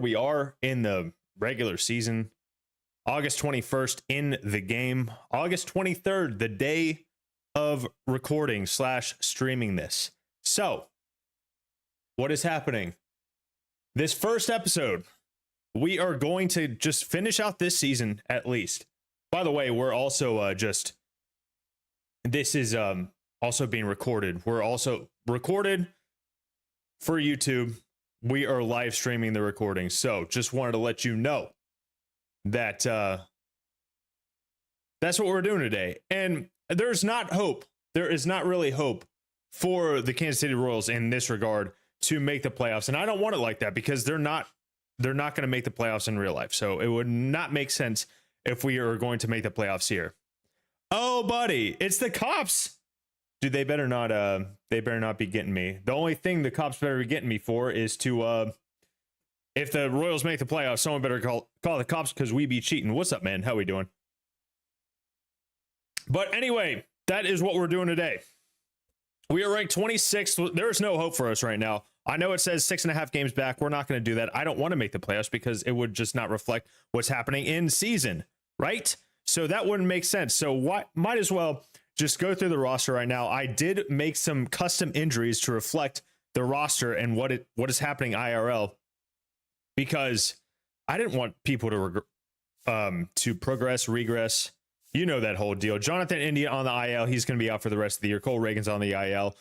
We are in the regular season. August 21st in the game. August 23rd, the day of recording / streaming this. So, what is happening? This first episode, we are going to just finish out this season at least. By the way, we're also this is also being recorded. We're also recorded for YouTube. We are live streaming the recording. So just wanted to let you know that that's what we're doing today. And there's not hope. There is not really hope for the Kansas City Royals in this regard to make the playoffs. And I don't want it like that because they're not going to make the playoffs in real life. So it would not make sense if we are going to make the playoffs here. Oh, buddy, it's the cops. Dude, they better not be getting me. The only thing the cops better be getting me for is to if the Royals make the playoffs, someone better call the cops because we be cheating. What's up, man? How we doing? But anyway, that is what we're doing today. We are ranked 26th. There's no hope for us right now. I know it says 6.5 games back. We're not going to do that. I don't want to make the playoffs because it would just not reflect what's happening in season, right? So that wouldn't make sense. So what might as well just go through the roster right now. I did make some custom injuries to reflect the roster and what is happening IRL because I didn't want people to progress, regress. You know that whole deal. Jonathan India on the IL. He's going to be out for the rest of the year. Cole Reagan's on the IL.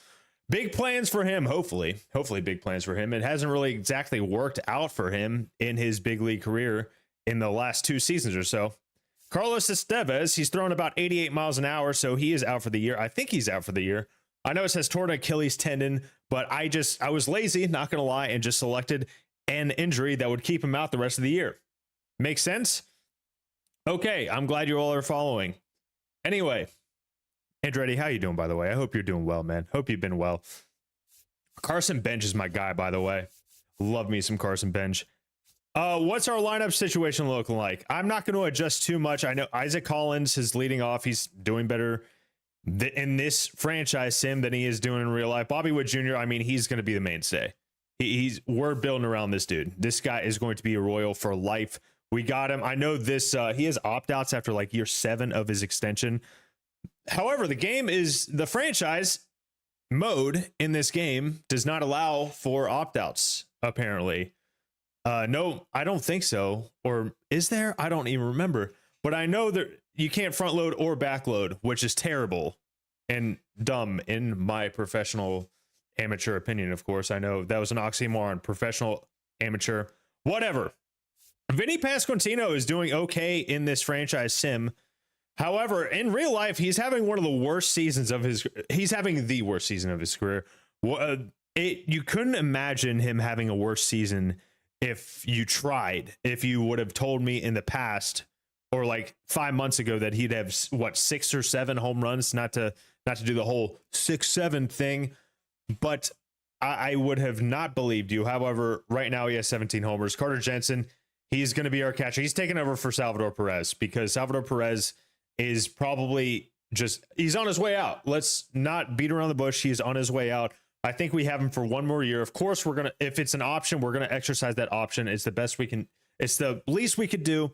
Big plans for him, hopefully. Hopefully big plans for him. It hasn't really exactly worked out for him in his big league career in the last 2 seasons or so. Carlos Estevez, he's thrown about 88 miles an hour, so he is out for the year. I think he's out for the year. I know it says torn Achilles tendon, but I was lazy, not going to lie, and just selected an injury that would keep him out the rest of the year. Make sense? Okay, I'm glad you all are following. Anyway, Andretti, how you doing, by the way? I hope you're doing well, man. Hope you've been well. Carson Bench is my guy, by the way. Love me some Carson Bench. What's our lineup situation looking like? I'm not going to adjust too much. I know Isaac Collins is leading off. He's doing better in this franchise sim than he is doing in real life. Bobby Wood Jr., I mean, he's going to be the mainstay. We're building around this dude. This guy is going to be a Royal for life. We got him. I know this. He has opt-outs after like year 7 of his extension. However, the franchise mode in this game does not allow for opt-outs, apparently. No, I don't think so. Or is there? I don't even remember. But I know that you can't front load or back load, which is terrible and dumb in my professional amateur opinion, of course. I know that was an oxymoron. Professional, amateur, whatever. Vinny Pasquantino is doing okay in this franchise sim. However, in real life, he's having one of the worst seasons of his. He's having the worst season of his career. You couldn't imagine him having a worse season if you tried. If you would have told me in the past or like 5 months ago that he'd have 6 or 7 home runs, not to do the whole 6-7 thing, but I would have not believed you. However, right now he has 17 homers. Carter Jensen, he's going to be our catcher. He's taking over for Salvador Perez because Salvador Perez is probably he's on his way out. Let's not beat around the bush. He's on his way out. I think we have him for 1 more year. Of course, if it's an option, we're going to exercise that option. It's the best we can. It's the least we could do.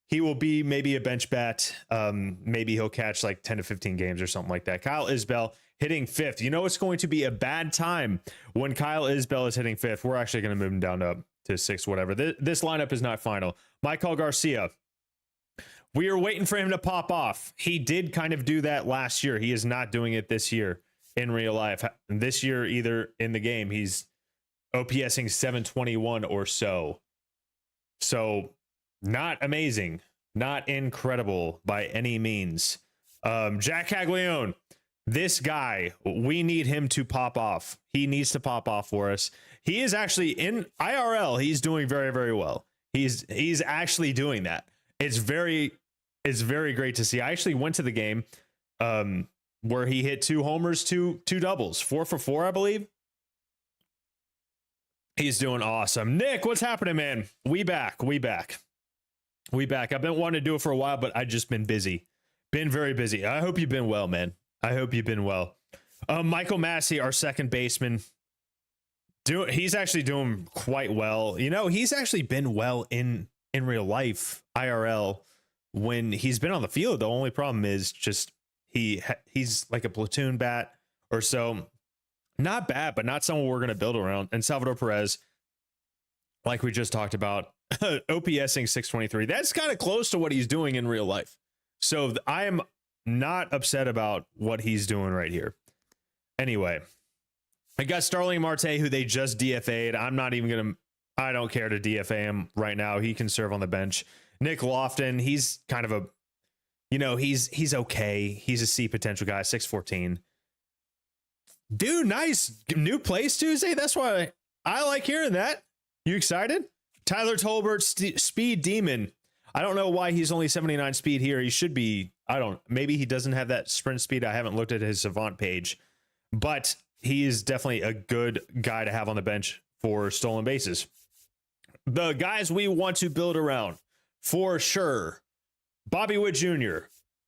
He will be maybe a bench bat. Maybe he'll catch like 10 to 15 games or something like that. Kyle Isbell hitting 5th. You know, it's going to be a bad time when Kyle Isbell is hitting 5th. We're actually going to move him down to 6th, whatever. This lineup is not final. Michael Garcia. We are waiting for him to pop off. He did kind of do that last year. He is not doing it this year. In real life, this year, either in the game, he's OPSing 721 or so. So not amazing, not incredible by any means. Jack Caglione, this guy, we need him to pop off. He needs to pop off for us. He is actually in IRL. He's doing very, very well. He's actually doing that. It's very great to see. I actually went to the game. Where he hit 2 homers, two doubles, 4 for 4, I believe. He's doing awesome. Nick, what's happening, man? We back. I've been wanting to do it for a while, but I've just been busy. Been very busy. I hope you've been well, man. I hope you've been well. Michael Massey, our second baseman. He's actually doing quite well. You know, he's actually been well in real life, IRL, when he's been on the field. The only problem is just he's like a platoon bat or so. Not bad, but not someone we're going to build around. And Salvador Perez, like we just talked about, OPSing 623. That's kind of close to what he's doing in real life. So I am not upset about what he's doing right here. Anyway, I got Starling Marte, who they just DFA'd. I'm not even going to, I don't care to DFA him right now. He can serve on the bench. Nick Lofton, he's kind of a, you know, he's okay. He's a C potential guy, 614. Dude, nice new place Tuesday. That's why I like hearing that. You excited? Tyler Tolbert, speed demon. I don't know why he's only 79 speed here. He should be, maybe he doesn't have that sprint speed. I haven't looked at his Savant page, but he is definitely a good guy to have on the bench for stolen bases. The guys we want to build around for sure. Bobby Witt Jr.,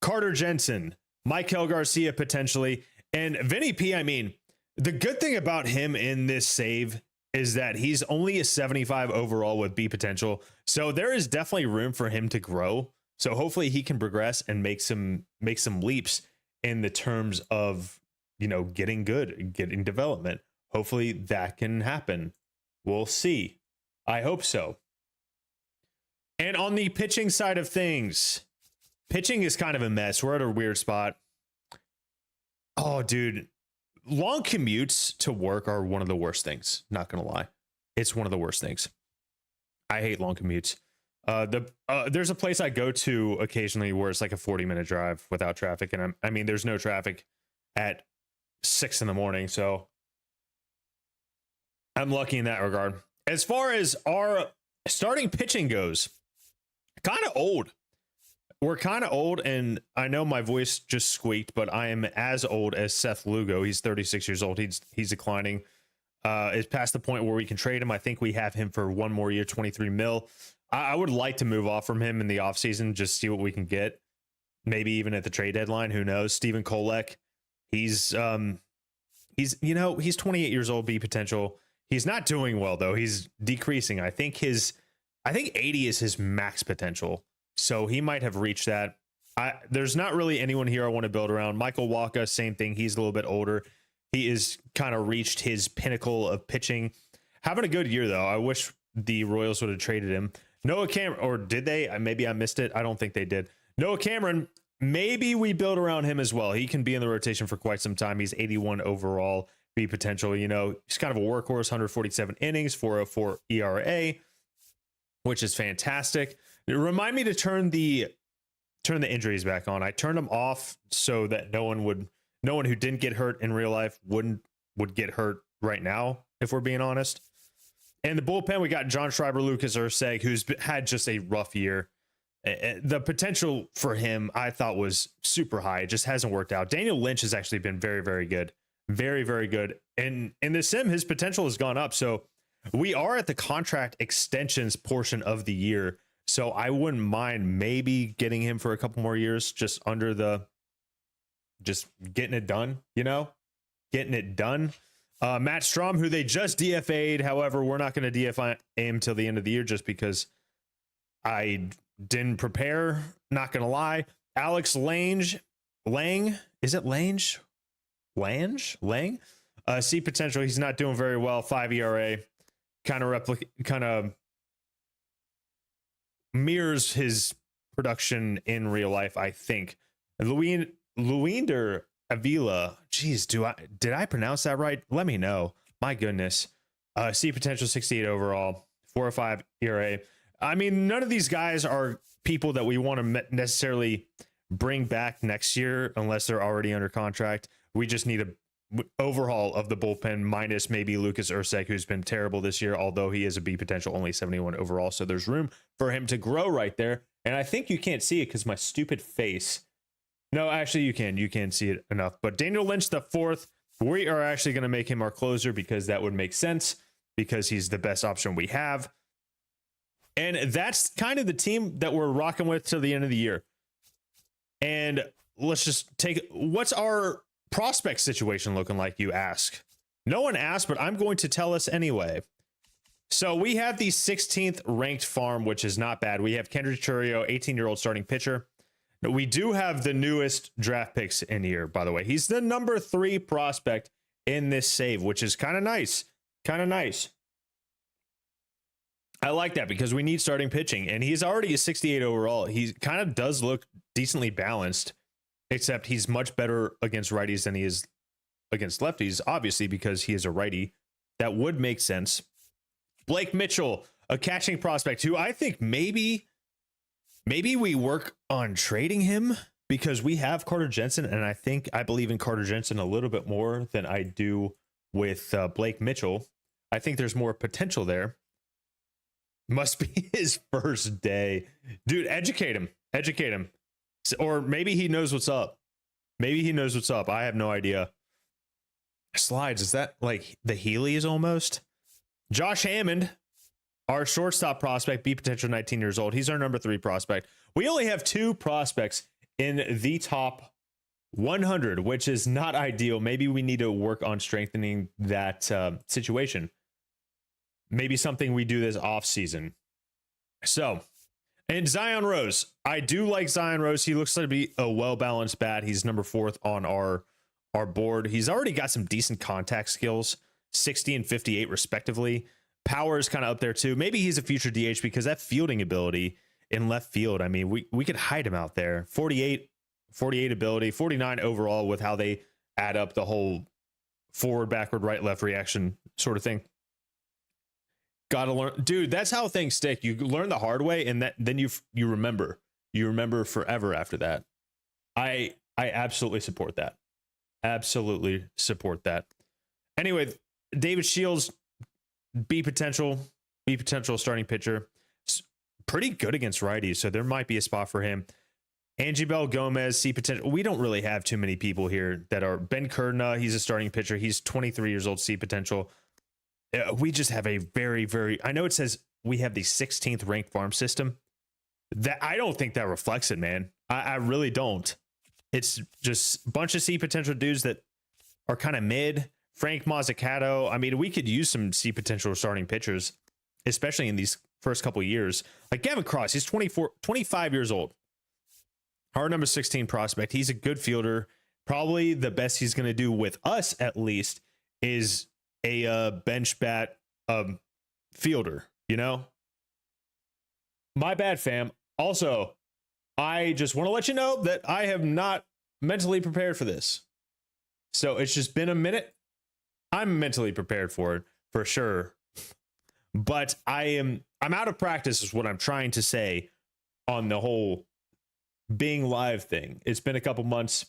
Carter Jensen, Michael Garcia potentially, and Vinny P. I mean, the good thing about him in this save is that he's only a 75 overall with B potential. So there is definitely room for him to grow. So hopefully he can progress and make some leaps in the terms of, you know, getting good, getting development. Hopefully that can happen. We'll see. I hope so. And on the pitching side of things, pitching is kind of a mess. We're at a weird spot. Oh, dude. Long commutes to work are one of the worst things. Not going to lie. It's one of the worst things. I hate long commutes. There's a place I go to occasionally where it's like a 40-minute drive without traffic. And I mean, there's no traffic at 6 a.m. So I'm lucky in that regard. As far as our starting pitching goes, kind of old. We're kind of old, and I know my voice just squeaked, but I am as old as Seth Lugo. He's 36 years old. He's declining. It's past the point where we can trade him. I think we have him for one more year, 23 mil. I would like to move off from him in the offseason, just see what we can get. Maybe even at the trade deadline. Who knows? Stephen Kolek. He's 28 years old, B potential. He's not doing well though. He's decreasing. I think 80 is his max potential. So he might have reached that. There's not really anyone here I want to build around. Michael Wacha, same thing. He's a little bit older. He is kind of reached his pinnacle of pitching. Having a good year, though. I wish the Royals would have traded him. Noah Cameron, or did they? Maybe I missed it. I don't think they did. Noah Cameron, maybe we build around him as well. He can be in the rotation for quite some time. He's 81 overall, B potential. You know, he's kind of a workhorse, 147 innings, 4.04 ERA, which is fantastic. Remind me to turn the injuries back on. I turned them off so that no one who didn't get hurt in real life would get hurt right now, if we're being honest. And the bullpen, we got John Schreiber, Lucas Erceg, who's had just a rough year. The potential for him, I thought, was super high. It just hasn't worked out. Daniel Lynch has actually been very, very good. Very, very good. And in the sim, his potential has gone up. So we are at the contract extensions portion of the year. So I wouldn't mind maybe getting him for a couple more years, just getting it done, getting it done. Matt Strom, who they just DFA'd. However, we're not going to DFA him till the end of the year just because I didn't prepare. Not going to lie. Alex Lang, is it Lange? Lang? C potential. He's not doing very well. 5 ERA. Kind of mirrors his production in real life, I think. Luinder Avila, geez, did I pronounce that right? Let me know. My goodness. C potential, 68 overall, 4.05 ERA. I mean, none of these guys are people that we want to necessarily bring back next year unless they're already under contract. We just need a overhaul of the bullpen, minus maybe Lucas Erceg, who's been terrible this year, although he is a B potential, only 71 overall. So there's room for him to grow right there. And I think you can't see it because my stupid face. No, actually you can see it enough. But Daniel Lynch, the fourth, we are actually going to make him our closer because that would make sense because he's the best option we have. And that's kind of the team that we're rocking with till the end of the year. And let's just what's our prospect situation looking like, you ask? No one asked, but I'm going to tell us anyway. So we have the 16th ranked farm, which is not bad. We have Kendrick Churio, 18-year-old starting pitcher. We do have the newest draft picks in here, by the way. He's the number 3 prospect in this save, which is kind of nice. Kind of nice. I like that because we need starting pitching, and he's already a 68 overall. He kind of does look decently balanced, except he's much better against righties than he is against lefties, obviously, because he is a righty. That would make sense. Blake Mitchell, a catching prospect who I think maybe we work on trading him because we have Carter Jensen, and I believe in Carter Jensen a little bit more than I do with Blake Mitchell. I think there's more potential there. Must be his first day. Dude, educate him. Educate him. Or maybe he knows what's up. Maybe he knows what's up. I have no idea. Slides, is that like the Heelys almost? Josh Hammond, our shortstop prospect, B potential, 19 years old. He's our number 3 prospect. We only have 2 prospects in the top 100, which is not ideal. Maybe we need to work on strengthening that situation. Maybe something we do this off season. So, and Zion Rose. I do like Zion Rose. He looks like to be a well-balanced bat. He's number 4th on our board. He's already got some decent contact skills, 60 and 58 respectively. Power is kind of up there too. Maybe he's a future DH because that fielding ability in left field, I mean, we could hide him out there. 48 ability, 49 overall with how they add up the whole forward, backward, right, left reaction sort of thing. Gotta learn, dude. That's how things stick. You learn the hard way, and then you remember. You remember forever after that. I absolutely support that. Absolutely support that. Anyway, David Shields, B potential starting pitcher. Pretty good against righties, so there might be a spot for him. Angibel Gomez, C potential. We don't really have too many people here that are. Ben Kerdna, he's a starting pitcher. He's 23 years old, C potential. We just have a very, very, I know it says we have the 16th ranked farm system. That I don't think that reflects it, man. I really don't. It's just a bunch of C potential dudes that are kind of mid. Frank Mazzucato. I mean, we could use some C potential starting pitchers, especially in these first couple of years. Like Gavin Cross, he's 25 years old. Our number 16 prospect. He's a good fielder. Probably the best he's going to do with us, at least, is a bench bat fielder, you know? My bad, fam. Also, I just want to let you know that I have not mentally prepared for this. So it's just been a minute. I'm mentally prepared for it, for sure. But I'm out of practice is what I'm trying to say on the whole being live thing. It's been a couple months.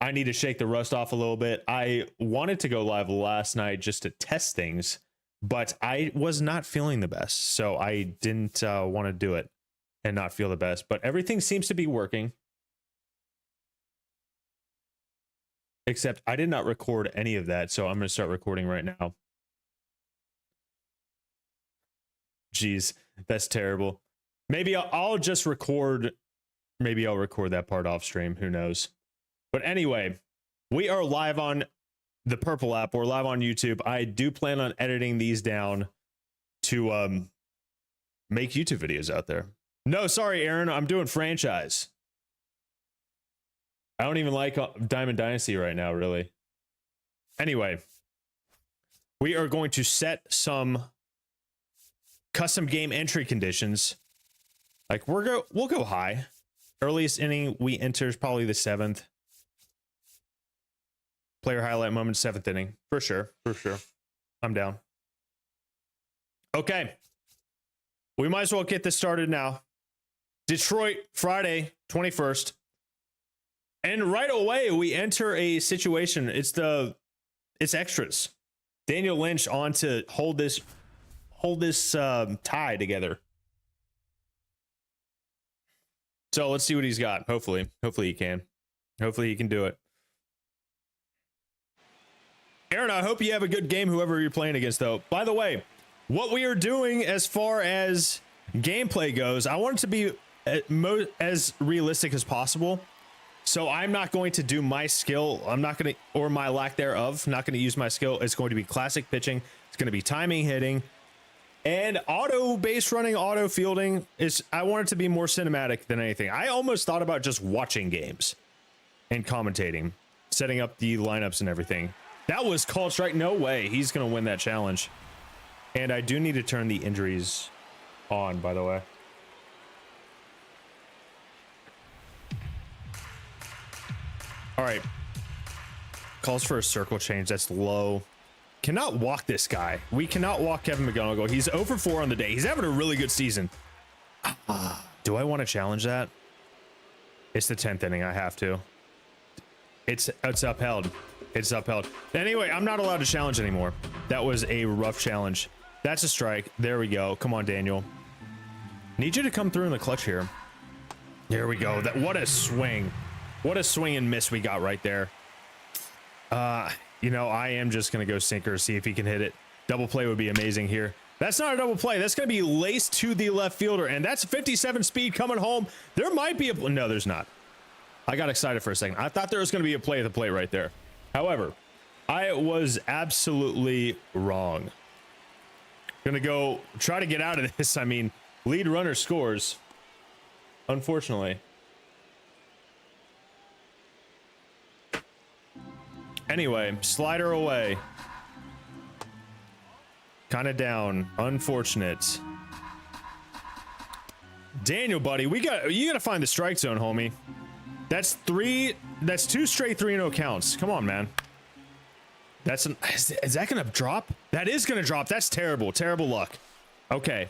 I need to shake the rust off a little bit. I wanted to go live last night just to test things, but I was not feeling the best. So I didn't want to do it and not feel the best. But everything seems to be working. Except I did not record any of that. So I'm going to start recording right now. Jeez, that's terrible. Maybe I'll just record. Maybe I'll record that part off stream. Who knows? But anyway, we are live on the Purple app. We're live on YouTube. I do plan on editing these down to make YouTube videos out there. No, sorry, Aaron. I'm doing franchise. I don't even like Diamond Dynasty right now, really. Anyway, we are going to set some custom game entry conditions. Like we'll go high. Earliest inning we enter is probably the 7th. Player highlight moment, 7th inning. For sure. For sure. I'm down. Okay. We might as well get this started now. Detroit, Friday, 21st. And right away, we enter a situation. It's extras. Daniel Lynch on to hold this tie together. So let's see what he's got. Hopefully he can. Hopefully he can do it. Aaron, I hope you have a good game, whoever you're playing against, though. By the way, what we are doing as far as gameplay goes, I want it to be as realistic as possible. So I'm not going to do my skill. I'm not going to, or my lack thereof, not going to use my skill. It's going to be classic pitching. It's going to be timing, hitting, and auto base running, auto fielding. I want it to be more cinematic than anything. I almost thought about just watching games and commentating, setting up the lineups and everything. That was called strike. No way. He's going to win that challenge. And I do need to turn the injuries on, by the way. All right. Calls for a circle change. That's low. Cannot walk this guy. We cannot walk Kevin McGonigal. He's 0 for 4 on the day. He's having a really good season. Do I want to challenge that? It's the 10th inning. I have to. It's upheld. It's upheld. Anyway, I'm not allowed to challenge anymore. That was a rough challenge. That's a strike. There we go. Come on, Daniel. Need you to come through in the clutch here. There we go. What a swing. What a swing and miss we got right there. You know, I am just going to go sinker, see if he can hit it. Double play would be amazing here. That's not a double play. That's going to be laced to the left fielder, and that's 57 speed coming home. There might be a... No, there's not. I got excited for a second. I thought there was going to be a play at the plate right there. However, I was absolutely wrong. Gonna go try to get out of this. I mean, lead runner scores. Unfortunately. Anyway, slider away. Kind of down. Unfortunate. Daniel, buddy, you gotta find the strike zone, homie. That's 2 straight 3-0 counts. Come on, man. Is that gonna drop? That is gonna drop. That's terrible. Terrible luck. Okay.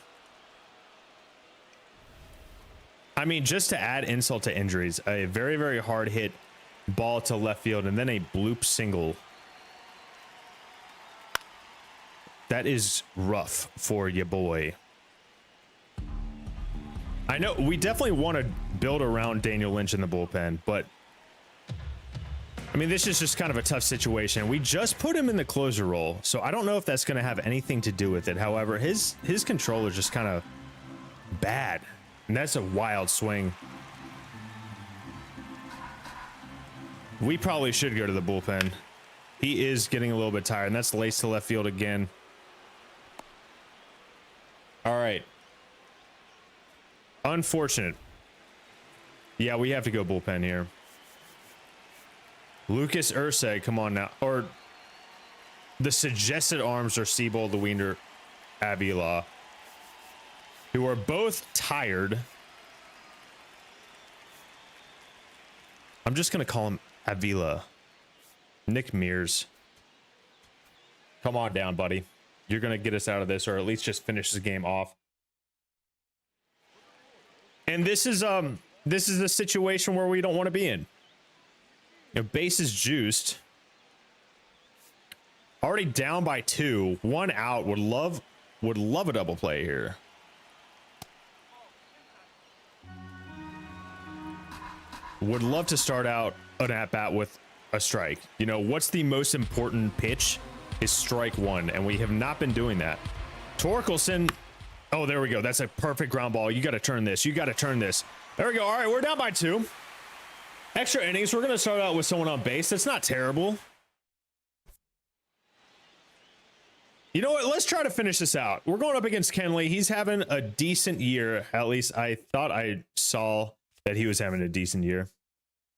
I mean, just to add insult to injuries, a very, very hard hit ball to left field and then a bloop single. That is rough for you, boy. I know we definitely want to build around Daniel Lynch in the bullpen, but I mean, this is just kind of a tough situation. We just put him in the closer role, so I don't know if that's going to have anything to do with it. However, his control is just kind of bad, and that's a wild swing. We probably should go to the bullpen. He is getting a little bit tired, and that's laced to left field again. All right. Unfortunate. Yeah, we have to go bullpen here. Lucas Urseg, come on now. Or the suggested arms are Seabold, Lewiner, Avila, who are both tired. I'm just going to call him Avila. Nick Mears. Come on down, buddy. You're going to get us out of this, or at least just finish the game off. And this is the situation where we don't want to be in. You know, base is juiced. Already down by 2. 1 out. Would love a double play here. Would love to start out an at-bat with a strike. You know, what's the most important pitch is strike 1, and we have not been doing that. Torkelson. Oh, there we go. That's a perfect ground ball. You got to turn this. You got to turn this. There we go. All right, we're down by 2. Extra innings. We're going to start out with someone on base. That's not terrible. You know what? Let's try to finish this out. We're going up against Kenley. He's having a decent year. At least I thought I saw that he was having a decent year.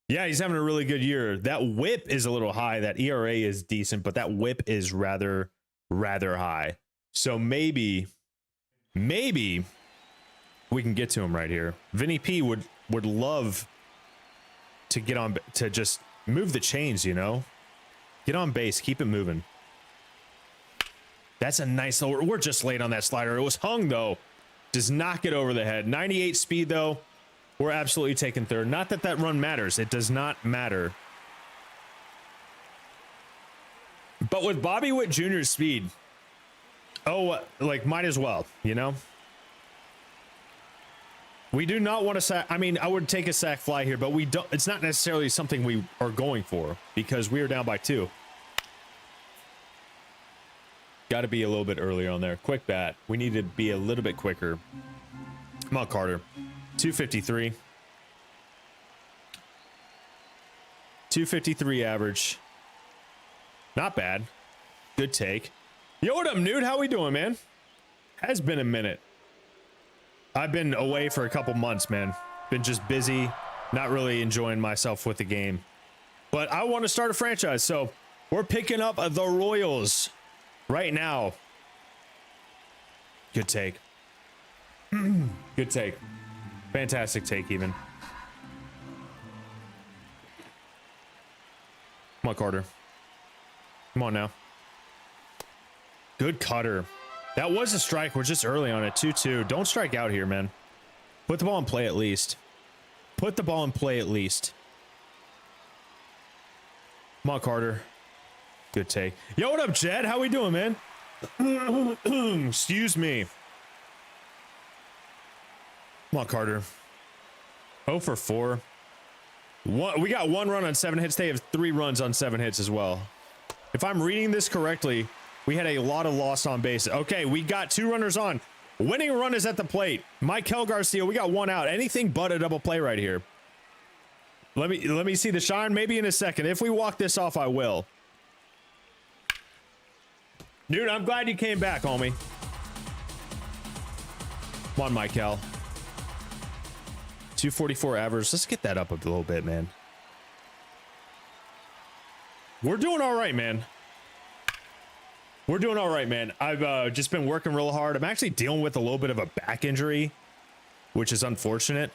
Yeah, he's having a really good year. That whip is a little high. That ERA is decent, but that whip is rather high. So maybe we can get to him right here. Vinny P would love to get on, to just move the chains, you know? Get on base, keep it moving. That's a nice, we're just late on that slider. It was hung though. Does not get over the head. 98 speed though. We're absolutely taking third. Not that that run matters. It does not matter. But with Bobby Witt Jr.'s speed, like might as well, you know? We do not want to sack. I mean, I would take a sack fly here, but we don't. It's not necessarily something we are going for because we are down by 2. Got to be a little bit earlier on there. Quick bat. We need to be a little bit quicker. Come on, Carter. 253. 253 average. Not bad. Good take. Yo, what up, Nude? How we doing, man? Has been a minute. I've been away for a couple months, man. Been just busy, not really enjoying myself with the game. But I want to start a franchise, so we're picking up the Royals right now. Good take. Good take. Fantastic take, even. Come on, Carter. Come on now. Good cutter. That was a strike. We're just early on it. 2-2. Don't strike out here, man. Put the ball in play at least. Put the ball in play at least. Come on, Carter. Good take. Yo, what up, Jed? How we doing, man? Excuse me. Come on, Carter. 0 for 4. We got 1 run on 7 hits. They have 3 runs on 7 hits as well. If I'm reading this correctly, we had a lot of loss on base. Okay, we got 2 runners on. Winning run is at the plate. Michael Garcia, we got 1 out. Anything but a double play right here. Let me see the shine maybe in a second. If we walk this off, I will. Dude, I'm glad you came back, homie. Come on, Michael. 244 average. Let's get that up a little bit, man. We're doing all right, man. We're doing all right, man. I've just been working real hard. I'm actually dealing with a little bit of a back injury, which is unfortunate.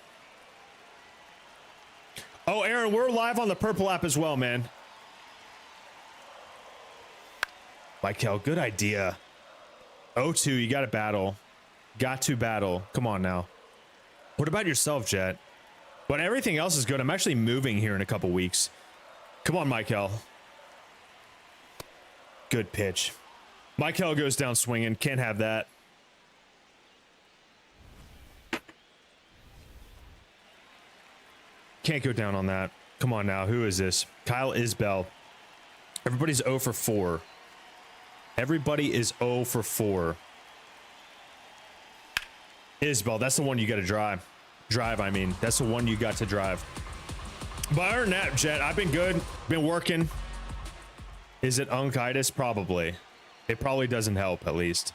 Oh, Aaron, we're live on the Purple app as well, man. Michael, good idea. 0-2, you got to battle. Got to battle. Come on now. What about yourself, Jet? But everything else is good. I'm actually moving here in a couple weeks. Come on, Michael. Good pitch. Michael goes down swinging. Can't have that. Can't go down on that. Come on now. Who is this? Kyle Isbell. Everybody's 0 for 4. Everybody is 0 for 4. Isbell, that's the one you got to drive. I mean. That's the one you got to drive. But other than that, Jet, I've been good. Been working. Is it onchitis? Probably. It probably doesn't help, at least.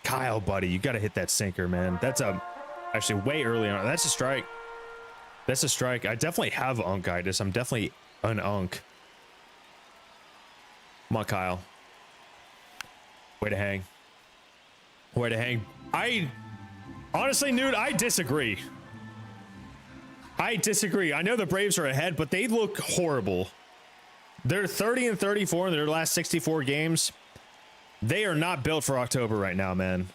Kyle, buddy, you got to hit that sinker, man. That's actually way early on. That's a strike. That's a strike. I definitely have onchitis. I'm definitely an unk. Come on, Kyle. Way to hang. Way to hang. Honestly, dude, I disagree. I disagree. I know the Braves are ahead, but they look horrible. They're 30 and 34 in their last 64 games. They are not built for October right now, man.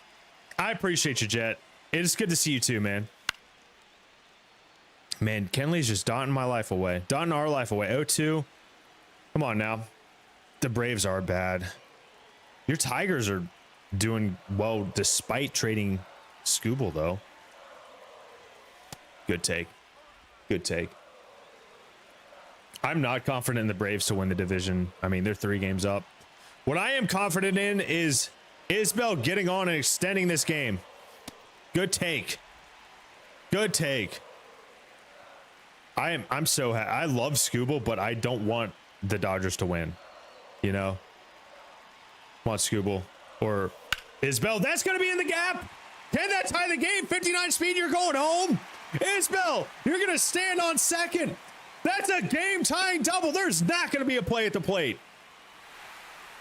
I appreciate you, Jet. It is good to see you too, man. Man, Kenley's just dotting my life away. Dotting our life away. 0-2. Come on now. The Braves are bad. Your Tigers are doing well despite trading Scooble, though. Good take. Good take. I'm not confident in the Braves to win the division. I mean, they're 3 games up. What I am confident in is Isbell getting on and extending this game. Good take. Good take. I'm so happy. I love Scooble, but I don't want the Dodgers to win. You know? Come on, Scooble. Or Isbell. That's going to be in the gap. Can that tie the game? 59 speed. You're going home. Isbell, you're going to stand on second. That's a game-tying double. There's not going to be a play at the plate.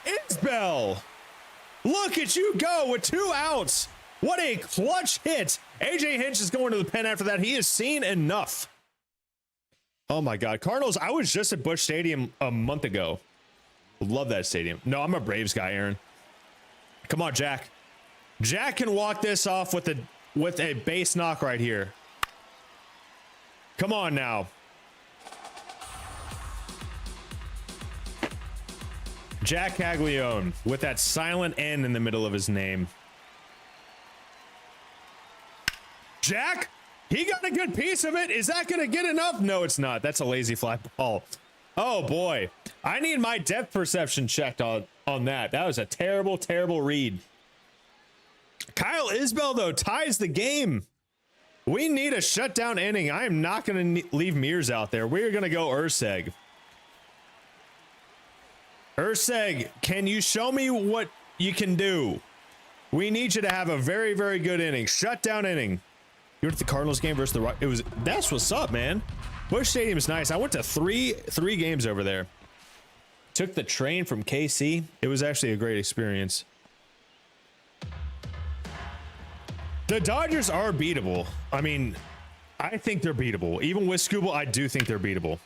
Isbell, look at you go with 2 outs. What a clutch hit. AJ Hinch is going to the pen after that. He has seen enough. Oh, my God. Cardinals, I was just at Busch Stadium a month ago. Love that stadium. No, I'm a Braves guy, Aaron. Come on, Jack. Jack can walk this off with a base knock right here. Come on now. Jack Caglione with that silent N in the middle of his name. Jack, he got a good piece of it. Is that going to get enough? No, it's not. That's a lazy fly ball. Oh, boy. I need my depth perception checked on that. That was a terrible, terrible read. Kyle Isbell, though, ties the game. We need a shutdown inning. I am not going to leave Mears out there. We're going to go Urseg. Urseg, can you show me what you can do? We need you to have a very, very good inning. Shutdown inning. You were at the Cardinals game versus the Rock. That's what's up, man. Busch Stadium's nice. I went to three games over there. Took the train from KC. It was actually a great experience. The Dodgers are beatable. I mean, I think they're beatable. Even with Scooble, I do think they're beatable.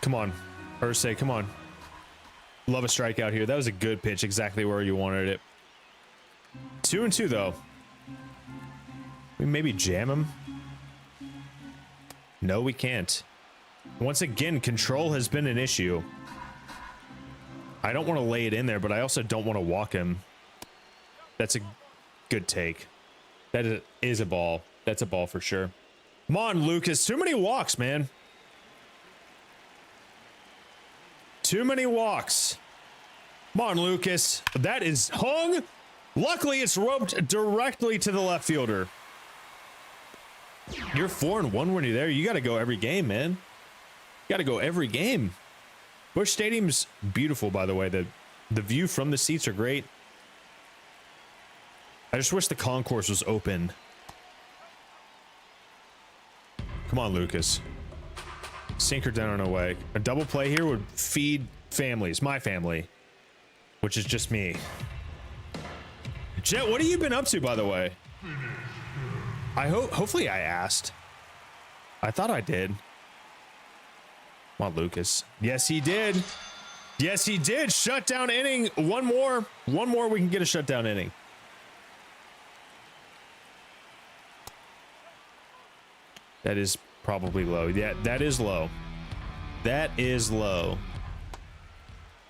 Come on, Ursay, come on. Love a strikeout here. That was a good pitch, exactly where you wanted it. 2-2 though. We maybe jam him. No, we can't. Once again, control has been an issue. I don't want to lay it in there, but I also don't want to walk him. That's a good take. That is a ball. That's a ball for sure. Come on, Lucas. Too many walks, man. Too many walks. Come on, Lucas. That is hung. Luckily, it's roped directly to the left fielder. You're 4-1 when you're there. You got to go every game, man. You got to go every game. Busch Stadium's beautiful, by the way. The view from the seats are great. I just wish the concourse was open. Come on, Lucas. Sinker down and away. A double play here would feed families. My family. Which is just me. Jet, what have you been up to, by the way? Hopefully I asked. I thought I did. Come on, Lucas. Yes, he did. Yes, he did. Shutdown inning. One more. One more, we can get a shutdown inning. That is probably low. Yeah, that is low. That is low.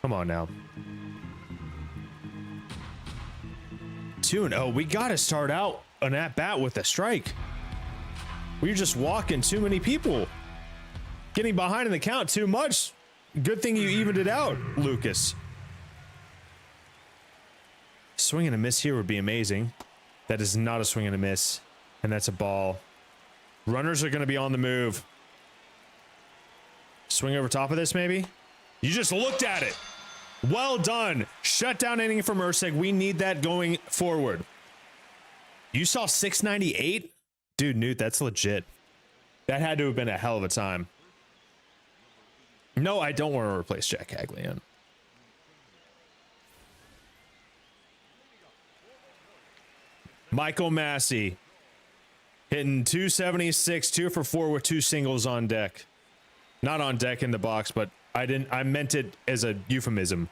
Come on now. 2-0. We got to start out an at-bat with a strike. We're just walking too many people. Getting behind in the count too much. Good thing you evened it out, Lucas. Swing and a miss here would be amazing. That is not a swing and a miss. And that's a ball. Runners are going to be on the move. Swing over top of this, maybe? You just looked at it. Well done. Shutdown inning from Urseg. We need that going forward. You saw 698? Dude, Newt, that's legit. That had to have been a hell of a time. No, I don't want to replace Jack Caglione. Michael Massey hitting 276, 2 for 4 with 2 singles on deck. Not on deck in the box, but I meant it as a euphemism.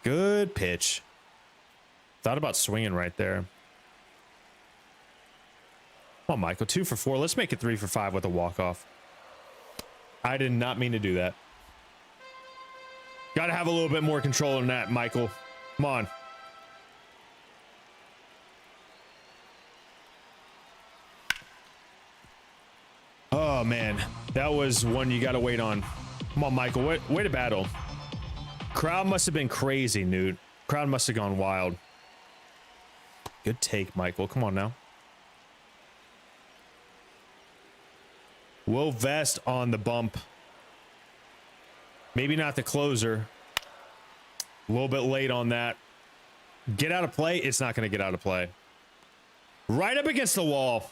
Good pitch. Thought about swinging right there. Come on, Michael. 2 for 4. Let's make it 3 for 5 with a walk-off. I did not mean to do that. Got to have a little bit more control than that, Michael. Come on. Oh, man. That was one you got to wait on. Come on, Michael. Way to battle. Crowd must have been crazy, Newt. Crowd must have gone wild. Good take, Michael. Come on now. Will Vest on the bump. Maybe not the closer. A little bit late on that. Get out of play. It's not going to get out of play. Right up against the wall.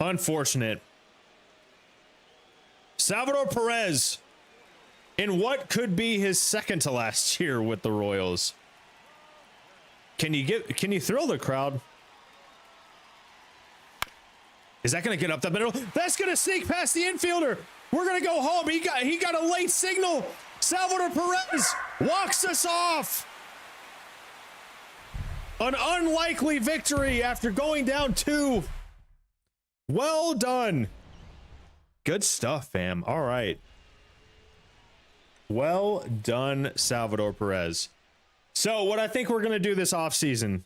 Unfortunate. Salvador Perez in what could be his second to last year with the Royals. Can you thrill the crowd? Is that going to get up the middle? That's going to sneak past the infielder. We're going to go home. He got a late signal. Salvador Perez walks us off. An unlikely victory after going down 2. Well done. Good stuff, fam. All right. Well done, Salvador Perez. So what I think we're going to do this offseason,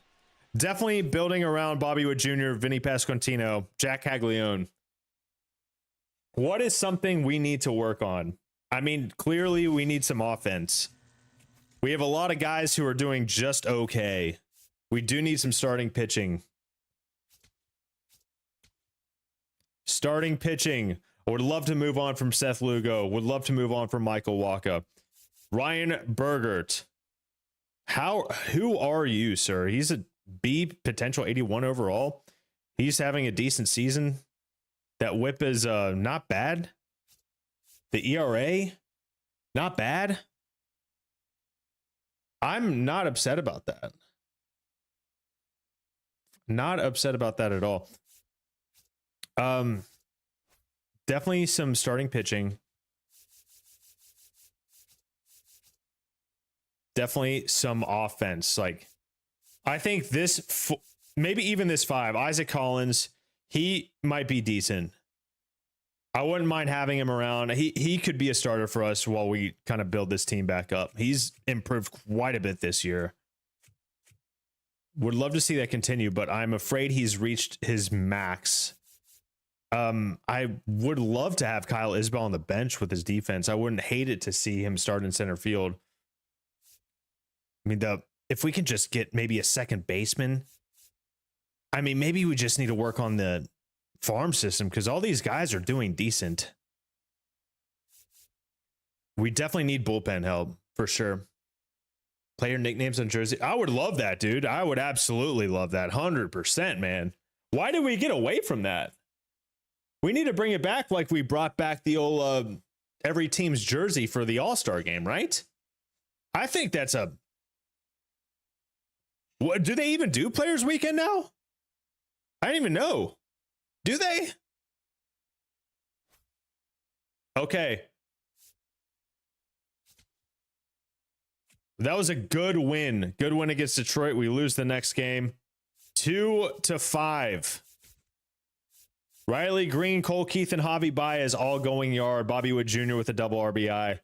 definitely building around Bobby Wood Jr., Vinny Pasquantino, Jack Caglione. What is something we need to work on? I mean, clearly we need some offense. We have a lot of guys who are doing just okay. We do need some starting pitching. Starting pitching. I would love to move on from Seth Lugo. Would love to move on from Michael Waka. Ryan Bergert. Who are you, sir? He's a B, potential 81 overall. He's having a decent season. That whip is not bad. The ERA, not bad. I'm not upset about that. Not upset about that at all. Definitely some starting pitching. Definitely some offense. Like, I think this, maybe even this 5, Isaac Collins, he might be decent. I wouldn't mind having him around. He could be a starter for us while we kind of build this team back up. He's improved quite a bit this year. Would love to see that continue, but I'm afraid he's reached his max. I would love to have Kyle Isbell on the bench with his defense. I wouldn't hate it to see him start in center field. I mean, if we can just get maybe a second baseman, I mean, maybe we just need to work on the farm system because all these guys are doing decent. We definitely need bullpen help for sure. Player nicknames on jersey. I would love that, dude. I would absolutely love that. 100%, man. Why did we get away from that? We need to bring it back like we brought back the old every team's jersey for the All-Star game, right? I think that's a... What, do they even do Players Weekend now? I don't even know. Do they? Okay. That was a good win. Good win against Detroit. We lose the next game. 2-5. Riley Green, Cole Keith, and Javi Baez all going yard. Bobby Wood Jr. with a double RBI.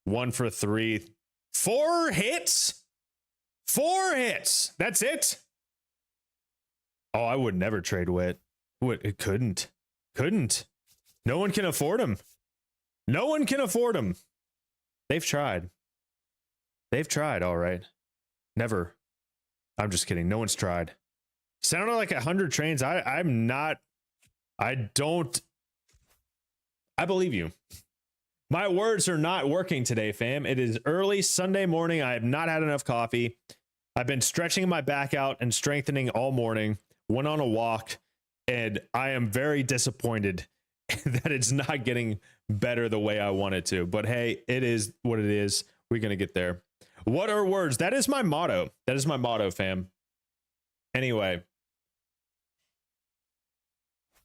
1 for 3. 4 hits? 4 hits. That's it? Oh, I would never trade Witt. It couldn't. No one can afford him. No one can afford him. They've tried. All right. Never. I'm just kidding. No one's tried. Sounded like 100 trains. I'm not. I believe you. My words are not working today, fam. It is early Sunday morning. I have not had enough coffee. I've been stretching my back out and strengthening all morning. Went on a walk, and I am very disappointed that it's not getting better the way I want it to. But hey, it is what it is. We're going to get there. What are words? That is my motto. That is my motto, fam. Anyway.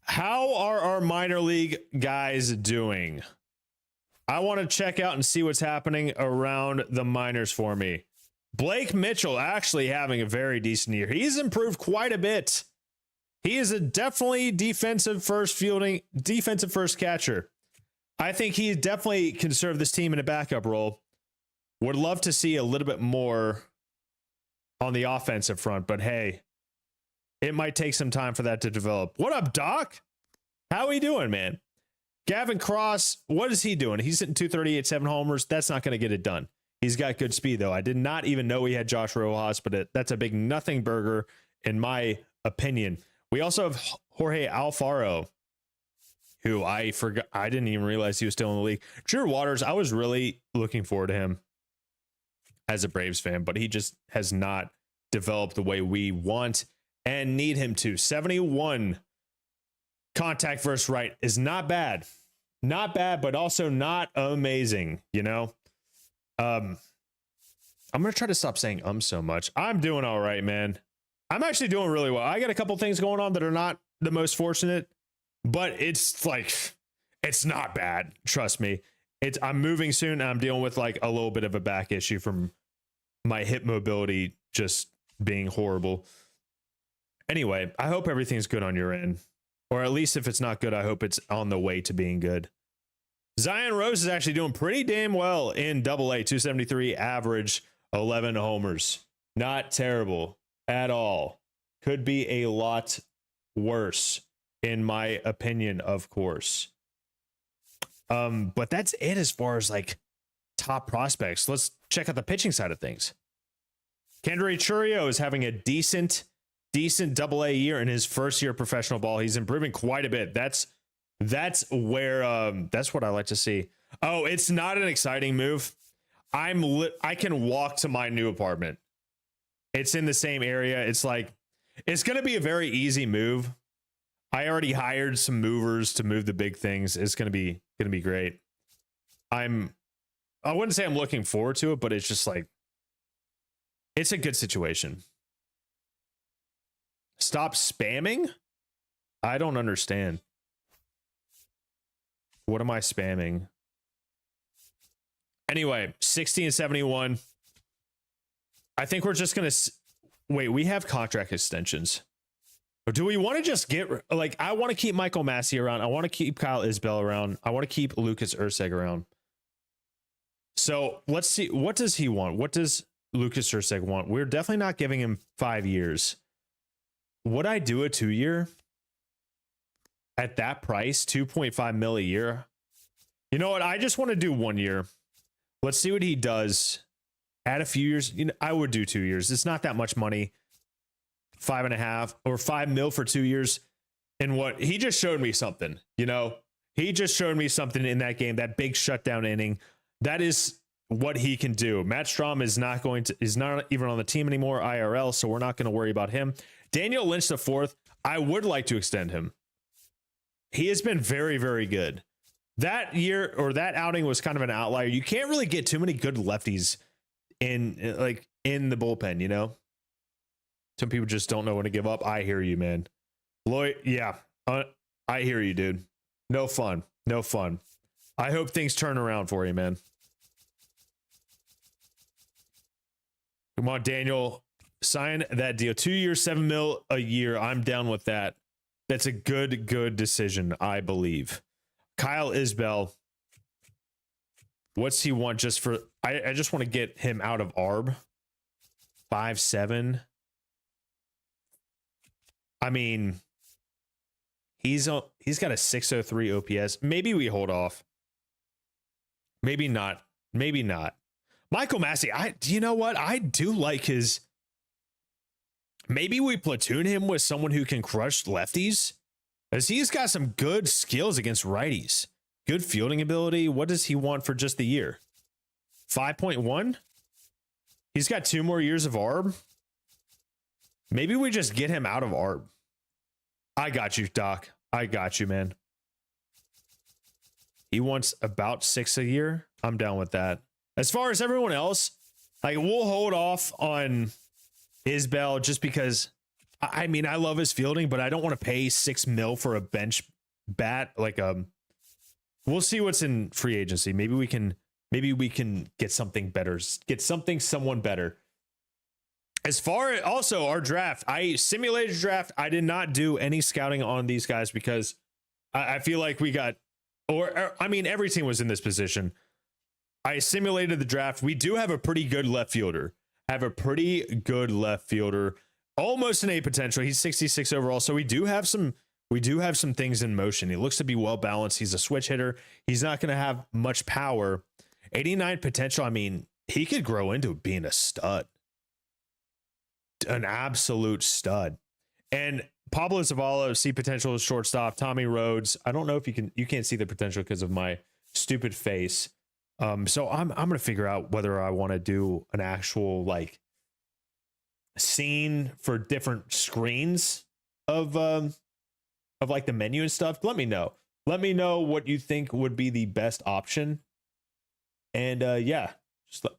How are our minor league guys doing? I want to check out and see what's happening around the minors for me. Blake Mitchell actually having a very decent year. He's improved quite a bit. He is a definitely defensive first catcher. I think he definitely can serve this team in a backup role. Would love to see a little bit more on the offensive front, but hey, it might take some time for that to develop. What up, Doc? How are we doing, man? Gavin Cross, what is he doing? He's hitting 238, 7 homers. That's not going to get it done. He's got good speed, though. I did not even know he had Josh Rojas, but that's a big nothing burger, in my opinion. We also have Jorge Alfaro, who I forgot. I didn't even realize he was still in the league. Drew Waters, I was really looking forward to him as a Braves fan, but he just has not developed the way we want and need him to. 71 contact versus right is not bad. Not bad, but also not amazing, you know? I'm going to try to stop saying so much. I'm doing all right, man. I'm actually doing really well. I got a couple things going on that are not the most fortunate, but it's like, it's not bad. Trust me. I'm moving soon, and I'm dealing with like a little bit of a back issue from my hip mobility just being horrible. Anyway, I hope everything's good on your end. Or at least if it's not good, I hope it's on the way to being good. Zion Rose is actually doing pretty damn well in AA, 273 average, 11 homers. Not terrible at all. Could be a lot worse, in my opinion, of course. But that's it as far as like top prospects. Let's check out the pitching side of things. Kendry Churio is having a decent AA year in his first year of professional ball. He's improving quite a bit. That's where that's what I like to see. Oh, it's not an exciting move. I can walk to my new apartment. It's in the same area. It's like it's going to be a very easy move. I already hired some movers to move the big things. It's going to be great. I wouldn't say I'm looking forward to it, but it's just like it's a good situation. Stop spamming? I don't understand. What am I spamming? Anyway, 60 and 71. I think we're just going to wait. We have contract extensions. Or do we want to just get like I want to keep Michael Massey around. I want to keep Kyle Isbell around. I want to keep Lucas Erceg around. So let's see. What does he want? What does Lucas Erceg want? We're definitely not giving him 5 years. Would I do a 2-year at that price? 2.5 mil a year. You know what? I just want to do 1 year. Let's see what he does. Add a few years. You know, I would do 2 years. It's not that much money. 5.5 or 5 mil for 2 years. And what he just showed me something, you know, he just showed me something in that game, that big shutdown inning. That is what he can do. Matt Strahm is not even on the team anymore, IRL. So we're not going to worry about him. Daniel Lynch IV, I would like to extend him. He has been very, very good. That year or that outing was kind of an outlier. You can't really get too many good lefties in the bullpen, you know? Some people just don't know when to give up. I hear you, man. Lloyd, yeah. I hear you, dude. No fun. No fun. I hope things turn around for you, man. Come on, Daniel. Sign that deal. 2 years, 7 mil a year. I'm down with that. That's a good decision, I believe. Kyle Isbell. What's he want just for... I just want to get him out of ARB. 5.7. I mean, he's got a 603 OPS. Maybe we hold off. Maybe not. Maybe not. Michael Massey, do you know what? I do like his... Maybe we platoon him with someone who can crush lefties, as he's got some good skills against righties. Good fielding ability. What does he want for just the year? 5.1? He's got 2 more years of ARB. Maybe we just get him out of ARB. I got you, Doc. I got you, man. He wants about 6 a year. I'm down with that. As far as everyone else, like we'll hold off on Isbell just because I mean I love his fielding, but I don't want to pay 6 mil for a bench bat. Like we'll see what's in free agency. Maybe we can get something better. Get someone better. As far as also our draft, I simulated draft. I did not do any scouting on these guys because I feel like we got, or I mean, every team was in this position. I simulated the draft. We do have a pretty good left fielder. Almost an A potential. He's 66 overall. So we do have some things in motion. He looks to be well balanced. He's a switch hitter. He's not going to have much power. 89 potential. I mean, he could grow into being a stud. An absolute stud. And Pablo Zavala, see potential as shortstop. Tommy Rhodes, I don't know if you can't see the potential because of my stupid face. So I'm gonna figure out whether I want to do an actual like scene for different screens of like the menu and stuff. Let me know what you think would be the best option. And yeah,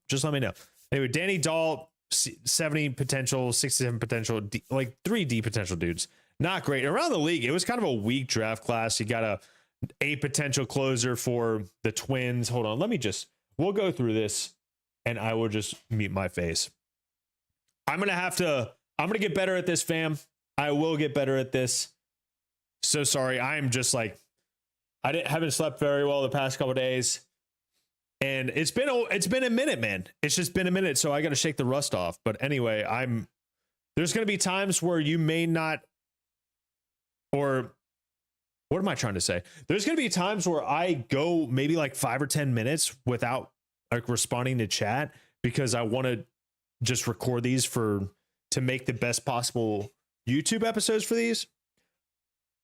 just let me know. Anyway, Danny Dahl, 70 potential, 67 potential, like 3D potential dudes. Not great. Around the league, it was kind of a weak draft class. You got a potential closer for the Twins. Hold on. We'll go through this and I will just mute my face. I'm going to get better at this, fam. I will get better at this. So sorry. I am just like, haven't slept very well the past couple of days. And it's been a minute, man. It's just been a minute. So I got to shake the rust off. But anyway, there's going to be times where you may not, or what am I trying to say? There's going to be times where I go maybe like 5 or 10 minutes without like responding to chat because I want to just record these to make the best possible YouTube episodes for these.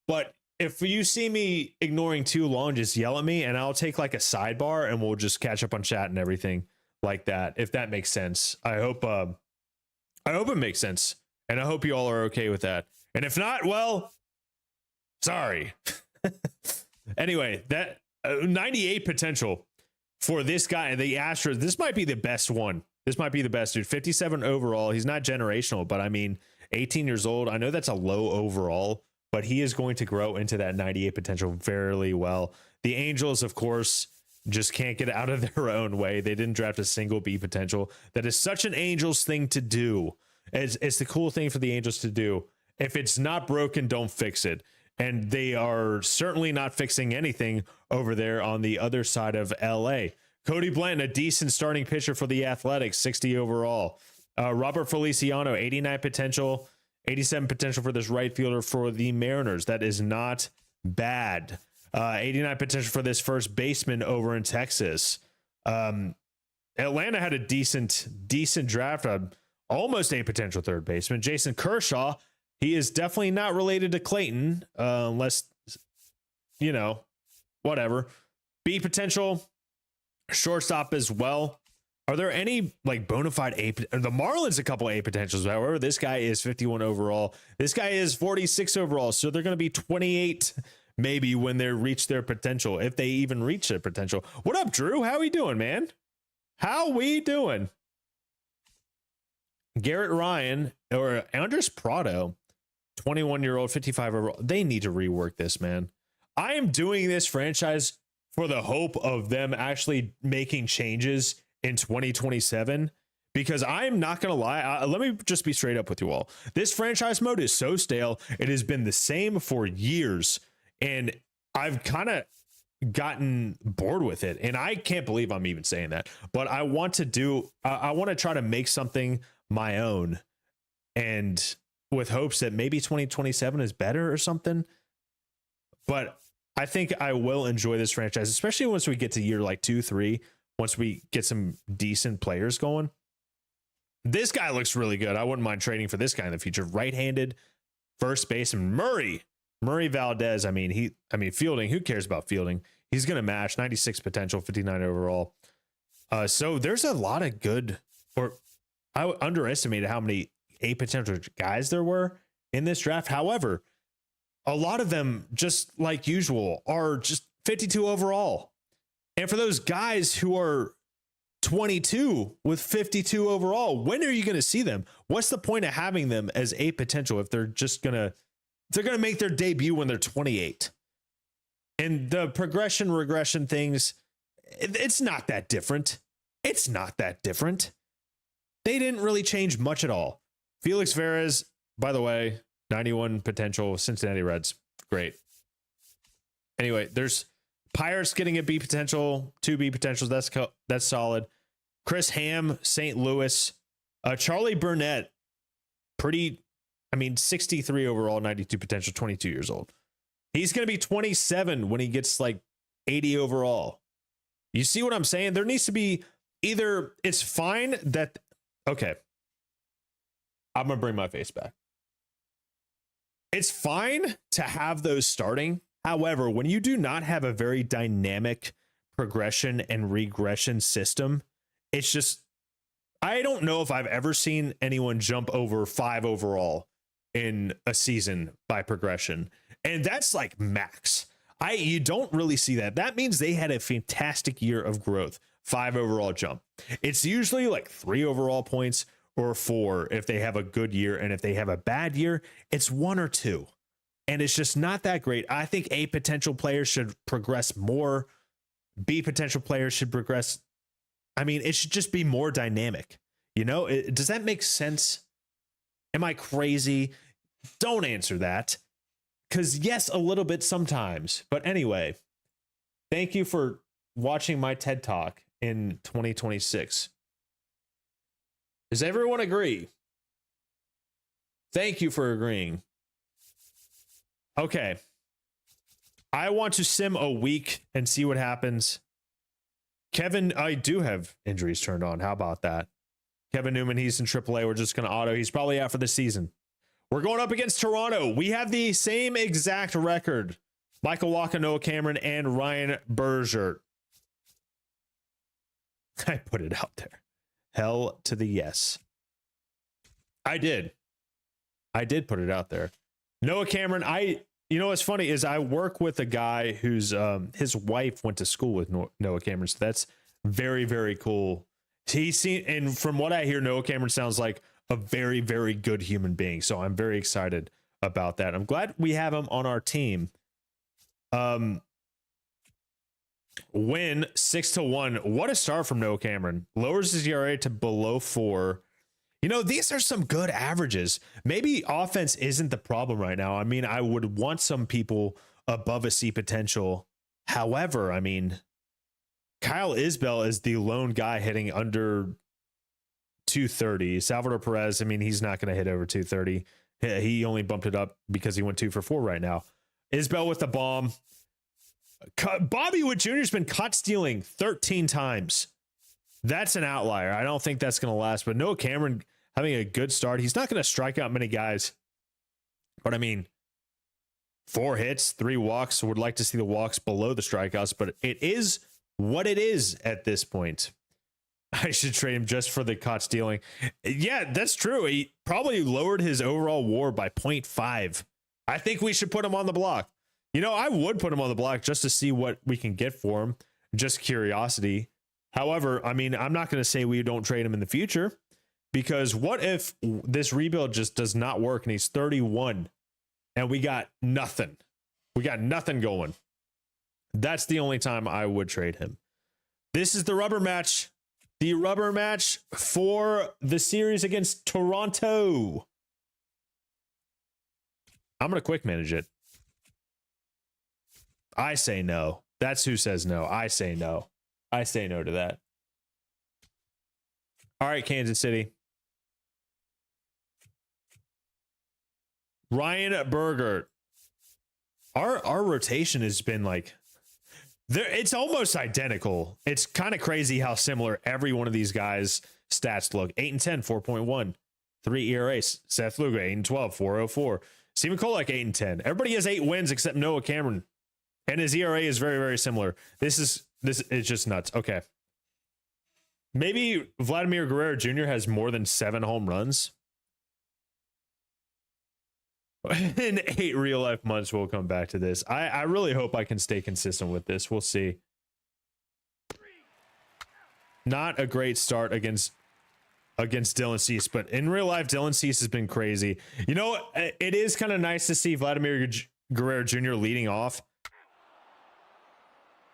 But if you see me ignoring too long, just yell at me and I'll take like a sidebar and we'll just catch up on chat and everything like that. If that makes sense. I hope it makes sense. And I hope you all are okay with that. And if not, well, sorry. Anyway, that 98 potential for this guy, the Astros. This might be the best one. This might be the best, dude. 57 overall. He's not generational, but I mean, 18 years old. I know that's a low overall, but he is going to grow into that 98 potential fairly well. The Angels, of course, just can't get out of their own way. They didn't draft a single B potential. That is such an Angels thing to do. It's the cool thing for the Angels to do. If it's not broken, don't fix it. And they are certainly not fixing anything over there on the other side of LA. Cody Blanton, a decent starting pitcher for the Athletics, 60 overall. Robert Feliciano, 89 potential, 87 potential for this right fielder for the Mariners. That is not bad. 89 potential for this first baseman over in Texas. Atlanta had a decent draft. Almost a potential third baseman. Jason Kershaw, he is definitely not related to Clayton, unless, you know, whatever. B potential, shortstop as well. Are there any like bona fide A? The Marlins, a couple A potentials. However, this guy is 51 overall. This guy is 46 overall. So they're going to be 28 maybe when they reach their potential, if they even reach their potential. What up, Drew? How we doing, man? How we doing? Garrett Ryan or Andres Prado, 21-year-old, 55 overall. They need to rework this, man. I am doing this franchise for the hope of them actually making changes in 2027, because I'm not going to lie. Let me just be straight up with you all. This franchise mode is so stale. It has been the same for years, and I've kind of gotten bored with it. And I can't believe I'm even saying that, but I want to try to make something my own, and with hopes that maybe 2027 is better or something. But I think I will enjoy this franchise, especially once we get to year like 2, 3, once we get some decent players going. This guy looks really good. I wouldn't mind trading for this guy in the future. Right-handed first baseman Murray Valdez. I mean, fielding, who cares about fielding? He's going to match 96 potential, 59 overall. So there's a lot of good, or I underestimated how many A potential guys there were in this draft. However, a lot of them, just like usual, are just 52 overall. And for those guys who are 22 with 52 overall, when are you going to see them? What's the point of having them as A potential if they're going to make their debut when they're 28? And the regression things, it's not that different. It's not that different. They didn't really change much at all. Felix Verez, by the way, 91 potential, Cincinnati Reds. Great. Anyway, there's Pirates getting a B potential, 2 B potentials. That's solid. Chris Ham, St. Louis. Charlie Burnett, 63 overall, 92 potential, 22 years old. He's going to be 27 when he gets like 80 overall. You see what I'm saying? There needs to be either, it's fine that, okay, I'm going to bring my face back. It's fine to have those starting. However, when you do not have a very dynamic progression and regression system, it's just, I don't know if I've ever seen anyone jump over 5 overall in a season by progression. And that's like max. You don't really see that. That means they had a fantastic year of growth, 5 overall jump. It's usually like 3 overall points or 4 if they have a good year. And if they have a bad year, it's 1 or 2. And it's just not that great. I think A potential players should progress more. B potential players should progress. I mean, it should just be more dynamic. You know, does that make sense? Am I crazy? Don't answer that. Because yes, a little bit sometimes. But anyway, thank you for watching my TED Talk in 2026. Does everyone agree? Thank you for agreeing. Okay. I want to sim a week and see what happens. Kevin, I do have injuries turned on. How about that? Kevin Newman, he's in AAA. We're just going to auto. He's probably out for the season. We're going up against Toronto. We have the same exact record. Michael Wacha, Noah Cameron, and Ryan Berger. I put it out there. Hell to the yes. I did put it out there. Noah Cameron, you know what's funny is I work with a guy whose his wife went to school with Noah Cameron, so that's very, very cool. And from what I hear, Noah Cameron sounds like a very, very good human being. So I'm very excited about that. I'm glad we have him on our team. Win 6-1. What a start from Noah Cameron. Lowers his ERA to below 4. You know, these are some good averages. Maybe offense isn't the problem right now. I mean, I would want some people above a C potential. However, I mean, Kyle Isbell is the lone guy hitting under 230. Salvador Perez, I mean, he's not going to hit over 230. He only bumped it up because he went 2 for 4 right now. Isbell with the bomb. Bobby Witt Jr. has been caught stealing 13 times. That's an outlier. I don't think that's going to last. But Noah Cameron having a good start. He's not going to strike out many guys. But I mean, 4 hits, 3 walks. Would like to see the walks below the strikeouts. But it is what it is at this point. I should trade him just for the caught stealing. Yeah, that's true. He probably lowered his overall WAR by 0.5. I think we should put him on the block. You know, I would put him on the block just to see what we can get for him. Just curiosity. However, I mean, I'm not going to say we don't trade him in the future, because what if this rebuild just does not work and he's 31 and we got nothing? We got nothing going. That's the only time I would trade him. This is the rubber match. The rubber match for the series against Toronto. I'm going to quick manage it. I say no. That's who says no. I say no. I say no to that. All right, Kansas City. Ryan Berger. Our rotation has been like, it's almost identical. It's kind of crazy how similar every one of these guys' stats look. 8-10, 4.1. 3 ERAs. Seth Lugo, 8-12, 4.04. Steven Kolek, 8-10. Everybody has 8 wins except Noah Cameron. And his ERA is very, very similar. This is just nuts. Okay. Maybe Vladimir Guerrero Jr. has more than 7 home runs. In 8 real life months, we'll come back to this. I really hope I can stay consistent with this. We'll see. Not a great start against Dylan Cease, but in real life, Dylan Cease has been crazy. You know, it is kind of nice to see Vladimir Guerrero Jr. leading off.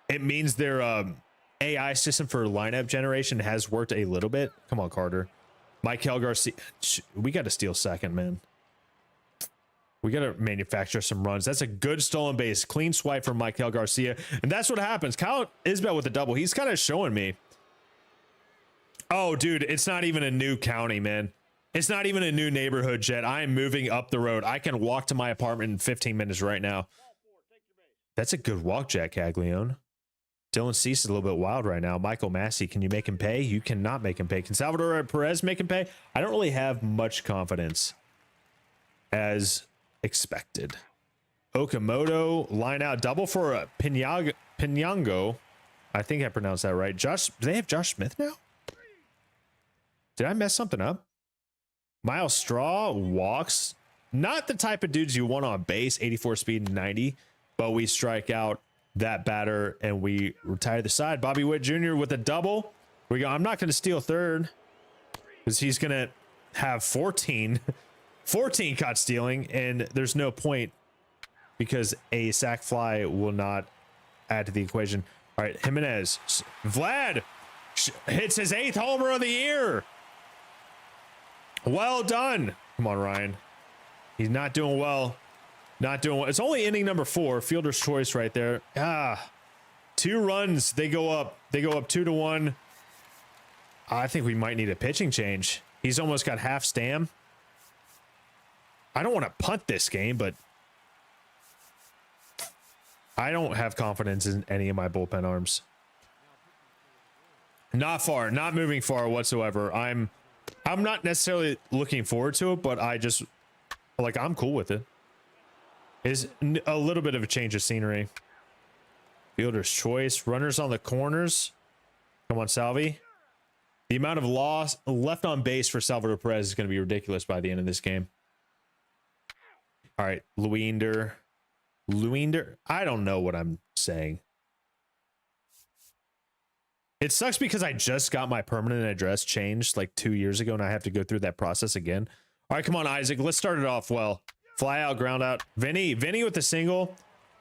It means their AI system for lineup generation has worked a little bit. Come on, Carter. Michael Garcia. We got to steal second, man. We got to manufacture some runs. That's a good stolen base. Clean swipe from Michael Garcia. And that's what happens. Kyle Isbell with the double. He's kind of showing me. Oh, dude, it's not even a new county, man. It's not even a new neighborhood, Jet. I am moving up the road. I can walk to my apartment in 15 minutes right now. That's a good walk, Jack Caglione. Dylan Cease is a little bit wild right now. Michael Massey, can you make him pay? You cannot make him pay. Can Salvador Perez make him pay? I don't really have much confidence as expected. Okamoto, line out double for a Pinyango. I think I pronounced that right. Do they have Josh Smith now? Did I mess something up? Miles Straw walks. Not the type of dudes you want on base, 84 speed and 90, but we strike out that batter and we retire the side. Bobby Witt Jr. with a double. We go. I'm not going to steal third because he's going to have 14 caught stealing, and there's no point because a sac fly will not add to the equation. All right, Jimenez. Vlad hits his 8th homer of the year. Well done. Come on, Ryan. He's not doing well. Not doing well. It's only inning number 4. Fielder's choice right there. 2 runs. They go up 2-1. I think we might need a pitching change. He's almost got half stam. I don't want to punt this game, but I don't have confidence in any of my bullpen arms. Not far, not moving far whatsoever. I'm not necessarily looking forward to it, but I just like I'm cool with it. Is a little bit of a change of scenery. Fielder's choice, runners on the corners. Come on, Salvi. The amount of loss left on base for Salvador Perez is going to be ridiculous by the end of this game. All right, Luinder. I don't know what I'm saying. It sucks because I just got my permanent address changed like 2 years ago, and I have to go through that process again. All right, come on, Isaac. Let's start it off well. Fly out, ground out. Vinny with the single.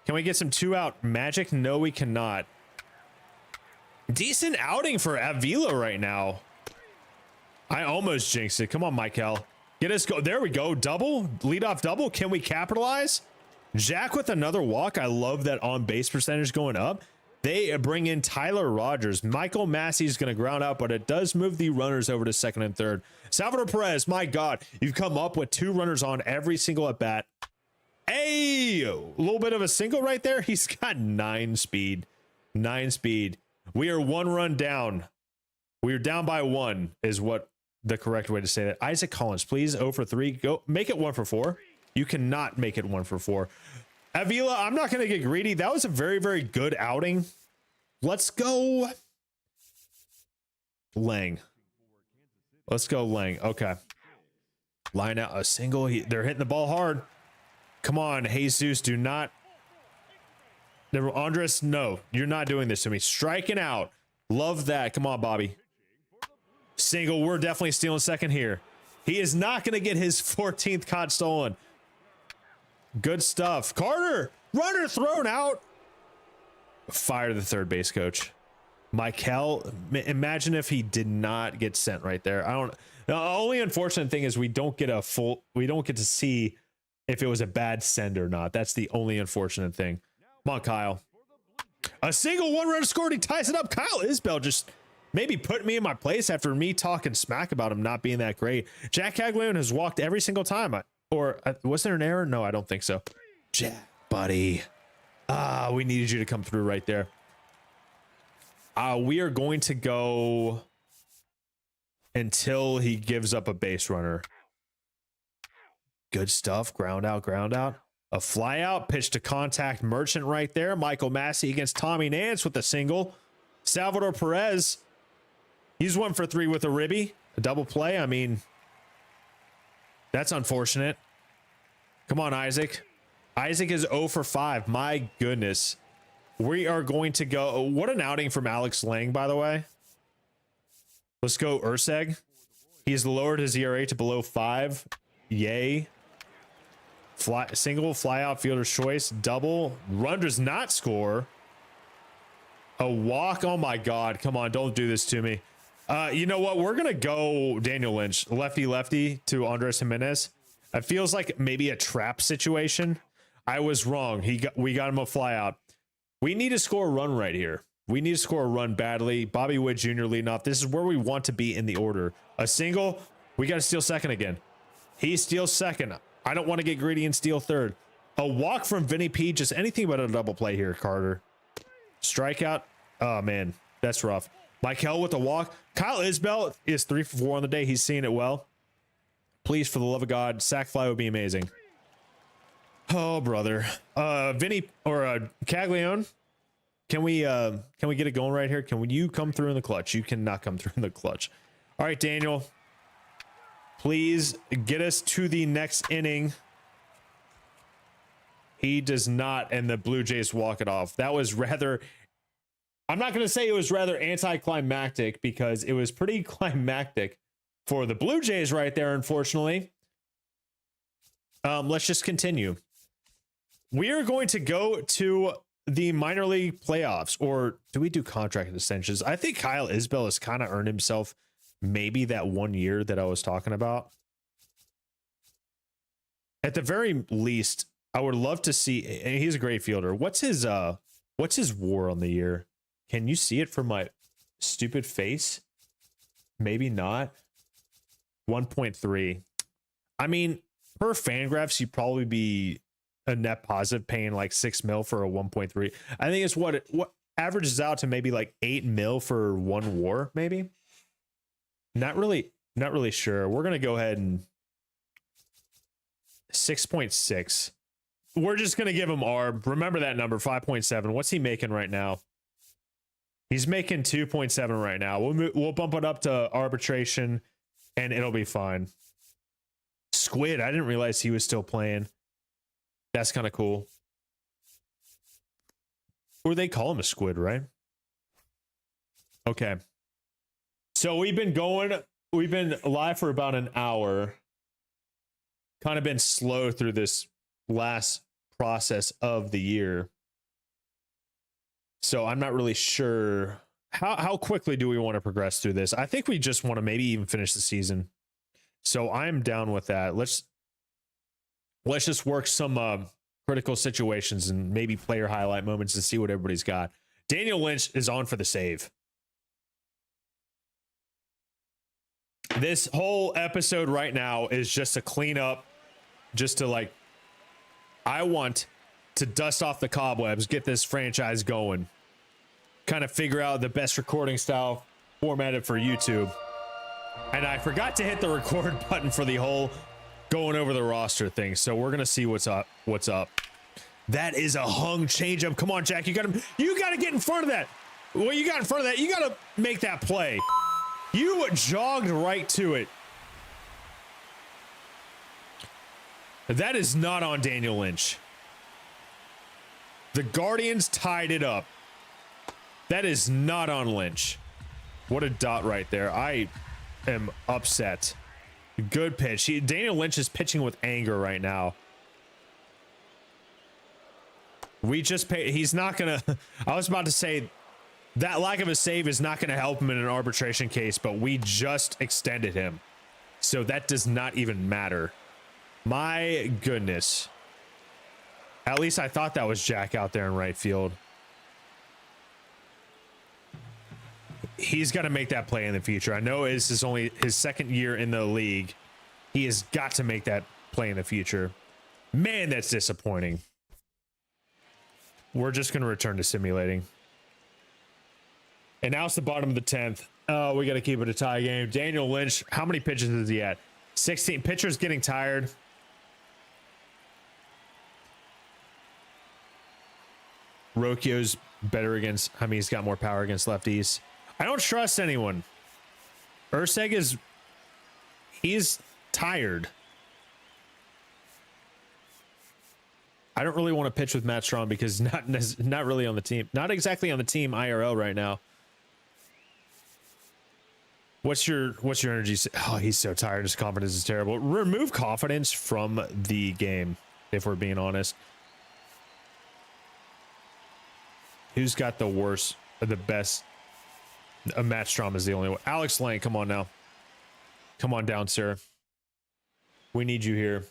Can we get some 2-out magic? No, we cannot. Decent outing for Avila right now. I almost jinxed it. Come on, Michael. Get us go. There we go. Double. Leadoff double. Can we capitalize? Jack with another walk. I love that on base percentage going up. They bring in Tyler Rogers. Michael Massey's going to ground out, but it does move the runners over to second and third. Salvador Perez, my God, you've come up with 2 runners on every single at bat. Hey, a little bit of a single right there. He's got 9 speed. 9 speed. We are 1 run down. We are down by 1 is what the correct way to say that. Isaac Collins, please. 0 for 3. Go make it 1 for 4. You cannot make it 1 for 4. Avila, I'm not going to get greedy. That was a very, very good outing. Let's go. Lang. Let's go, Lang. Okay. Line out a single. They're hitting the ball hard. Come on, Jesus. Do not. Andres, no. You're not doing this to me. Striking out. Love that. Come on, Bobby. Single. We're definitely stealing second here. He is not going to get his 14th caught stolen. Good stuff. Carter, runner thrown out. Fire the third base coach. Michael, imagine if he did not get sent right there. The only unfortunate thing is we don't get to see if it was a bad send or not. That's the only unfortunate thing. Come on, Kyle. A single 1-run scored. He ties it up. Kyle Isbell just maybe put me in my place after me talking smack about him not being that great. Jack Caglione has walked every single time. Was there an error? No, I don't think so. Jack, buddy. We needed you to come through right there. We are going to go until he gives up a base runner. Good stuff. Ground out, ground out. A fly out, pitch to contact Merchant right there. Michael Massey against Tommy Nance with a single. Salvador Perez. He's 1 for 3 with a ribby. A double play. I mean, that's unfortunate. Come on, Isaac. Isaac is 0 for 5. My goodness. We are going to go. What an outing from Alex Lang, by the way. Let's go Urseg. He's lowered his ERA to below 5. Yay. Single, fly out, fielder's choice. Double. Run does not score. A walk. Oh, my God. Come on. Don't do this to me. You know what? We're going to go Daniel Lynch. Lefty to Andres Jimenez. It feels like maybe a trap situation. I was wrong. We got him a fly out. We need to score a run right here. We need to score a run badly. Bobby Witt Jr. leading off. This is where we want to be in the order. A single. We got to steal second again. He steals second. I don't want to get greedy and steal third. A walk from Vinny P. Just anything but a double play here, Carter. Strikeout. Oh, man. That's rough. Michael with a walk. Kyle Isbell is 3 for 4 on the day. He's seeing it well. Please, for the love of God, sack fly would be amazing. Oh, brother. Vinny or Caglione. Can we get it going right here? Can you come through in the clutch? You cannot come through in the clutch. All right, Daniel. Please get us to the next inning. He does not, and the Blue Jays walk it off. That was rather, I'm not going to say it was rather anticlimactic because it was pretty climactic for the Blue Jays right there, unfortunately. Let's just continue. We are going to go to the minor league playoffs, or do we do contract extensions? I think Kyle Isbell has kind of earned himself maybe that 1 year that I was talking about. At the very least, I would love to see, and he's a great fielder. What's his WAR on the year? Can you see it from my stupid face? Maybe not. 1.3. I mean, per Fangraphs, he'd probably be a net positive, paying like 6 mil for a 1.3. I think it's what averages out to maybe like 8 mil for one war, maybe. Not really sure. We're gonna go ahead and 6.6. We're just gonna give him ARB. Remember that number, 5.7. What's he making right now? He's making 2.7 right now. We'll bump it up to arbitration, and it'll be fine. Squid, I didn't realize he was still playing. That's kind of cool. Or they call him a squid, right? Okay. So we've been live for about an hour. Kind of been slow through this last process of the year. So I'm not really sure how quickly do we want to progress through this. I think we just want to maybe even finish the season. So I'm down with that. Let's just work some critical situations and maybe player highlight moments and see what everybody's got. Daniel Lynch is on for the save. This whole episode right now is just a cleanup, just to like, I want to dust off the cobwebs, get this franchise going, kind of figure out the best recording style formatted for YouTube. And I forgot to hit the record button for the whole going over the roster thing. So we're going to see what's up. That is a hung changeup. Come on, Jack. You got to get in front of that. Well, you got in front of that. You got to make that play. You jogged right to it. That is not on Daniel Lynch. The Guardians tied it up. That is not on Lynch. What a dot right there. I am upset. Good pitch. Daniel Lynch is pitching with anger right now. We just paid. He's not gonna. I was about to say that lack of a save is not gonna help him in an arbitration case, but we just extended him, so that does not even matter. My goodness. At least I thought that was Jack out there in right field. He's got to make that play in the future. I know this is only his second year in the league. He has got to make that play in the future. Man, that's disappointing. We're just going to return to simulating. And now it's the bottom of the 10th. Oh, we got to keep it a tie game. Daniel Lynch, how many pitches is he at? 16. Pitcher's getting tired. Rocchio's better against, I mean, he's got more power against lefties. I don't trust anyone. Urseg he's tired. I don't really want to pitch with Matt Strahm because not really on the team. Not exactly on the team IRL right now. What's your energy? Oh, he's so tired. His confidence is terrible. Remove confidence from the game, if we're being honest. Who's got the worst or the best? Matt Strahm is the only one. Alex Lang, come on now. Come on down, sir. We need you here.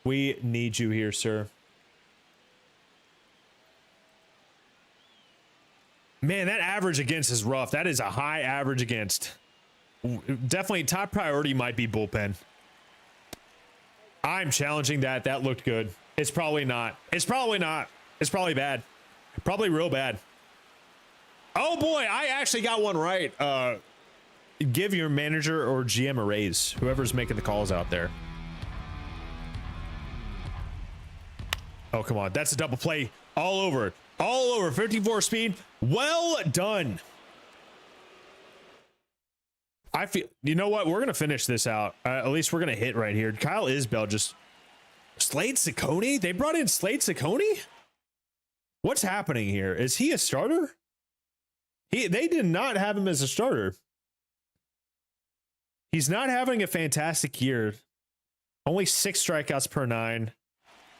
We need you here, sir. Man, that average against is rough. That is a high average against. Definitely top priority might be bullpen. I'm challenging that. That looked good. It's probably not. It's probably not. It's probably bad. Probably real bad. Oh boy, I actually got one right. Give your manager or GM a raise. Whoever's making the calls out there. Oh, come on. That's a double play all over. All over. 54 speed. Well done. I feel, you know what? We're going to finish this out. At least we're going to hit right here. Kyle Isbell just... Slade Ciccone? They brought in Slade Ciccone? What's happening here? Is he a starter? They did not have him as a starter. He's not having a fantastic year. Only 6 strikeouts per 9.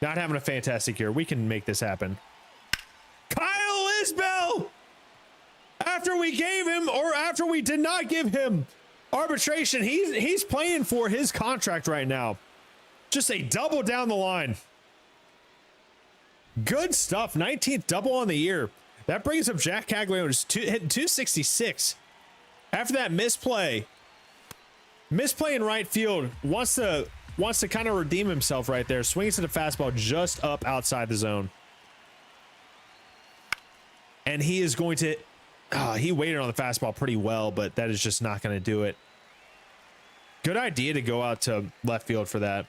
Not having a fantastic year. We can make this happen. Kyle Isbell! After we gave him, or after we did not give him arbitration, he's playing for his contract right now. Just a double down the line. Good stuff. 19th double on the year. That brings up Jack Cagliano's hitting 266. After that misplay in right field, wants to wants to kind of redeem himself right there. Swings at the fastball just up outside the zone. And he is going to... he waited on the fastball pretty well, but that is just not going to do it. Good idea to go out to left field for that.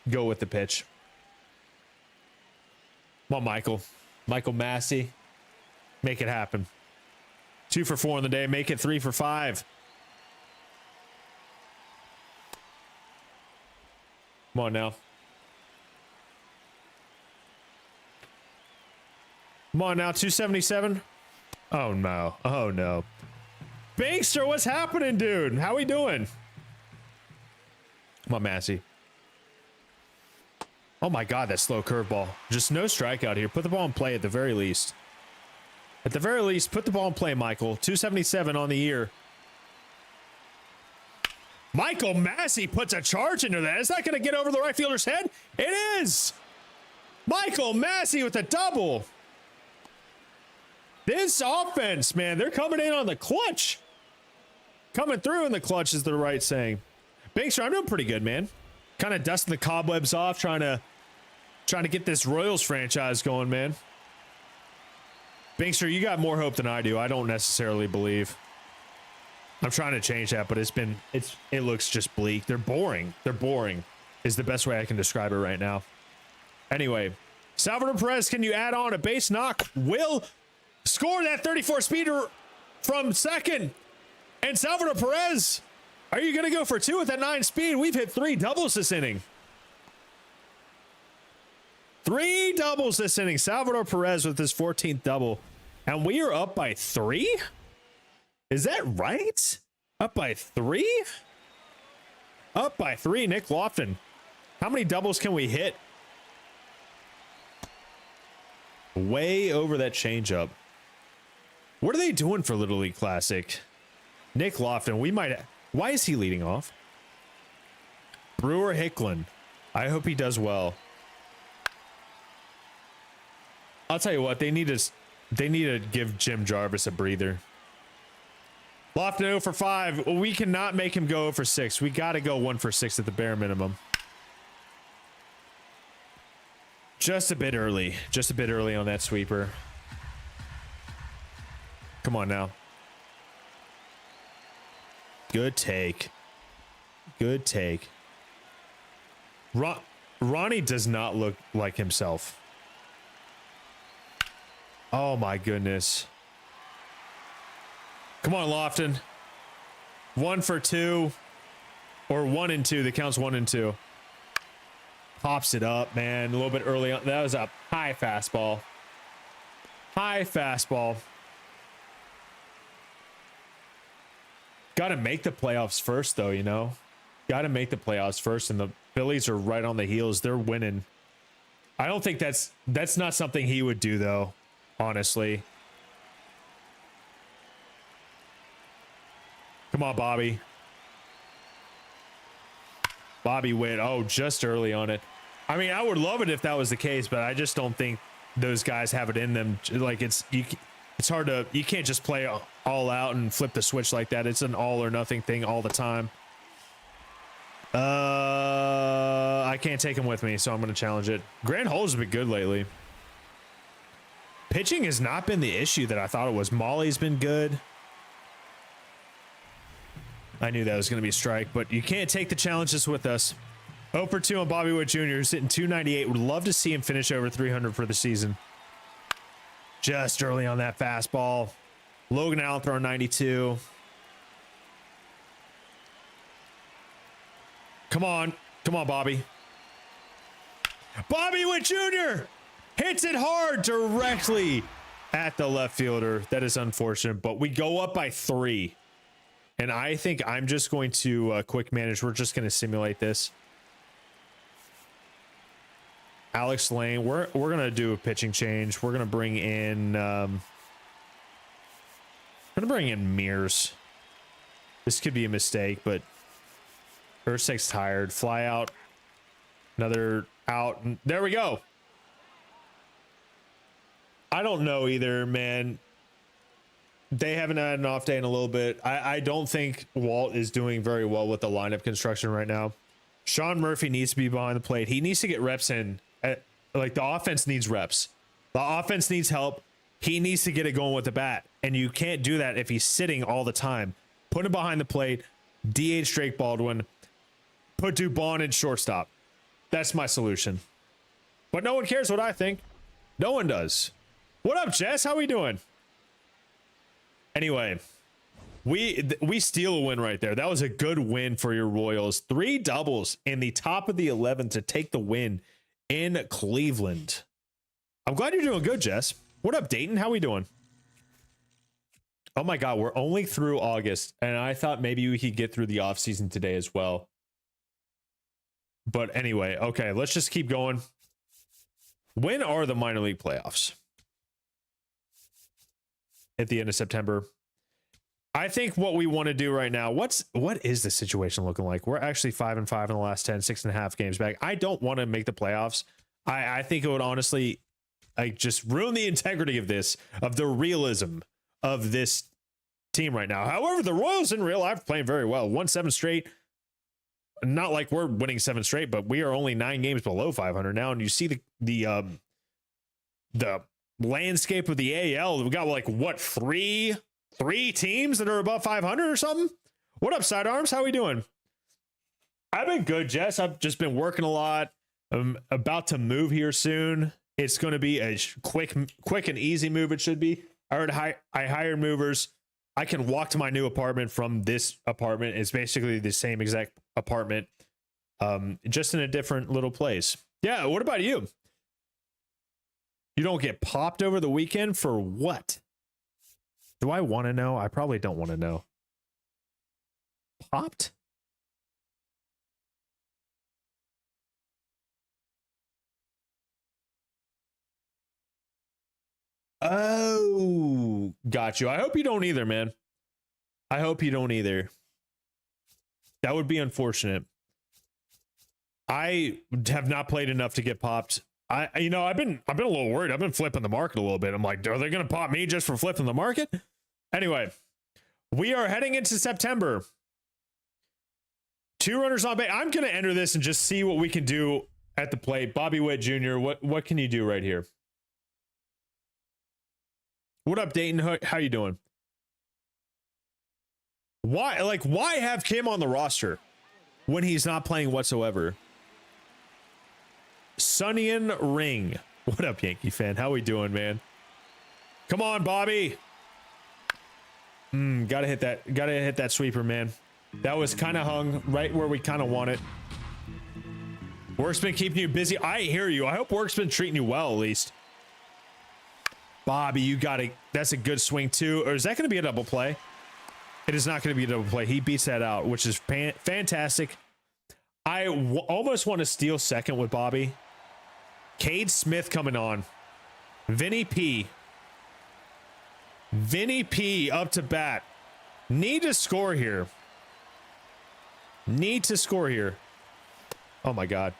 Go with the pitch. Come on, Michael. Michael Massey. Make it happen. 2 for 4 on the day. Make it 3 for 5. Come on now. Come on now. 277. Oh, no. Oh, no. Bankster, what's happening, dude? How we doing? Come on, Massey. Oh, my God, that slow curveball. Just no strikeout here. Put the ball in play at the very least. At the very least, put the ball in play, Michael. 277 on the year. Michael Massey puts a charge into that. Is that going to get over the right fielder's head? It is. Michael Massey with a double. This offense, man, they're coming in on the clutch. Coming through in the clutch is the right saying. Bankster, I'm doing pretty good, man. Kind of dusting the cobwebs off, trying to get this Royals franchise going, man. Bankster, you got more hope than I do. I don't necessarily believe. I'm trying to change that, but it looks just bleak. They're boring. They're boring is the best way I can describe it right now. Anyway, Salvador Perez, can you add on a base knock? Will score that 34 speeder from second. And Salvador Perez, are you going to go for 2 with that 9 speed? We've hit 3 doubles this inning. 3 doubles this inning. Salvador Perez with his 14th double. And we are up by 3? Is that right? Up by 3? Up by 3, Nick Lofton. How many doubles can we hit? Way over that changeup. What are they doing for Little League Classic? Nick Lofton, we might... Why is he leading off? Brewer Hicklin. I hope he does well. I'll tell you what, they need to give Jim Jarvis a breather. Lofton 0 for 5. We cannot make him go 0 for 6. We got to go 1 for 6 at the bare minimum. Just a bit early. Just a bit early on that sweeper. Come on now. Good take. Good take. Ronnie does not look like himself. Oh my goodness. Come on, Lofton. 1 for 2. Or 1 and 2. The count's 1 and 2. Pops it up, man. A little bit early on. That was a high fastball. High fastball. Got to make the playoffs first, though, you know. Got to make the playoffs first, and the Phillies are right on the heels. They're winning. I don't think that's not something he would do, though, honestly. Come on, Bobby. Bobby Witt. Oh, just early on it. I mean, I would love it if that was the case, but I just don't think those guys have it in them. Like, it's hard to... You can't just play all out and flip the switch like that. It's an all or nothing thing all the time. I can't take him with me, so I'm going to challenge it. Grant Hole's been good lately. Pitching has not been the issue that I thought it was. Molly's been good. I knew that was going to be a strike, but you can't take the challenges with us. 0 for 2 on Bobby Witt Jr. Sitting 298. Would love to see him finish over 300 for the season. Just early on that fastball. Logan Allen throwing 92. Come on. Come on, Bobby. Bobby Witt Jr. hits it hard directly at the left fielder. That is unfortunate, but we go up by 3. And I think I'm just going to quick manage. We're just going to simulate this. Alex Lane, we're going to do a pitching change. We're going to bring in Mears. This could be a mistake, but Ursak's tired. Fly out. Another out. There we go. I don't know either, man. They haven't had an off day in a little bit. I don't think Walt is doing very well with the lineup construction right now. Sean Murphy needs to be behind the plate. He needs to get reps in. Like, the offense needs reps. The offense needs help. He needs to get it going with the bat. And you can't do that if he's sitting all the time. Put him behind the plate. DH Drake Baldwin. Put Dubon in shortstop. That's my solution. But no one cares what I think. No one does. What up, Jess? How we doing? Anyway, we steal a win right there. That was a good win for your Royals. 3 doubles in the top of the 11 to take the win in Cleveland. I'm glad you're doing good, Jess. What up, Dayton? How we doing? Oh my God, we're only through August, and I thought maybe we could get through the offseason today as well. But anyway, okay, let's just keep going. When are the minor league playoffs? At the end of September. I think what we want to do right now, what is the situation looking like? We're actually 5-5 in the last 10, 6.5 games back. I don't want to make the playoffs. I think it would honestly just ruin the integrity of this, of the realism of this team right now. However, the Royals in real life are playing very well. Won 7 straight. Not like we're winning 7 straight, but we are only 9 games below 500 now. And you see the landscape of the AL. We got like what, three teams that are above 500 or something. What up, Sidearms? How we doing? I've been good, Jess. I've just been working a lot. I'm about to move here soon. It's going to be a quick and easy move. It should be. I hired movers. I can walk to my new apartment from this apartment. It's basically the same exact apartment, just in a different little place. Yeah. What about you? You don't get popped over the weekend for what? Do I want to know? I probably don't want to know. Popped? Oh, got you. I hope you don't either, man. I hope you don't either. That would be unfortunate. I have not played enough to get popped. I've been a little worried. I've been flipping the market a little bit. I'm like, are they going to pop me just for flipping the market? Anyway, we are heading into September. 2 runners on base. I'm going to enter this and just see what we can do at the plate. Bobby Witt Jr., what can you do right here? What up, Dayton? How you doing? Why have Kim on the roster when he's not playing whatsoever? Sunnian Ring. What up, Yankee fan? How we doing, man? Come on, Bobby. Gotta hit that sweeper, man. That was kind of hung right where we kind of want it. Work's been keeping you busy. I hear you. I hope work's been treating you well, at least. Bobby, you got it. That's a good swing too. Or is that going to be a double play? It is not going to be a double play. He beats that out, which is fantastic. I almost want to steal second with Bobby. Cade Smith coming on. Vinny P up to bat. Need to score here. Oh my God.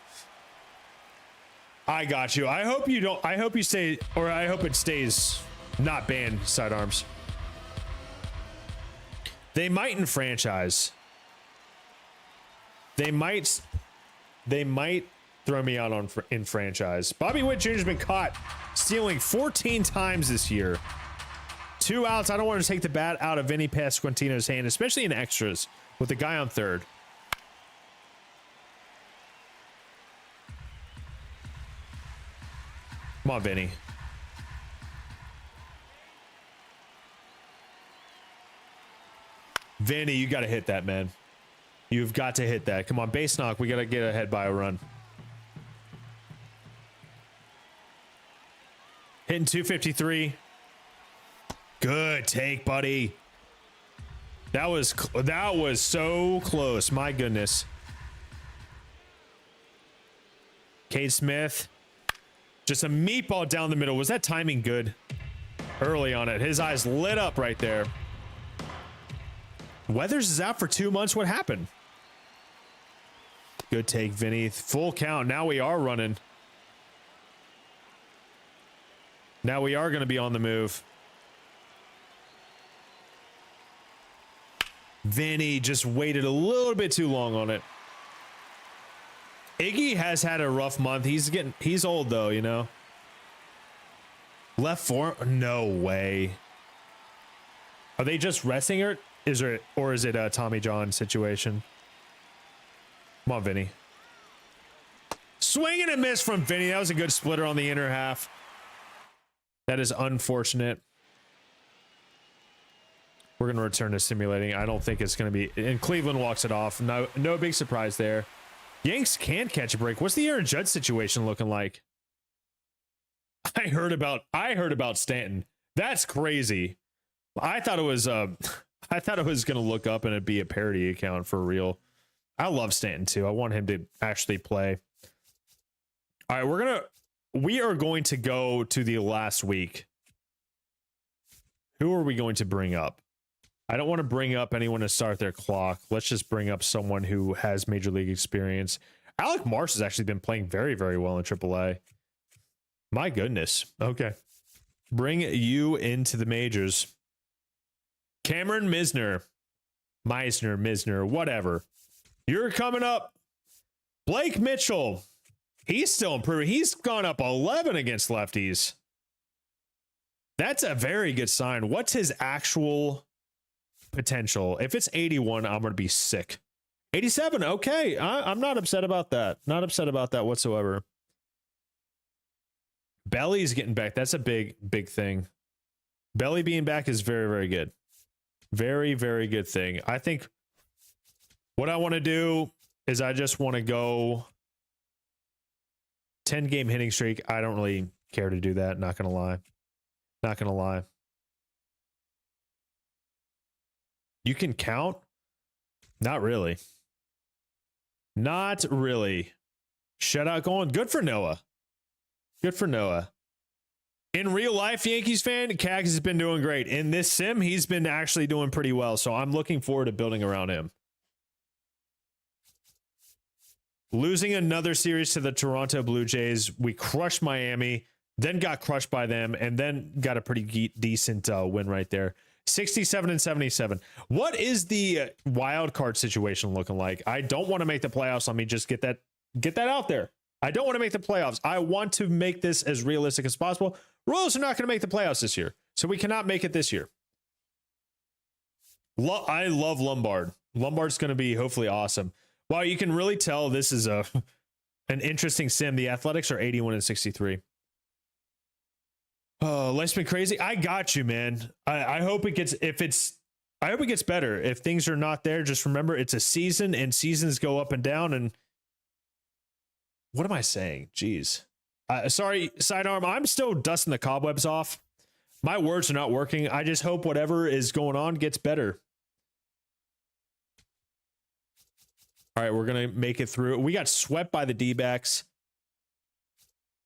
I got you. I hope you don't. I hope you stay, or I hope it stays not banned. Sidearms. They might in franchise. They might throw me out in franchise. Bobby Witt Jr. has been caught stealing 14 times this year. 2 outs. I don't want to take the bat out of Vinny Pasquantino's hand, especially in extras with the guy on third. Come on, Vinny. Vinny, you got to hit that, man. You've got to hit that. Come on, base knock. We got to get ahead by a run. Hitting 253. Good take, buddy. That was so close. My goodness. Cade Smith. Just a meatball down the middle. Was that timing good? Early on it. His eyes lit up right there. Weathers is out for 2 months. What happened? Good take, Vinny. Full count. Now we are running. Now we are going to be on the move. Vinny just waited a little bit too long on it. Iggy has had a rough month. He's old though, you know. Left form? No way. Are they just resting her? Is it a Tommy John situation? Come on, Vinny. Swing and a miss from Vinny. That was a good splitter on the inner half. That is unfortunate. We're going to return to simulating. I don't think it's going to be... And Cleveland walks it off. No big surprise there. Yanks can catch a break. What's the Aaron Judge situation looking like? I heard about Stanton. That's crazy. I thought it was going to look up and it'd be a parody account for real. I love Stanton too. I want him to actually play. All right, we are going to go to the last week. Who are we going to bring up? I don't want to bring up anyone to start their clock. Let's just bring up someone who has major league experience. Alec Marsh has actually been playing very, very well in AAA. My goodness. Okay. Bring you into the majors. Cameron Misner, whatever. You're coming up. Blake Mitchell. He's still improving. He's gone up 11 against lefties. That's a very good sign. What's his actual potential? If it's 81, I'm going to be sick. 87. Okay. I'm not upset about that. Not upset about that whatsoever. Belly's getting back. That's a big, big thing. Belly being back is very, very good. Very, very good thing. I think what I want to do is I just want to go 10-game hitting streak. I don't really care to do that. Not going to lie. Not going to lie. You can count? Not really. Not really. Shutout going. Good for Noah. Good for Noah. In real life, Yankees fan, Cags has been doing great. In this sim, he's been actually doing pretty well. So I'm looking forward to building around him. Losing another series to the Toronto Blue Jays. We crushed Miami, then got crushed by them, and then got a pretty decent win right there. 67 and 77. What is the wild card situation looking like? I don't want to make the playoffs. Let me just get that out there. I don't want to make the playoffs. I want to make this as realistic as possible. Royals are not going to make the playoffs this year, so we cannot make it this year. I love Lombard. Lombard's going to be hopefully awesome. Wow, you can really tell this is an interesting sim. The Athletics are 81 and 63. Oh, life's been crazy. I got you, man. I hope it gets I hope it gets better. If things are not there, just remember it's a season and seasons go up and down. And what am I saying? Jeez. Sorry, sidearm. I'm still dusting the cobwebs off. My words are not working. I just hope whatever is going on gets better. All right, we're going to make it through. We got swept by the D-backs.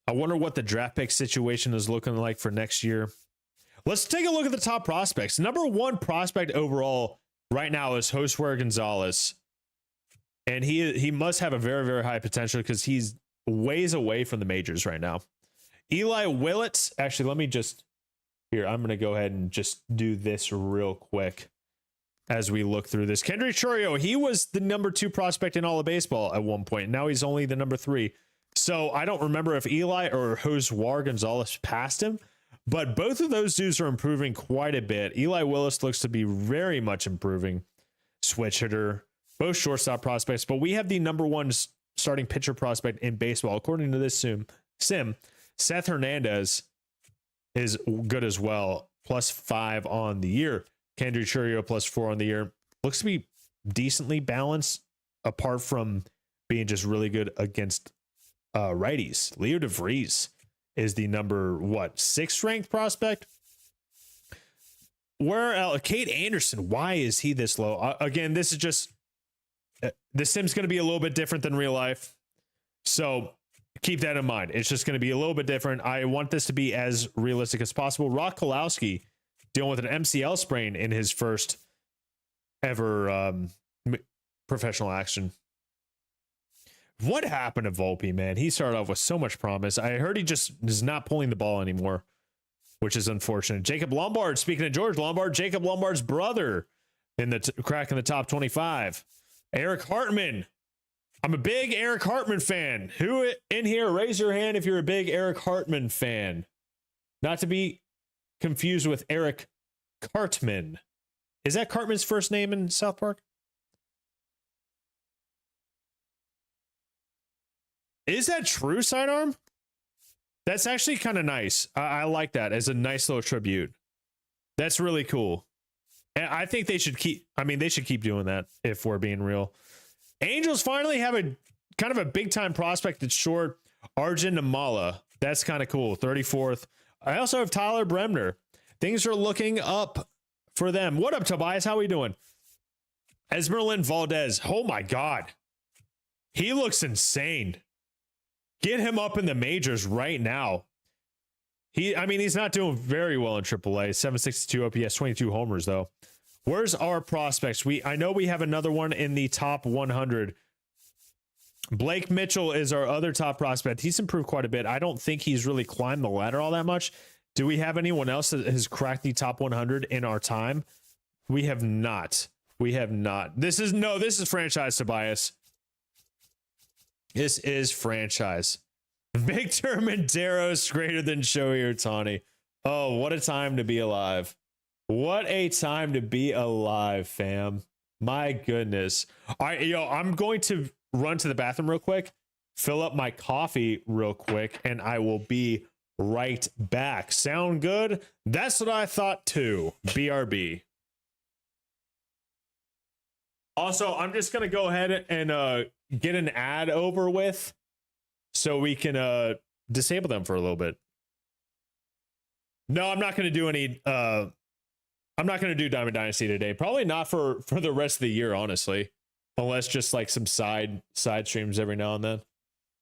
I wonder what the draft pick situation is looking like for next year. Let's take a look at the top prospects. Number one prospect overall right now is Josue Gonzalez. And he must have a very, very high potential because he's ways away from the majors right now. Eli Willits. Actually, let me just... Here, I'm going to go ahead and just do this real quick as we look through this. Kendrick Chorio, he was the number 2 prospect in all of baseball at one point. Now he's only the number 3. So I don't remember if Eli or Josue Gonzalez passed him, but both of those dudes are improving quite a bit. Eli Willis looks to be very much improving. Switch hitter, both shortstop prospects, but we have the number 1 starting pitcher prospect in baseball. According to this sim, Seth Hernandez is good as well. +5 on the year. Kendrick Chorio +4 on the year. Looks to be decently balanced apart from being just really good against righties. Leo DeVries is the number 6th ranked prospect. Where Kate Anderson, why is he this low? Again, this is just the sim's going to be a little bit different than real life, so keep that in mind. It's just going to be a little bit different. I want this to be as realistic as possible. Rock Kolowski dealing with an MCL sprain in his first ever professional action. What happened to Volpe, man? He started off with so much promise. I heard he just is not pulling the ball anymore, which is unfortunate. Jacob Lombard, speaking of George Lombard, Jacob Lombard's brother in the crack in the top 25. Eric Hartman, I'm a big Eric Hartman fan. Who in here, raise your hand if you're a big Eric Hartman fan. Not to be confused with Eric Cartman. Is that Cartman's first name in South Park? Is that true, Sidearm? That's actually kind of nice. I like that as a nice little tribute. That's really cool. And I think they should keep, I mean, they should keep doing that if we're being real. Angels finally have a kind of a big time prospect at short, Arjun Namala. That's kind of cool. 34th. I also have Tyler Bremner. Things are looking up for them. What up, Tobias? How are we doing? Esmeralyn Valdez. Oh my God. He looks insane. Get him up in the majors right now. I mean, he's not doing very well in AAA. 762 OPS, 22 homers though. Where's our prospects? I know we have another one in the top 100. Blake Mitchell is our other top prospect. He's improved quite a bit. I don't think he's really climbed the ladder all that much. Do we have anyone else that has cracked the top 100 in our time? We have not. We have not. This is franchise, Tobias. This is franchise. Victor Monteros greater than Shohei Ohtani. Oh, what a time to be alive. What a time to be alive, fam. My goodness. All right, I'm going to run to the bathroom real quick, fill up my coffee real quick, and I will be right back. Sound good? That's what I thought too. BRB. Also, I'm just going to go ahead and get an ad over with so we can disable them for a little bit. No, I'm not going to do any I'm not going to do Diamond Dynasty today. Probably not for the rest of the year, honestly. Unless just like some side streams every now and then.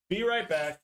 Be right back.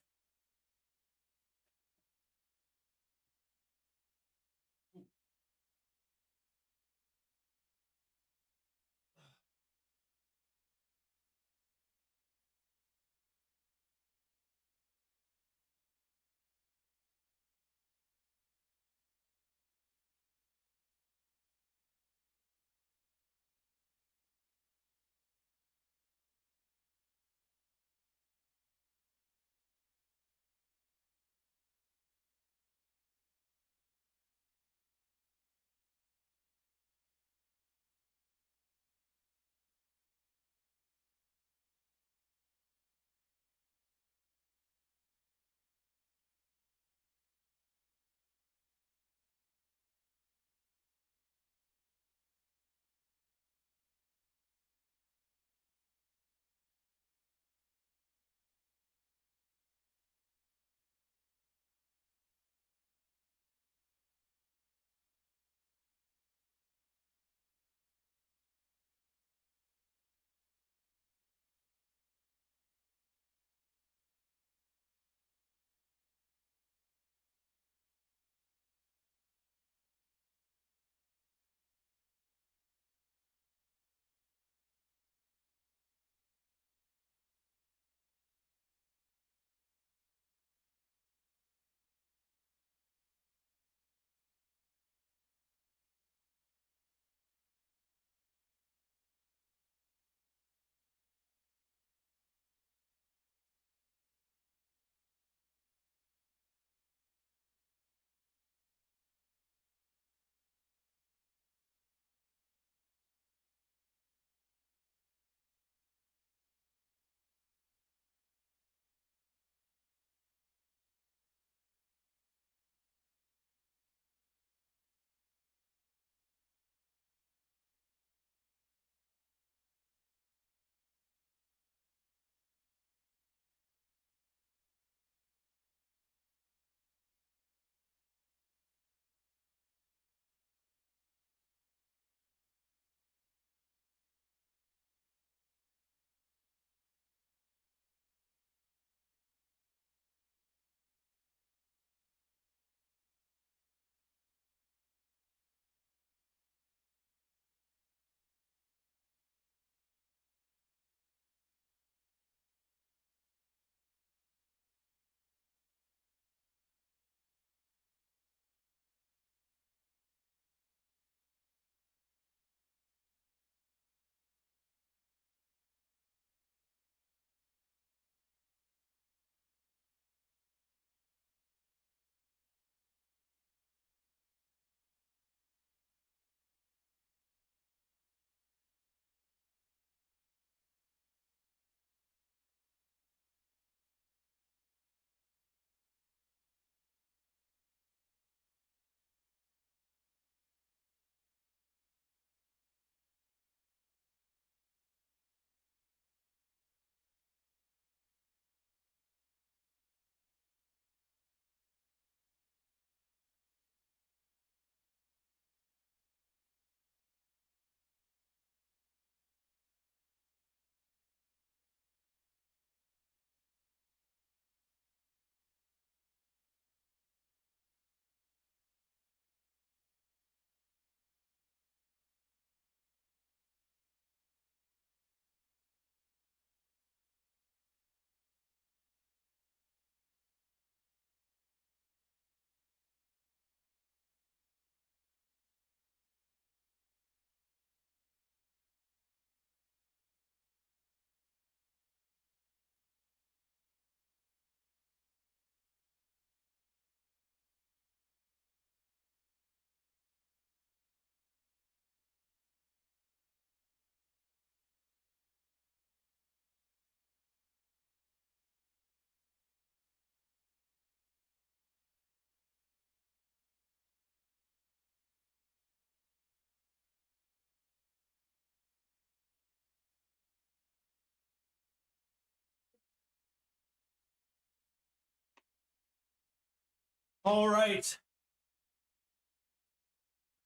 All right.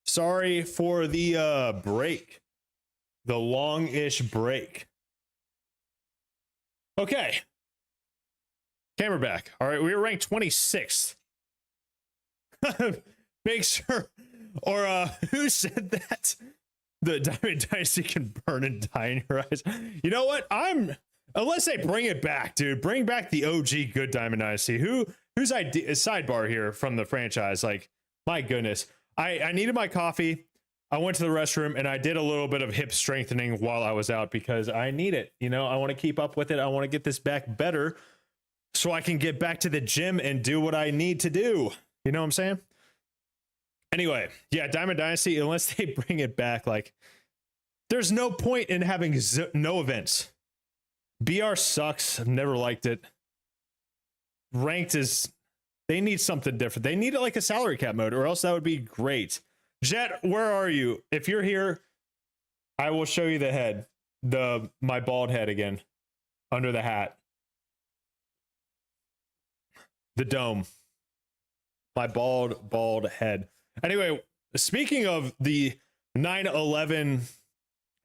Sorry for the break. The long-ish break. Okay. Camera back. All right, we were ranked 26th. Make sure. Or who said that? The Diamond Dynasty can burn and die in your eyes. You know what? Unless they bring it back, dude. Bring back the OG good Diamond Dynasty. Whose idea? Sidebar here from the franchise. Like, my goodness. I needed my coffee. I went to the restroom and I did a little bit of hip strengthening while I was out because I need it. You know, I want to keep up with it. I want to get this back better so I can get back to the gym and do what I need to do. You know what I'm saying? Anyway, yeah, Diamond Dynasty, unless they bring it back, like, there's no point in having no events. BR sucks. I've never liked it. Ranked is, they need something different. They need it like a salary cap mode, or else that would be great. Jet, where are you? If you're here, I will show you the head. My bald head again. Under the hat. The dome. My bald head. Anyway, speaking of the 9/11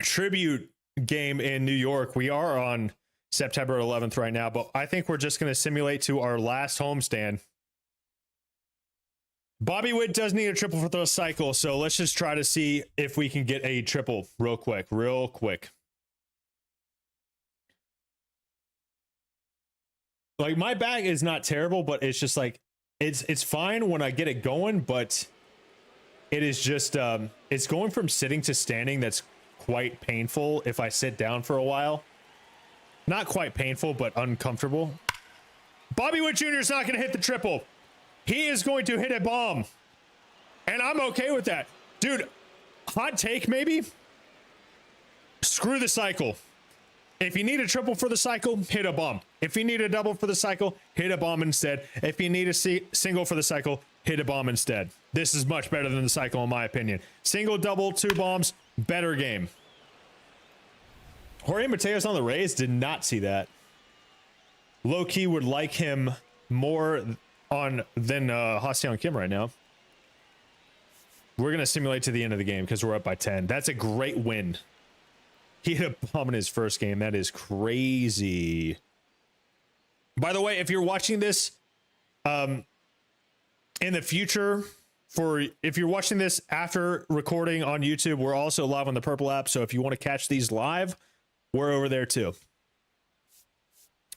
tribute game in New York, we are on September 11th right now, but I think we're just going to simulate to our last homestand. Bobby Witt does need a triple for the cycle, so let's just try to see if we can get a triple real quick. Like, my bag is not terrible, but it's just like, it's fine when I get it going, but it is just, it's going from sitting to standing that's quite painful if I sit down for a while. Not quite painful, but uncomfortable. Bobby Witt Jr. is not going to hit the triple. He is going to hit a bomb. And I'm okay with that. Dude, hot take maybe? Screw the cycle. If you need a triple for the cycle, hit a bomb. If you need a double for the cycle, hit a bomb instead. If you need a single for the cycle, hit a bomb instead. This is much better than the cycle in my opinion. Single, double, 2 bombs, better game. Jorge Mateos on the Rays, did not see that. Low-key would like him more than Ha-Seong Kim right now. We're going to simulate to the end of the game because we're up by 10. That's a great win. He hit a bomb in his first game. That is crazy. By the way, if you're watching this in the future, if you're watching this after recording on YouTube, we're also live on the Purple app. So if you want to catch these live, we're over there too.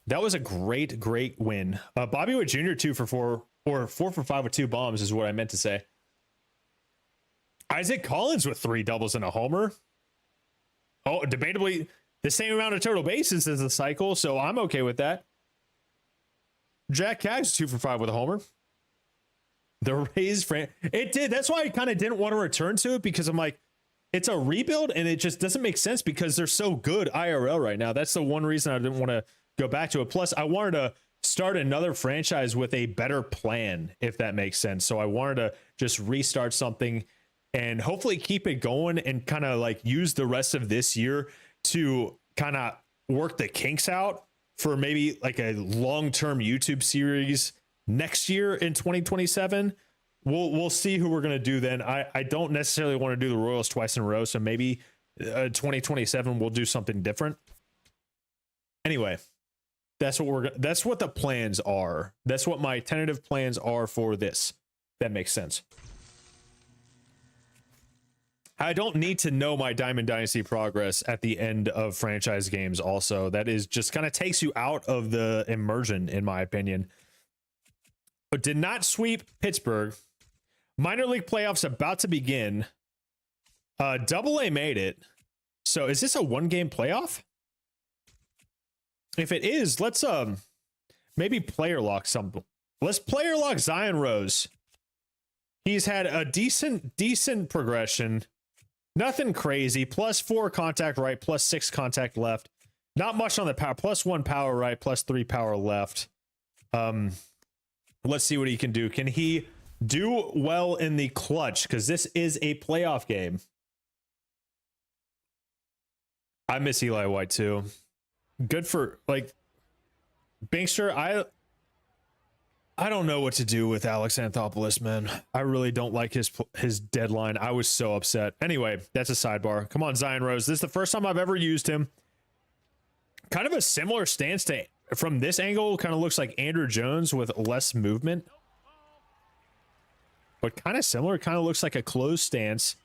That was a great win. Bobby Witt Jr. 2 for 4 or 4 for 5 with 2 bombs is what I meant to say. Isaac Collins with 3 doubles and a homer. Oh, debatably the same amount of total bases as the cycle, so I'm okay with that. Jack Caggs 2 for 5 with a homer. The Rays it did. That's why I kind of didn't want to return to it, because I'm like, it's a rebuild and it just doesn't make sense because they're so good IRL right now. That's the one reason I didn't want to go back to it. Plus, I wanted to start another franchise with a better plan, if that makes sense. So I wanted to just restart something and hopefully keep it going and kind of like use the rest of this year to kind of work the kinks out for maybe like a long-term YouTube series next year in 2027. We'll see who we're going to do then. I don't necessarily want to do the Royals twice in a row, so maybe 2027 we'll do something different. Anyway, that's what the plans are. That's what my tentative plans are for this. That makes sense. I don't need to know my Diamond Dynasty progress at the end of franchise games also. That is just kind of takes you out of the immersion, in my opinion. But did not sweep Pittsburgh. Minor league playoffs about to begin. Double A made it. So is this a 1-game playoff? If it is, let's maybe player lock something. Let's player lock Zion Rose. He's had a decent progression. Nothing crazy. +4 contact right, +6 contact left. Not much on the power. +1 power right, +3 power left. Let's see what he can do. Can he do well in the clutch? Because this is a playoff game. I miss Eli White too. Good for, like, Bankster. I don't know what to do with Alex Anthopoulos, man. I really don't like his deadline. I was so upset. Anyway, that's a sidebar. Come on, Zion Rose. This is the first time I've ever used him. Kind of a similar stance to, from this angle, kind of looks like Andrew Jones with less movement. But kind of similar. Kind of looks like a closed stance.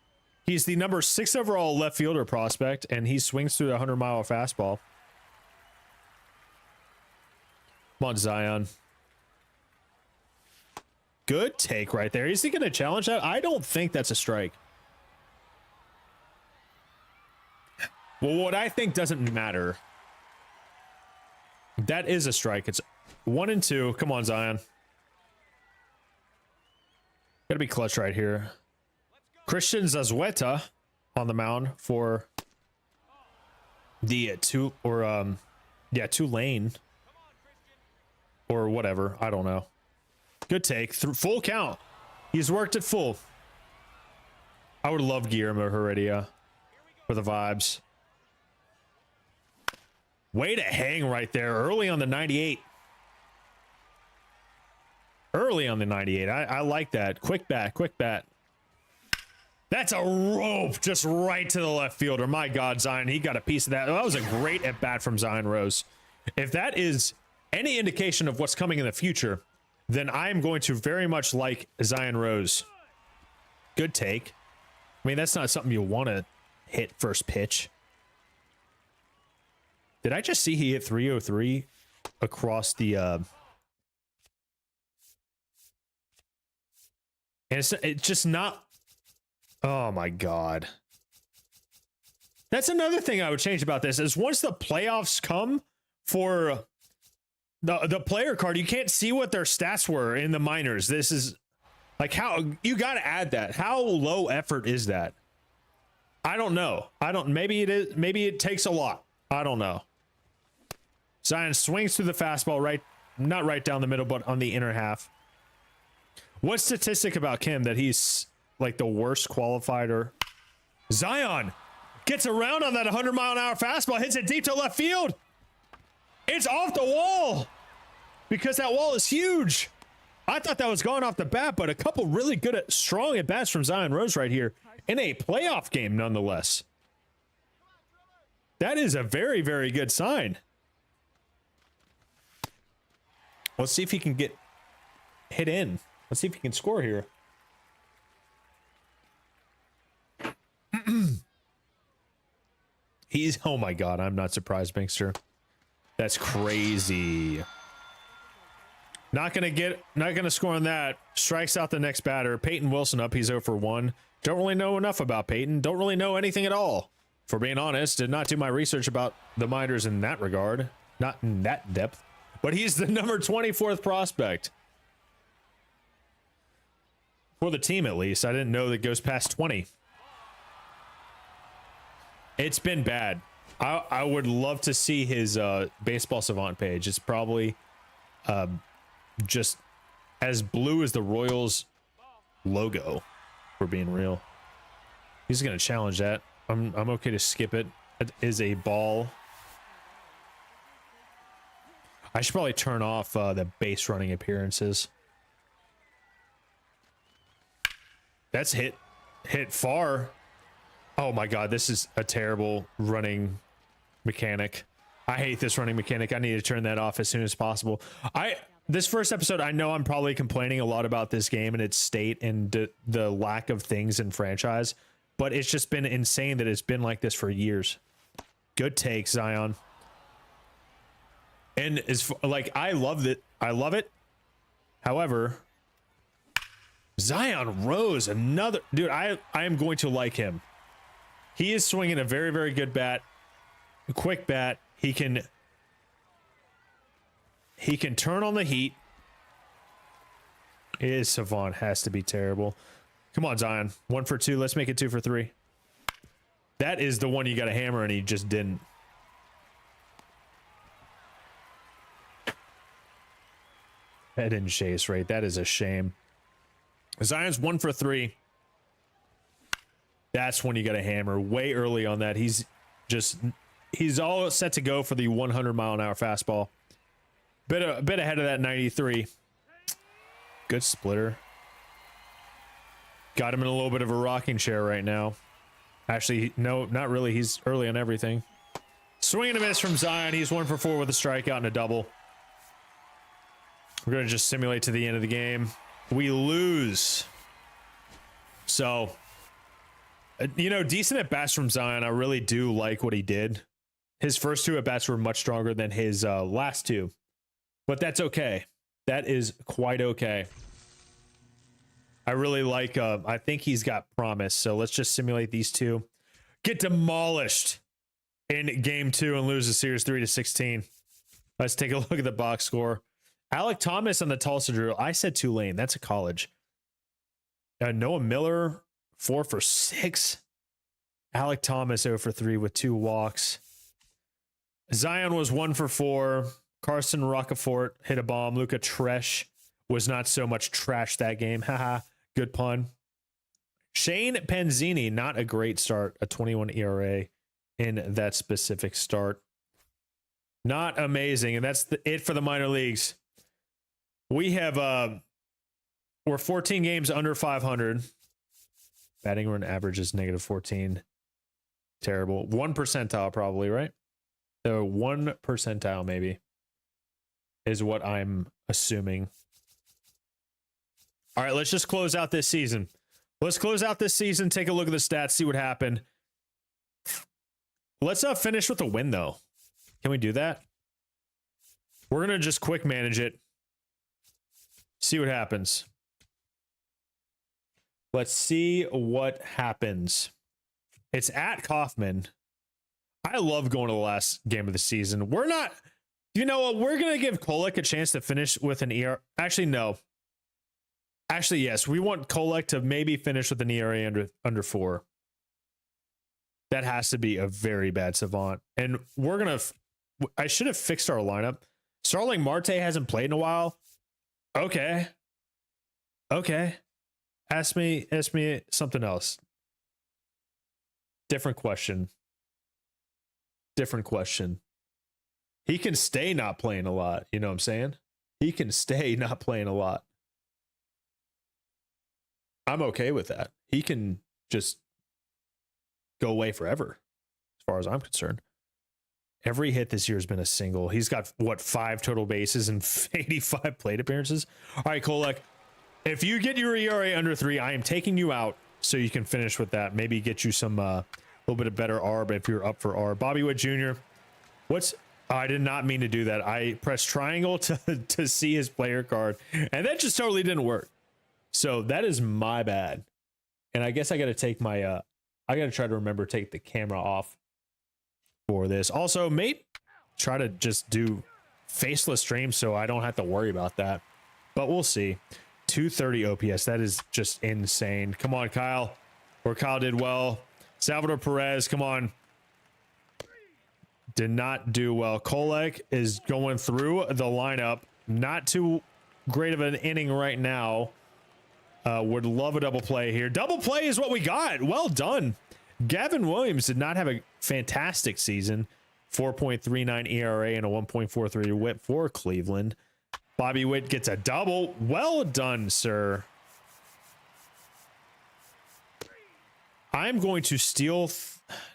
He's the number 6 overall left fielder prospect, and he swings through the 100-mile fastball. Come on, Zion. Good take right there. Is he going to challenge that? I don't think that's a strike. Well, what I think doesn't matter. That is a strike. It's 1-2. Come on, Zion. Gotta be clutch right here. Christian Zazueta on the mound for the Tulane or whatever. I don't know. Good take. Full count. He's worked it full. I would love Guillermo Heredia for the vibes. Way to hang right there early on the 98. Early on the 98. I like that. Quick bat, quick bat. That's a rope just right to the left fielder. My God, Zion, he got a piece of that. That was a great at bat from Zion Rose. If that is any indication of what's coming in the future, then I am going to very much like Zion Rose. Good take. I mean, that's not something you want to hit first pitch. Did I just see he hit 303 across the... And it's just not... Oh, my God. That's another thing I would change about this, is once the playoffs come for the player card, you can't see what their stats were in the minors. This is... Like, how... You got to add that. How low effort is that? I don't know. Maybe it is. Maybe it takes a lot. I don't know. Zion swings through the fastball not right down the middle, but on the inner half. What statistic about Kim that he's like the worst qualified? Or Zion gets around on that 100-mile-an-hour fastball, hits it deep to left field. It's off the wall because that wall is huge. I thought that was going off the bat, but a couple really good strong at bats from Zion Rose right here in a playoff game, nonetheless. That is a very, very good sign. Let's see if he can get hit in. Let's see if he can score here. Oh my God, I'm not surprised, Binkster. That's crazy. Not gonna score on that. Strikes out the next batter. Peyton Wilson up. He's 0 for 1. Don't really know enough about Peyton. Don't really know anything at all. For being honest, did not do my research about the minors in that regard. Not in that depth. But he's the number 24th prospect. For the team, at least. I didn't know that goes past 20. It's been bad. I would love to see his Baseball Savant page. It's probably just as blue as the Royals logo, for being real. He's going to challenge that. I'm okay to skip it. It is a ball. I should probably turn off the base running appearances. That's hit far. Oh my God, this is a terrible running mechanic. I hate this running mechanic. I need to turn that off as soon as possible. This first episode, I know I'm probably complaining a lot about this game and its state and the lack of things in franchise, but it's just been insane that it's been like this for years. Good take, Zion. And it's like, I love it. I love it. However, Zion Rose, another dude. I am going to like him. He is swinging a very, very good bat, a quick bat. He can turn on the heat. His Savant has to be terrible. Come on, Zion. 1 for 2. Let's make it 2 for 3. That is the one you got to hammer, and he just didn't. Head and chase rate. That is a shame. Zion's 1 for 3. That's when you got to hammer way early on that. He's all set to go for the 100-mile-an-hour fastball. Bit ahead of that 93. Good splitter. Got him in a little bit of a rocking chair right now. Actually, no, not really. He's early on everything. Swing and a miss from Zion. He's 1 for 4 with a strikeout and a double. We're going to just simulate to the end of the game. We lose. So, you know, decent at bats from Zion. I really do like what he did. His first 2 at bats were much stronger than his last 2. But that's okay. That is quite okay. I really like, I think he's got promise. So let's just simulate these 2. Get demolished in game 2 and lose the series 3-16. Let's take a look at the box score. Alec Thomas on the Tulsa drill. I said Tulane. That's a college. Noah Miller, 4 for 6. Alec Thomas 0 for 3 with 2 walks. Zion was 1 for 4. Carson Rockefort hit a bomb. Luca Tresh was not so much trash that game. Haha, good pun. Shane Panzini, not a great start. A 21 ERA in that specific start. Not amazing. And that's it for the minor leagues. We have, we're 14 games under 500. Batting run average is negative 14. Terrible. 1 percentile probably, right? So 1 percentile maybe is what I'm assuming. All right, let's just close out this season. Let's close out this season, take a look at the stats, see what happened. Let's finish with a win, though. Can we do that? We're going to just quick manage it. See what happens. Let's see what happens. It's at Kaufman. I love going to the last game of the season. We're not... You know what? We're going to give Kolek a chance to finish with an ERA. Actually, no. Actually, yes. We want Kolek to maybe finish with an ERA under 4. That has to be a very bad savant. And we're going to... I should have fixed our lineup. Starling Marte hasn't played in a while. Okay. Okay. Ask me something else. Different question. Different question. He can stay not playing a lot. You know what I'm saying? He can stay not playing a lot. I'm okay with that. He can just go away forever, as far as I'm concerned. Every hit this year has been a single. He's got, what, 5 total bases and 85 plate appearances? All right, Kolek, if you get your ERA under 3, I am taking you out so you can finish with that. Maybe get you some, little bit of better ARB if you're up for ARB. Bobby Witt Jr., what's... Oh, I did not mean to do that. I pressed triangle to see his player card, and that just totally didn't work. So that is my bad. And I guess I got to take my, I got to try to remember to take the camera off for this. Also, maybe try to just do faceless streams so I don't have to worry about that. But we'll see. 230 OPS. That is just insane. Come on, Kyle. Or Kyle did well. Salvador Perez, come on. Did not do well. Kolek is going through the lineup. Not too great of an inning right now. Would love a double play here. Double play is what we got. Well done. Gavin Williams did not have a fantastic season. 4.39 ERA and a 1.43 whip for Cleveland. Bobby Witt gets a double. Well done, sir. I'm going to steal...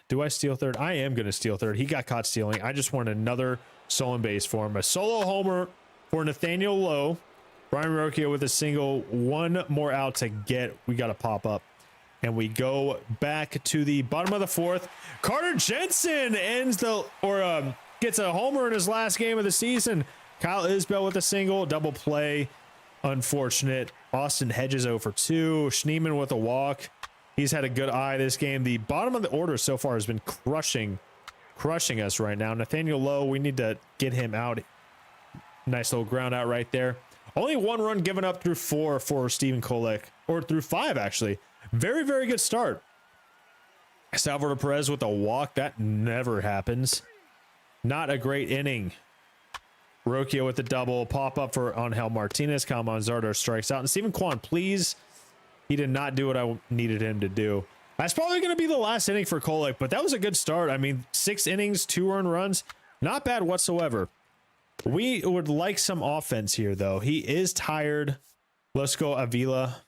Do I steal third? I am going to steal third. He got caught stealing. I just want another stolen base for him. A solo homer for Nathaniel Lowe. Brian Rocchio with a single. One more out to get. We got to pop up. And we go back to the bottom of the 4th. Carter Jensen ends the... Or gets a homer in his last game of the season. Kyle Isbell with a single. Double play. Unfortunate. Austin Hedges 0 for 2. Schneemann with a walk. He's had a good eye this game. The bottom of the order so far has been crushing us right now. Nathaniel Lowe, we need to get him out. Nice little ground out right there. Only 1 run given up through 4 for Stephen Kolek, or through 5 actually. Very, very good start. Salvador Perez with a walk. That never happens. Not a great inning. Rocchio with the double. Pop up for Angel Martinez. Kyle Manzardo strikes out. And Stephen Kwan, please. He did not do what I needed him to do. That's probably going to be the last inning for Kolek, but that was a good start. I mean, 6 innings, 2 earned runs. Not bad whatsoever. We would like some offense here, though. He is tired. Let's go Avila.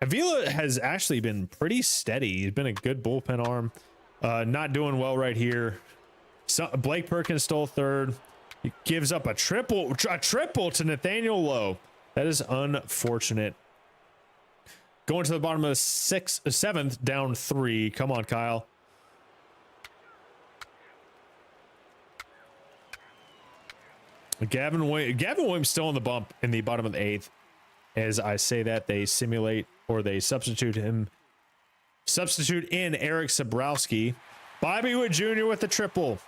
Avila has actually been pretty steady. He's been a good bullpen arm. Not doing well right here. So, Blake Perkins stole third. He gives up a triple to Nathaniel Lowe. That is unfortunate. Going to the bottom of the seventh, down 3. Come on, Kyle. Gavin Williams still on the bump in the bottom of the 8th. As I say that, they simulate or they substitute in Eric Sabrowski. Bobby Wood Jr. with the triple.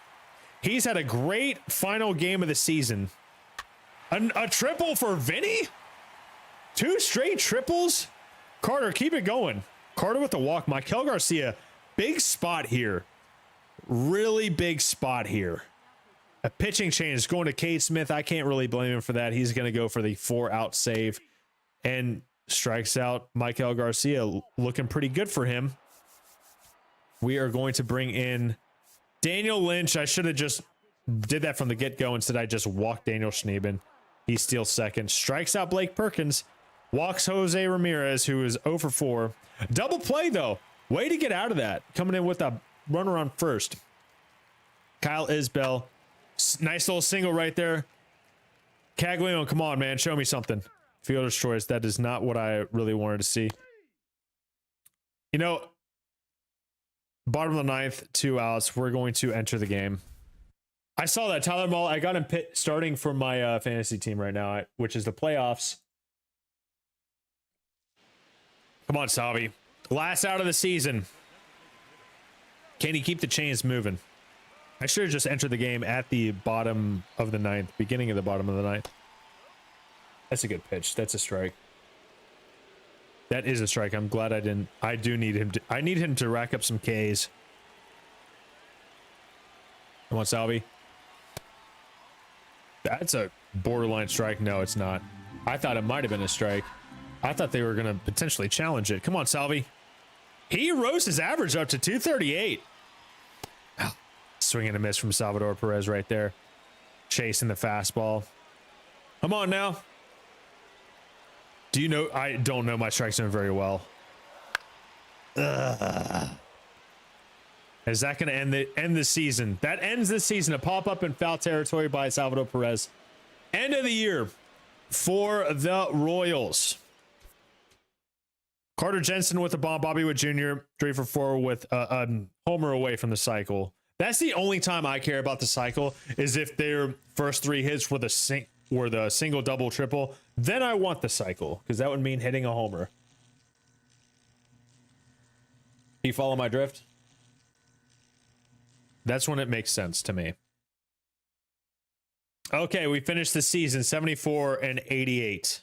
He's had a great final game of the season. A triple for Vinny? 2 straight triples? Carter, keep it going. Carter with the walk. Michael Garcia, big spot here. Really big spot here. A pitching change going to Cade Smith. I can't really blame him for that. He's going to go for the 4-out save and strikes out Michael Garcia. Looking pretty good for him. We are going to bring in Daniel Lynch. I should have just did that from the get-go. Instead, I just walked Daniel Schneeben. He steals second. Strikes out Blake Perkins. Walks Jose Ramirez, who is 0 for 4. Double play, though. Way to get out of that. Coming in with a runner on first. Kyle Isbell. Nice little single right there. Caglione, come on, man. Show me something. Fielder's choice. That is not what I really wanted to see. You know, bottom of the 9th, 2 outs. We're going to enter the game. I saw that. Tyler Mull. I got him starting for my fantasy team right now, which is the playoffs. Come on, Salvi. Last out of the season. Can he keep the chains moving? I should have just entered the game at the bottom of the 9th, beginning of the bottom of the 9th. That's a good pitch. That's a strike. That is a strike. I'm glad I didn't. I do need him to. I need him to rack up some Ks. Come on, Salvi. That's a borderline strike. No, it's not. I thought it might have been a strike. I thought they were going to potentially challenge it. Come on, Salvi. He rose his average up to 238. Oh, swing and a miss from Salvador Perez right there. Chasing the fastball. Come on now. Do you know? I don't know my strike zone very well. Ugh. Is that going to end the season? That ends the season. A pop-up in foul territory by Salvador Perez. End of the year for the Royals. Carter Jensen with a bomb. Bobby Wood Jr. 3 for 4 with a homer away from the cycle. That's the only time I care about the cycle is if their first 3 hits were the single, double, triple. Then I want the cycle because that would mean hitting a homer. You follow my drift? That's when it makes sense to me. Okay, we finished the season 74-88.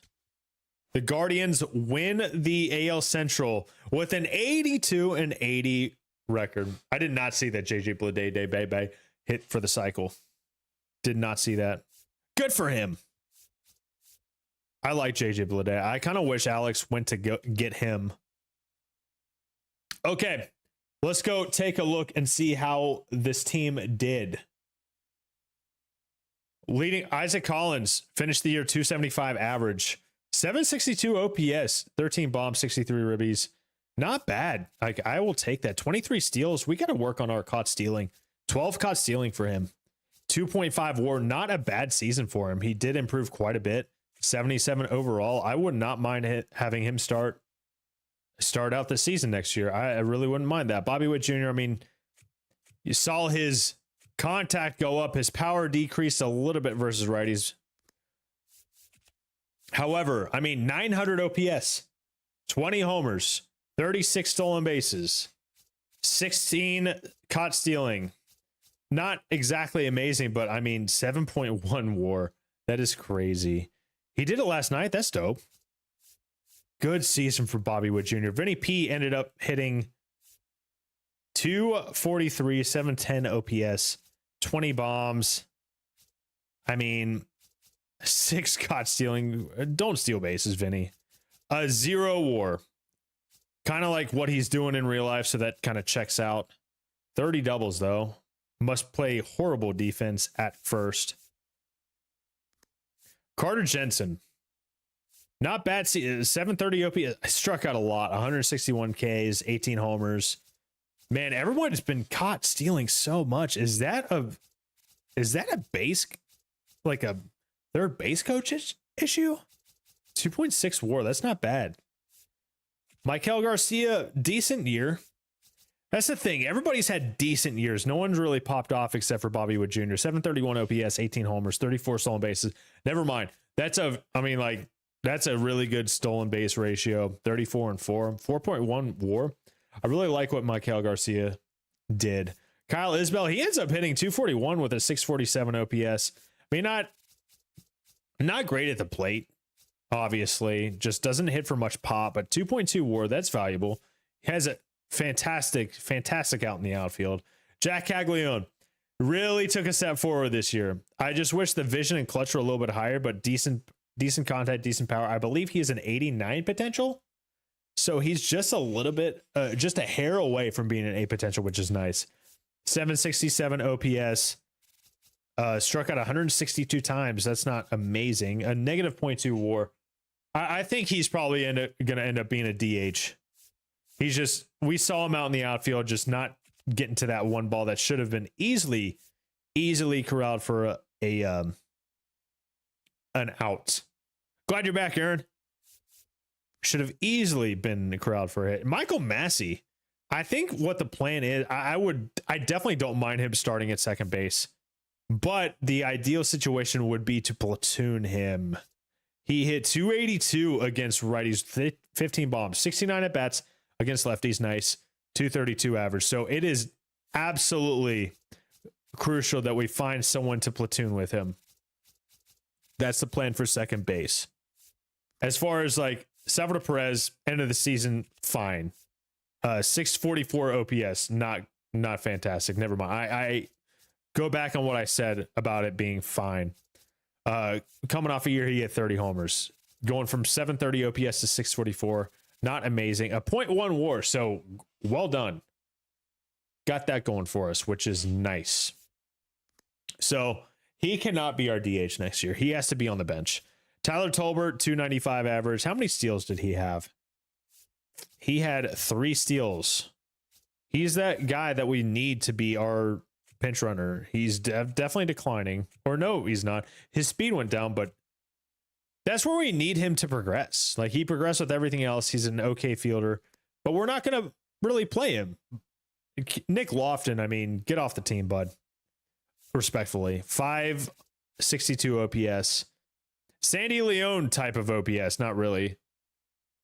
The Guardians win the AL Central with an 82-80 record. I did not see that JJ Bleday hit for the cycle. Did not see that. Good for him. I like JJ Bleday. I kind of wish Alex went to get him. Okay, let's go take a look and see how this team did. Leading Isaac Collins finished the year 275 average. 762 OPS, 13 bombs, 63 ribbies. Not bad. Like, I will take that. 23 steals. We got to work on our caught stealing. 12 caught stealing for him. 2.5 WAR. Not a bad season for him. He did improve quite a bit. 77 overall. I would not mind having him start out the season next year. I really wouldn't mind that. Bobby Witt Jr., I mean, you saw his contact go up. His power decreased a little bit versus righties. However, I mean, 900 OPS, 20 homers, 36 stolen bases, 16 caught stealing. Not exactly amazing, but I mean, 7.1 WAR. That is crazy. He did it last night. That's dope. Good season for Bobby Witt Jr. Vinny P ended up hitting 243, 710 OPS, 20 bombs. I mean, 6 caught stealing. Don't steal bases, Vinny. 0 WAR. Kind of like what he's doing in real life, so that kind of checks out. 30 doubles, though. Must play horrible defense at first. Carter Jensen. Not bad. 730 OPS. I struck out a lot. 161 Ks, 18 homers. Man, everyone has been caught stealing so much. Is that a base, like a third base coach issue? 2.6 WAR. That's not bad. Michael Garcia, decent year. That's the thing. Everybody's had decent years. No one's really popped off except for Bobby Wood Jr. 731 OPS, 18 homers, 34 stolen bases. Never mind. That's a really good stolen base ratio. 34 and 4, 4.1 WAR. I really like what Michael Garcia did. Kyle Isbell, he ends up hitting 241 with a 647 OPS. I mean, not great at the plate, obviously. Just doesn't hit for much pop, but 2.2 WAR, that's valuable. He has a fantastic out in the outfield. Jack Caglione really took a step forward this year. I just wish the vision and clutch were a little bit higher, but decent contact, decent power. I believe he has an 89 potential. So he's just a little bit, just a hair away from being an A potential, which is nice. 767 OPS, struck out 162 times. That's not amazing. A negative 0.2 WAR. I think he's probably going to end up being a DH. We saw him out in the outfield, just not getting to that one ball that should have been easily corralled for an out. Glad you're back, Aaron. Should have easily been corralled for a hit. Michael Massey, I think what the plan is, I definitely don't mind him starting at second base, but the ideal situation would be to platoon him. He hit 282 against righties, 15 bombs, 69 at bats against lefties. Nice. 232 average. So it is absolutely crucial that we find someone to platoon with him. That's the plan for second base. As far as like Salvador Perez, end of the season, fine. 644 OPS, not fantastic. Never mind. I go back on what I said about it being fine. Coming off a year, he had 30 homers. Going from 730 OPS to 644, not amazing. A 0.1 WAR, so well done. Got that going for us, which is nice. So he cannot be our DH next year. He has to be on the bench. Tyler Tolbert, 295 average. How many steals did he have? He had 3 steals. He's that guy that we need to be our pinch runner. He's definitely declining. Or no, he's not. His speed went down, but that's where we need him to progress. Like, he progressed with everything else. He's an okay fielder, but we're not going to really play him. Nick Lofton, I mean, get off the team, bud. Respectfully. 562 OPS. Sandy Leone type of OPS, not really.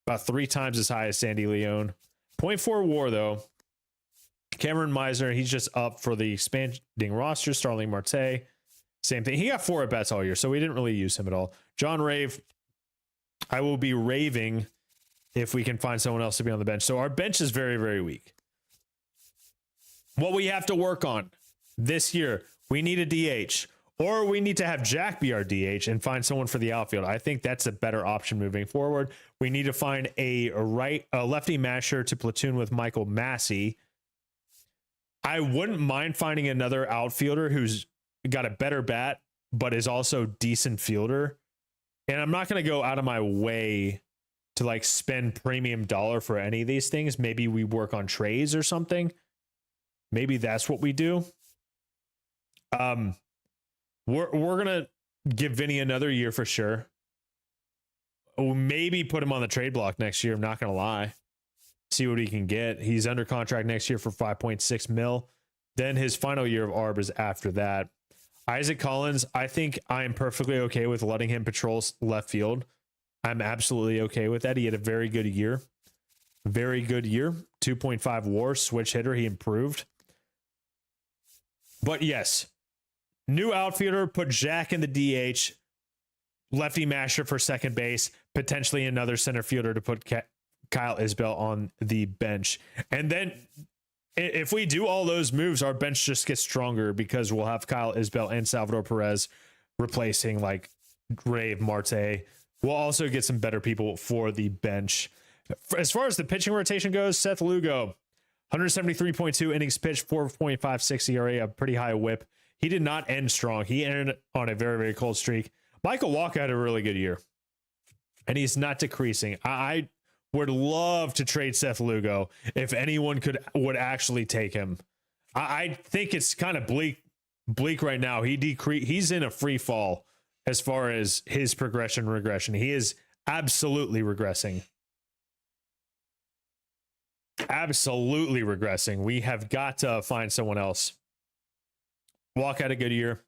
About 3 times as high as Sandy Leone. 0.4 WAR, though. Cameron Meisner, he's just up for the expanding roster. Starling Marte, same thing. He got 4 at-bats all year, so we didn't really use him at all. John Rave, I will be raving if we can find someone else to be on the bench. So our bench is very, very weak. What we have to work on this year, we need a DH. Or we need to have Jack be our DH and find someone for the outfield. I think that's a better option moving forward. We need to find a lefty masher to platoon with Michael Massey. I wouldn't mind finding another outfielder who's got a better bat, but is also decent fielder. And I'm not going to go out of my way to like spend premium dollar for any of these things. Maybe we work on trades or something. Maybe that's what we do. We're going to give Vinny another year for sure. Maybe put him on the trade block next year. I'm not going to lie. See what he can get. He's under contract next year for 5.6 mil. Then his final year of ARB is after that. Isaac Collins, I think I'm perfectly okay with letting him patrol left field. I'm absolutely okay with that. He had a very good year. Very good year. 2.5 WAR, switch hitter. He improved. But yes, new outfielder, put Jack in the DH, lefty masher for second base, potentially another center fielder to put Kyle Isbell on the bench. And then if we do all those moves, our bench just gets stronger because we'll have Kyle Isbell and Salvador Perez replacing like Rave, Marte. We'll also get some better people for the bench. As far as the pitching rotation goes, Seth Lugo, 173.2 innings pitched, 4.56 ERA, a pretty high whip. He did not end strong. He ended on a very, very cold streak. Michael Walker had a really good year. and he's not decreasing. I would love to trade Seth Lugo if anyone would actually take him. I think it's kind of bleak right now. He's in a free fall as far as his regression. He is absolutely regressing. Absolutely regressing. We have got to find someone else. Walk had a good year.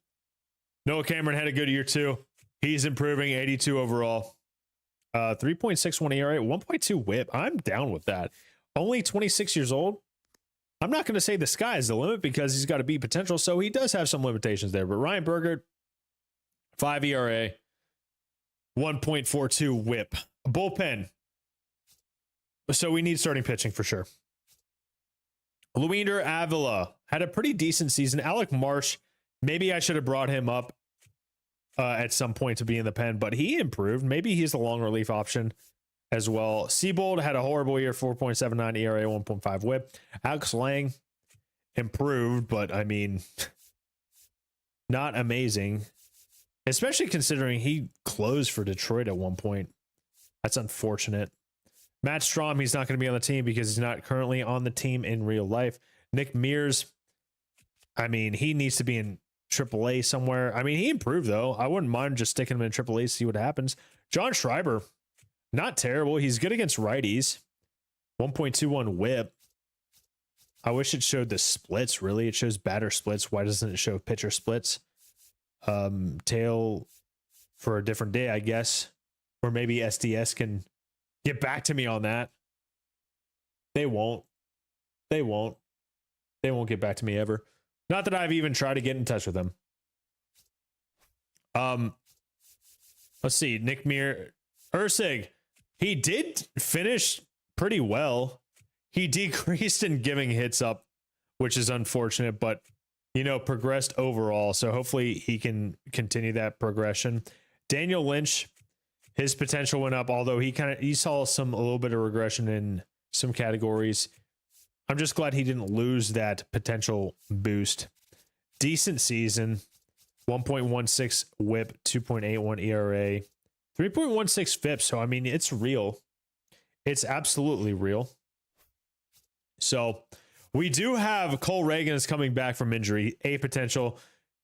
Noah Cameron had a good year too. He's improving, 82 overall. 3.61 ERA, 1.2 whip. I'm down with that. Only 26 years old. I'm not going to say the sky is the limit because he's got to beat potential, so he does have some limitations there. But Ryan Bergert, 5 ERA, 1.42 whip. Bullpen. So we need starting pitching for sure. Luinder Avila had a pretty decent season. Alec Marsh, maybe I should have brought him up at some point to be in the pen, but he improved. Maybe he's the long relief option as well. Seabold had a horrible year, 4.79 ERA, 1.5 whip. Alex Lang improved, but I mean, not amazing, especially considering he closed for Detroit at one point. That's unfortunate. Matt Strahm, he's not going to be on the team because he's not currently on the team in real life. Nick Mears, I mean, he needs to be in AAA somewhere. I mean, he improved, though. I wouldn't mind just sticking him in AAA to see what happens. John Schreiber, not terrible. He's good against righties. 1.21 whip. I wish it showed the splits, really. It shows batter splits. Why doesn't it show pitcher splits? Tail for a different day, I guess. Or maybe SDS can get back to me on that. They won't. They won't get back to me ever. Not that I've even tried to get in touch with them. Let's see. Nick Ursig. He did finish pretty well. He decreased in giving hits up, which is unfortunate, but progressed overall. So hopefully he can continue that progression. Daniel Lynch, his potential went up, although he saw a little bit of regression in some categories. I'm just glad he didn't lose that potential boost. Decent season. 1.16 whip, 2.81 ERA, 3.16 FIP. So, I mean, it's real. It's absolutely real. So, we do have Cole Reagan is coming back from injury, a potential.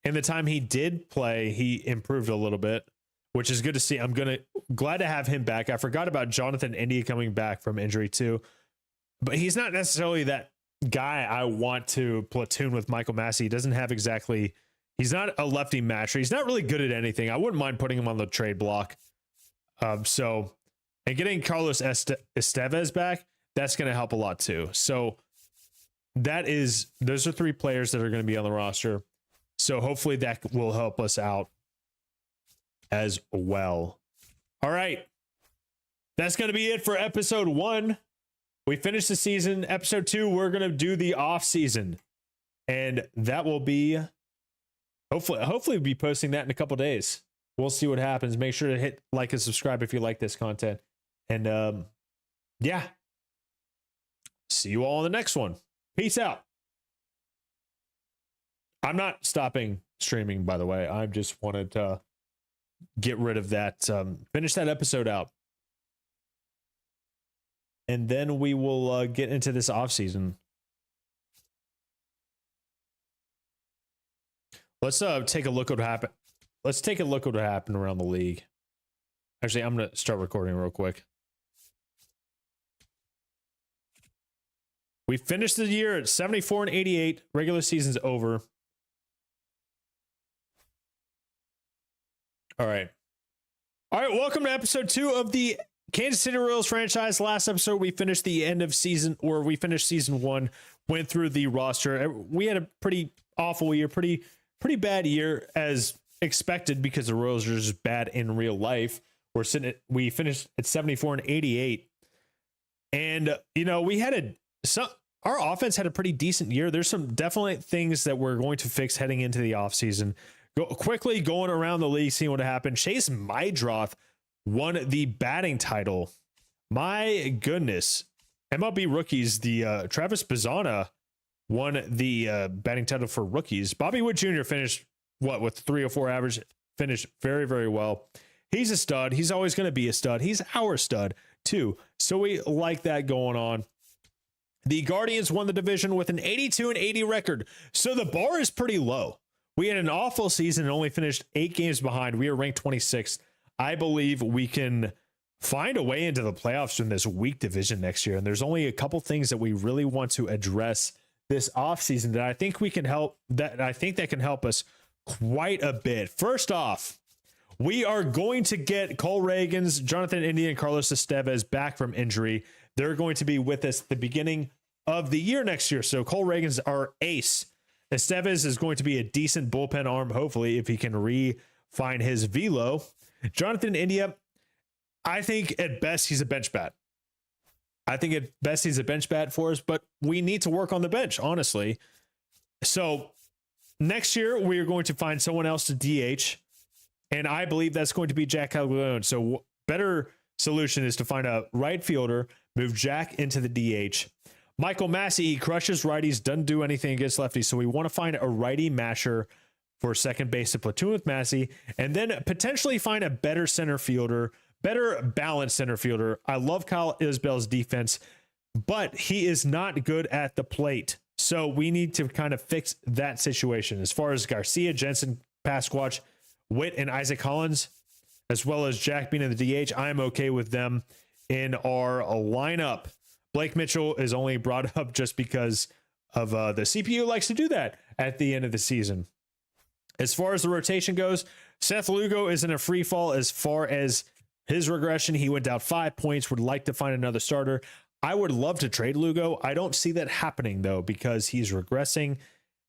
In the time he did play, he improved a little bit, which is good to see. I'm glad to have him back. I forgot about Jonathan India coming back from injury too. But he's not necessarily that guy I want to platoon with Michael Massey. He doesn't have he's not a lefty matcher. He's not really good at anything. I wouldn't mind putting him on the trade block. And getting Carlos Estevez back, that's going to help a lot too. So those are 3 players that are going to be on the roster. So hopefully that will help us out as well. All right. That's going to be it for episode 1. We finished the season. Episode 2, we're going to do the off season, and that will be hopefully we'll be posting that in a couple days. We'll see what happens. Make sure to hit like and subscribe if you like this content. And yeah, see you all in the next one. Peace out. I'm not stopping streaming, by the way. I just wanted to get rid of that, finish that episode out. And then we will get into this off season. Let's take a look at what happened. Let's take a look at what happened around the league. Actually, I'm going to start recording real quick. We finished the year at 74 and 88. Regular season's over. All right. Welcome to episode 2 of the Kansas City Royals franchise. Last episode, we finished season 1, went through the roster. We had a pretty awful year, pretty bad year as expected because the Royals are just bad in real life. We finished at 74 and 88. And, our offense had a pretty decent year. There's some definite things that we're going to fix heading into the offseason. Quickly going around the league, seeing what happened. Chase Mydroth won the batting title. My goodness. MLB rookies, the Travis Bazzana won the batting title for rookies. Bobby Wood Jr. finished with 304 average, finished very, very well. He's a stud. He's always going to be a stud. He's our stud too. So we like that going on. The Guardians won the division with an 82-80 record. So the bar is pretty low. We had an awful season and only finished 8 games behind. We are ranked 26th. I believe we can find a way into the playoffs in this weak division next year. And there's only a couple things that we really want to address this offseason that I think we can help, that I think that can help us quite a bit. First off, we are going to get Cole Reagans, Jonathan India, and Carlos Estevez back from injury. They're going to be with us at the beginning of the year next year. So Cole Reagans, our ace. Estevez is going to be a decent bullpen arm, hopefully, if he can refine his velo. Jonathan India, I think at best he's a bench bat. I think at best he's a bench bat for us, but we need to work on the bench, honestly. So next year, we are going to find someone else to DH, and I believe that's going to be Jack Caglione. So better solution is to find a right fielder, move Jack into the DH. Michael Massey, he crushes righties, doesn't do anything against lefties, so we want to find a righty masher for second base to platoon with Massey, and then potentially find a better center fielder, better balanced center fielder. I love Kyle Isbell's defense, but he is not good at the plate. So we need to kind of fix that situation. As far as Garcia, Jensen, Pasquatch, Witt, and Isaac Collins, as well as Jack being in the DH, I'm okay with them in our lineup. Blake Mitchell is only brought up just because of the CPU likes to do that at the end of the season. As far as the rotation goes, Seth Lugo is in a free fall as far as his regression. He went down 5 points, would like to find another starter. I would love to trade Lugo. I don't see that happening though, because he's regressing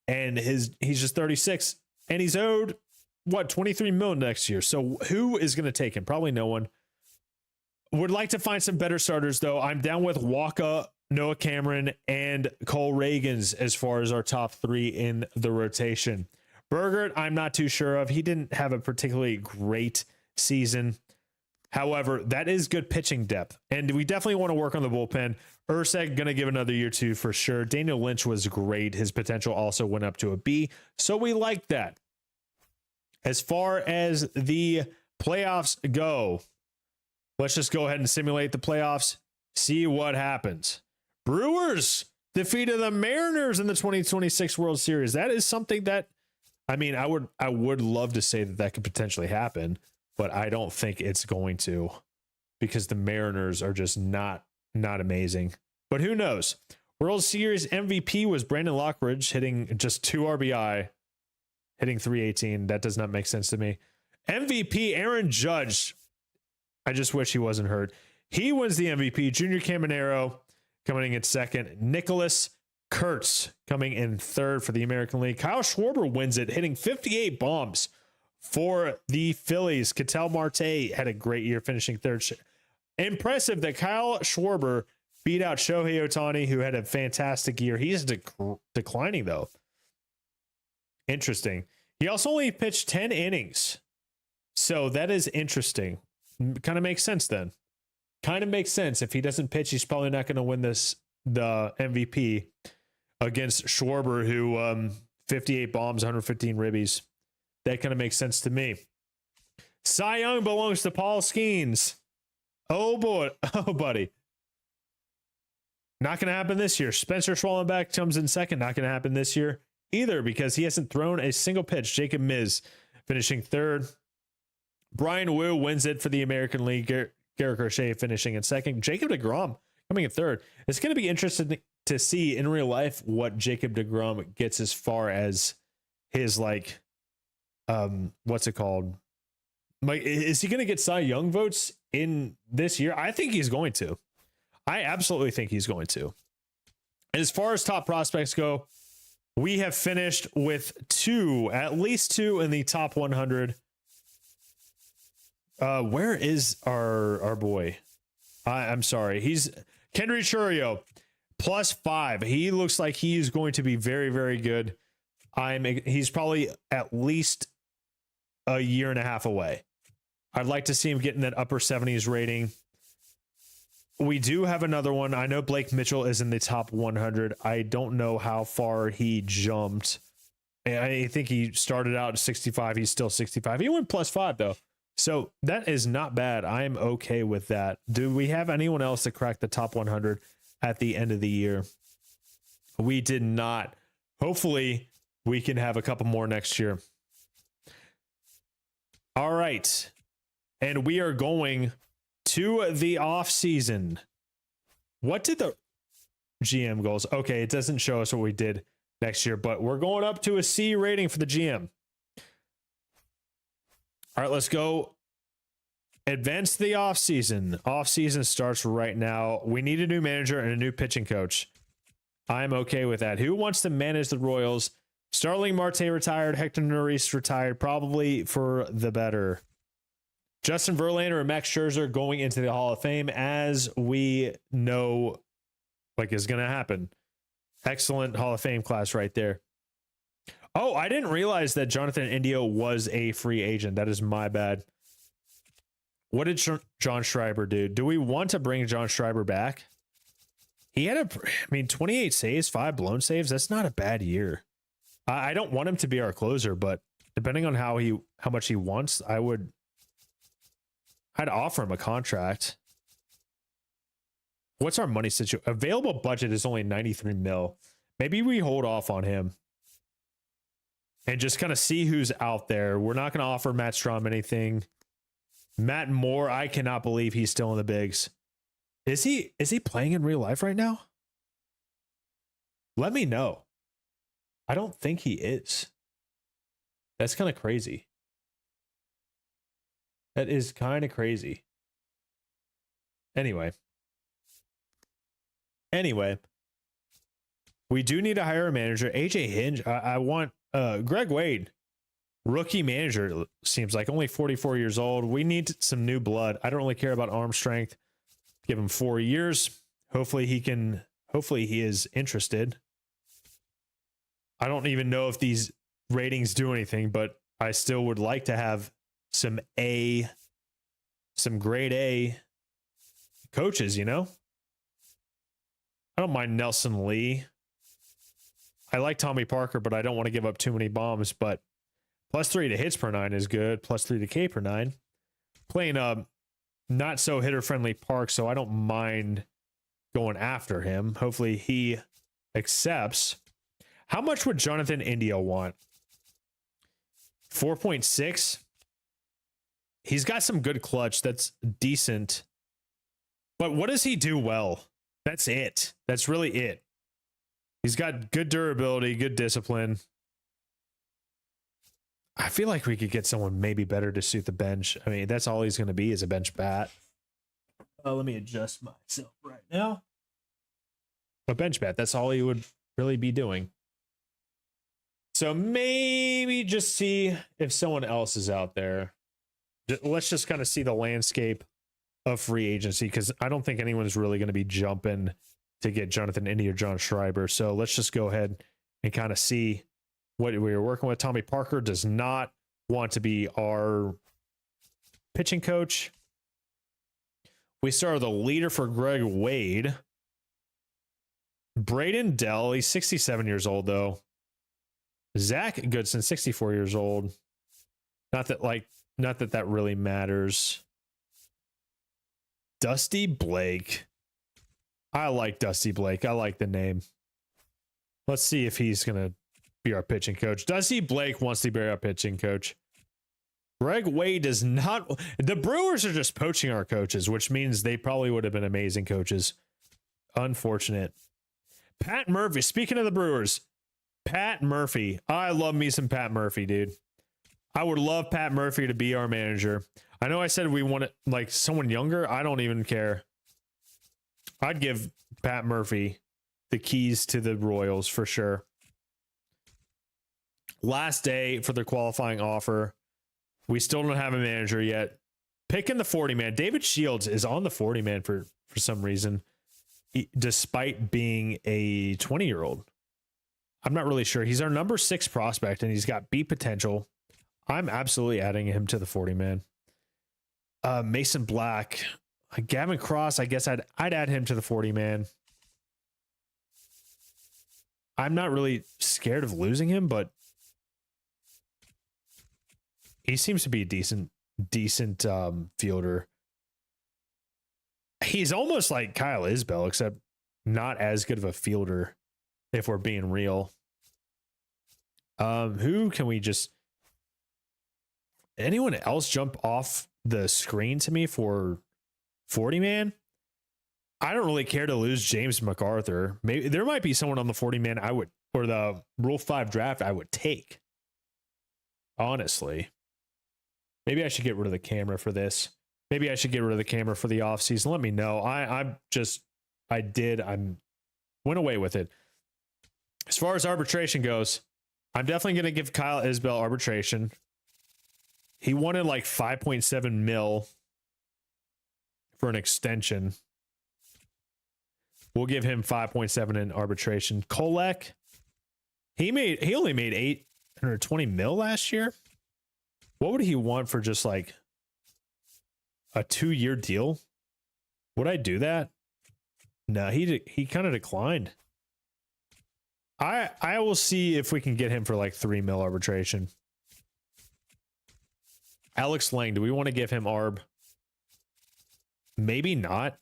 and he's just 36 and he's owed what, 23 million next year. So who is going to take him? Probably no one. Would like to find some better starters though. I'm down with Waka, Noah Cameron, and Cole Reagans as far as our top 3 in the rotation. Bergert, I'm not too sure of. He didn't have a particularly great season. However, that is good pitching depth, and we definitely want to work on the bullpen. Urseg going to give another year 2 for sure. Daniel Lynch was great. His potential also went up to a B, so we like that. As far as the playoffs go, let's just go ahead and simulate the playoffs, see what happens. Brewers defeated the Mariners in the 2026 World Series. That is something that, I mean, I would love to say that that could potentially happen, but I don't think it's going to, because the Mariners are just not amazing. But who knows? World Series MVP was Brandon Lockridge, hitting just 2 RBI, hitting 318. That does not make sense to me. MVP Aaron Judge. I just wish he wasn't hurt. He wins the MVP. Junior Caminero coming in second. Nicholas Kurtz coming in third for the American League. Kyle Schwarber wins it, hitting 58 bombs for the Phillies. Ketel Marte had a great year, finishing third. Impressive that Kyle Schwarber beat out Shohei Ohtani, who had a fantastic year. He's declining, though. Interesting. He also only pitched 10 innings. So that is interesting. Kind of makes sense then. Kind of makes sense. If he doesn't pitch, he's probably not going to win the MVP against Schwarber, who 58 bombs, 115 ribbies. That kind of makes sense to me. Cy Young belongs to Paul Skeens. Oh boy. Oh, buddy. Not going to happen this year. Spencer Schwallenbach comes in second. Not going to happen this year either, because he hasn't thrown a single pitch. Jacob Miz finishing third. Brian Wu wins it for the American League. Garrett Crochet finishing in second. Jacob deGrom coming in third. It's going to be interesting to see in real life what Jacob deGrom gets as far as his, like, what's it called? Like, is he going to get Cy Young votes in this year? I think he's going to. I absolutely think he's going to. As far as top prospects go, we have finished with at least two in the top 100. Where is our boy? I'm sorry. He's Kendry Churio, +5. He looks like he is going to be very, very good. He's probably at least a year and a half away. I'd like to see him getting that upper 70s rating. We do have another one. I know Blake Mitchell is in the top 100. I don't know how far he jumped. I think he started out at 65. He's still 65. He went +5 though. So that is not bad. I am okay with that. Do we have anyone else to crack the top 100 at the end of the year? We did not. Hopefully, we can have a couple more next year. All right. And we are going to the off season. What did the GM goals? Okay, it doesn't show us what we did next year, but we're going up to a C rating for the GM. All right, let's go. Advance the off season. Off season starts right now. We need a new manager and a new pitching coach. I'm okay with that. Who wants to manage the Royals? Starling Marte retired. Hector Neris retired. Probably for the better. Justin Verlander and Max Scherzer going into the Hall of Fame, as we know, like, is going to happen. Excellent Hall of Fame class right there. Oh, I didn't realize that Jonathan Indio was a free agent. That is my bad. What did John Schreiber do? Do we want to bring John Schreiber back? He had 28 saves, 5 blown saves. That's not a bad year. I don't want him to be our closer, but depending on how much he wants, I'd offer him a contract. What's our money situation? Available budget is only 93 mil. Maybe we hold off on him and just kind of see who's out there. We're not going to offer Matt Strom anything. Matt Moore, I cannot believe he's still in the bigs. Is he playing in real life right now? Let me know. I don't think he is. That's kind of crazy. That is kind of crazy. Anyway, we do need to hire a manager. AJ Hinge, I want Greg Wade, rookie manager, seems like only 44 years old. We need some new blood. I don't really care about arm strength. Give him 4 years. Hopefully he is interested. I don't even know if these ratings do anything, but I still would like to have some grade A coaches, you know? I don't mind Nelson Lee. I like Tommy Parker, but I don't want to give up too many bombs. But +3 to hits per 9 is good. +3 to K per 9. Playing a not so hitter friendly Park, so I don't mind going after him. Hopefully he accepts. How much would Jonathan Indio want? 4.6. He's got some good clutch. That's decent. But what does he do well? That's it. That's really it. He's got good durability, good discipline. I feel like we could get someone maybe better to suit the bench. I mean, that's all he's going to be is a bench bat. Let me adjust myself right now. A bench bat. That's all he would really be doing. So maybe just see if someone else is out there. Let's just kind of see the landscape of free agency, because I don't think anyone's really going to be jumping to get Jonathan India or John Schreiber. So let's just go ahead and kind of see what we were working with. Tommy Parker does not want to be our pitching coach. We started the leader for Greg Wade. Braden Dell, he's 67 years old, though. Zach Goodson, 64 years old. Not that really matters. Dusty Blake. I like Dusty Blake. I like the name. Let's see if he's going to be our pitching coach. Dusty Blake wants to be our pitching coach. Greg Wade does not. The Brewers are just poaching our coaches, which means they probably would have been amazing coaches. Unfortunate. Pat Murphy. Speaking of the Brewers, Pat Murphy. I love me some Pat Murphy, dude. I would love Pat Murphy to be our manager. I know I said we want it like someone younger. I don't even care. I'd give Pat Murphy the keys to the Royals for sure. Last day for the qualifying offer. We still don't have a manager yet. Picking the 40-man. David Shields is on the 40-man for some reason, despite being a 20-year-old. I'm not really sure. He's our number 6 prospect, and he's got beat potential. I'm absolutely adding him to the 40-man. Mason Black. Gavin Cross, I guess I'd add him to the 40-man. I'm not really scared of losing him, but he seems to be a decent decent fielder. He's almost like Kyle Isbell, except not as good of a fielder, if we're being real. Who can we just... Anyone else jump off the screen to me for 40 man? I don't really care to lose James MacArthur. Maybe there might be someone on the 40 man I would, or the Rule 5 draft I would take. Honestly. Maybe I should get rid of the camera for this. Maybe I should get rid of the camera for the offseason. Let me know. I went away with it. As far as arbitration goes, I'm definitely going to give Kyle Isbell arbitration. He wanted like 5.7 mil for an extension. We'll give him 5.7 in arbitration. Kolek, he only made 820 mil last year. What would he want for just like a 2-year deal? Would I do that? No, he kind of declined. I will see if we can get him for like 3 mil arbitration. Alex Lang, do we want to give him arb? Maybe not.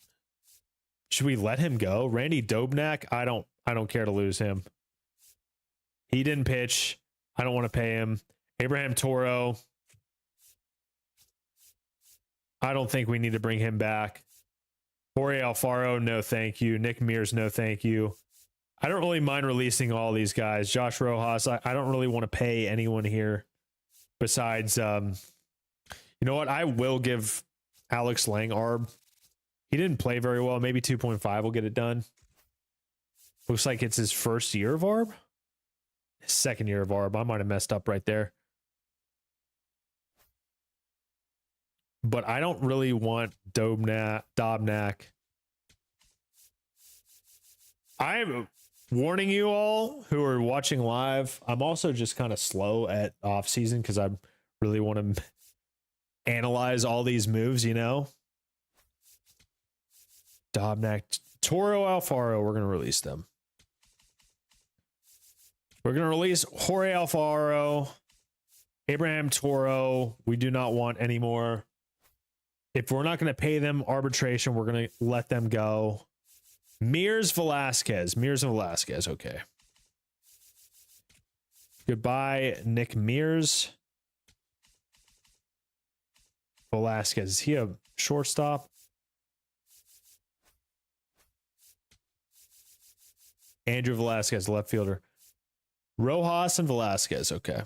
Should we let him go? Randy Dobnak, I don't care to lose him. He didn't pitch. I don't want to pay him. Abraham Toro, I don't think we need to bring him back. Jorge Alfaro, no thank you. Nick Mears, no thank you. I don't really mind releasing all these guys. Josh Rojas, I don't really want to pay anyone here besides, you know what? I will give Alex Lang arb. He didn't play very well. Maybe 2.5 will get it done. Looks like it's his first year of arb. His second year of arb. I might have messed up right there. But I don't really want Dobnak. I'm warning you all who are watching live. I'm also just kind of slow at off season because I really want to analyze all these moves, you know. Dobnak, Toro, Alfaro, we're going to release them. We're going to release Jorge Alfaro, Abraham Toro. We do not want anymore. If we're not going to pay them arbitration, we're going to let them go. Mears Velasquez. Okay. Goodbye, Nick Mears. Velasquez. Is he a shortstop? Andrew Velasquez, left fielder. Rojas and Velasquez. Okay.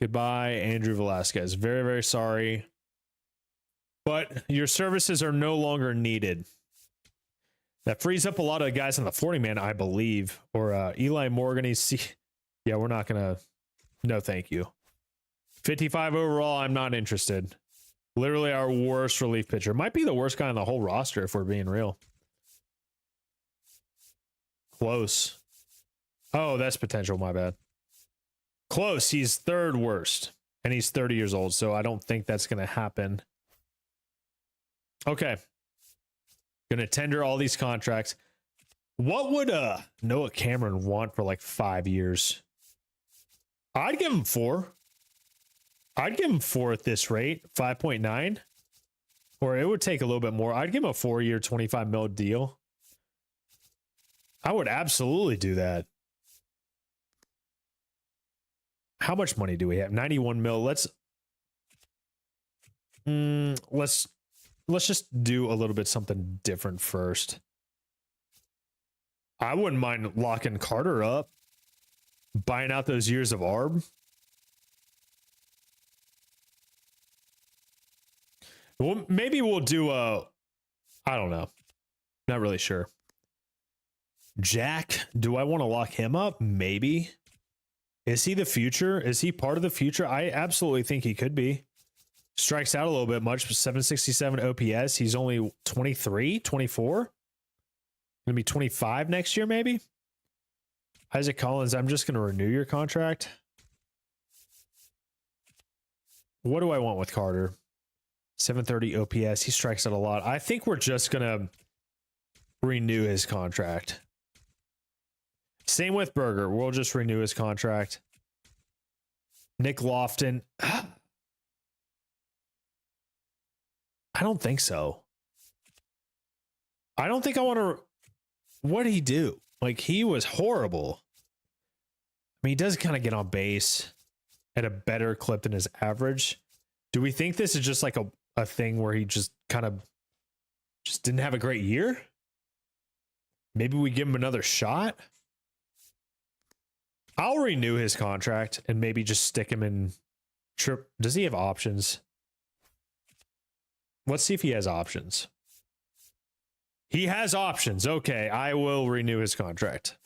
Goodbye, Andrew Velasquez. Very, very sorry. But your services are no longer needed. That frees up a lot of guys on the 40 man, I believe. Or Eli Morgan. Yeah, we're not going to. No, thank you. 55 overall. I'm not interested. Literally our worst relief pitcher. Might be the worst guy on the whole roster if we're being real. Close. Oh, that's potential. My bad. Close. He's third worst. And he's 30 years old. So I don't think that's going to happen. Okay. Going to tender all these contracts. What would Noah Cameron want for like 5 years? I'd give him 4. I'd give him 4 at this rate, 5.9. Or it would take a little bit more. I'd give him a 4-year, 25 mil deal. I would absolutely do that. How much money do we have? 91 mil. Let's just do a little bit something different first. I wouldn't mind locking Carter up, buying out those years of arb. Well, maybe we'll do I don't know. Not really sure. Jack, do I want to lock him up? Maybe. Is he the future? Is he part of the future? I absolutely think he could be. Strikes out a little bit much, but 767 OPS. He's only 23, 24. Going to be 25 next year, maybe? Isaac Collins, I'm just going to renew your contract. What do I want with Carter? 730 OPS. He strikes out a lot. I think we're just going to renew his contract. Same with Berger. We'll just renew his contract. Nick Lofton. I don't think so. I don't think I want to. What did he do? Like, he was horrible. I mean, he does kind of get on base at a better clip than his average. Do we think this is just like a thing where he just kind of just didn't have a great year? Maybe we give him another shot. I'll renew his contract and maybe just stick him in trip. Does he have options? Let's see if he has options. He has options. Okay, I will renew his contract.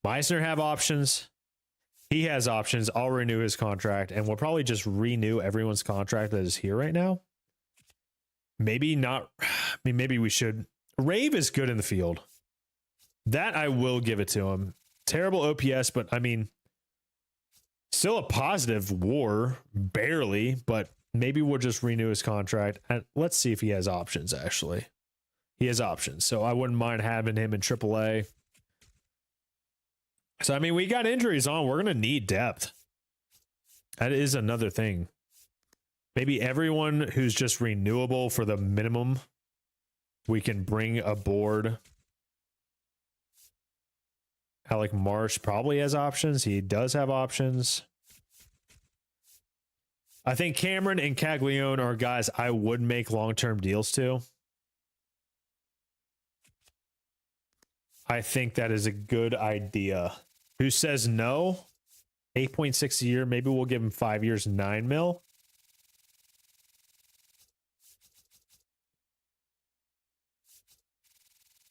Meisner have options. He has options. I'll renew his contract, and we'll probably just renew everyone's contract that is here right now. Maybe not. I mean, maybe we should. Rave is good in the field. That I will give it to him. Terrible OPS, but I mean, still a positive WAR, barely, but maybe we'll just renew his contract. And let's see if he has options, actually. He has options, so I wouldn't mind having him in AAA. So, I mean, we got injuries on. We're going to need depth. That is another thing. Maybe everyone who's just renewable for the minimum, we can bring aboard. Alec Marsh probably has options. He does have options. I think Cameron and Caglione are guys I would make long-term deals to. I think that is a good idea. Who says no? 8.6 a year. Maybe we'll give him 5 years, 9 mil.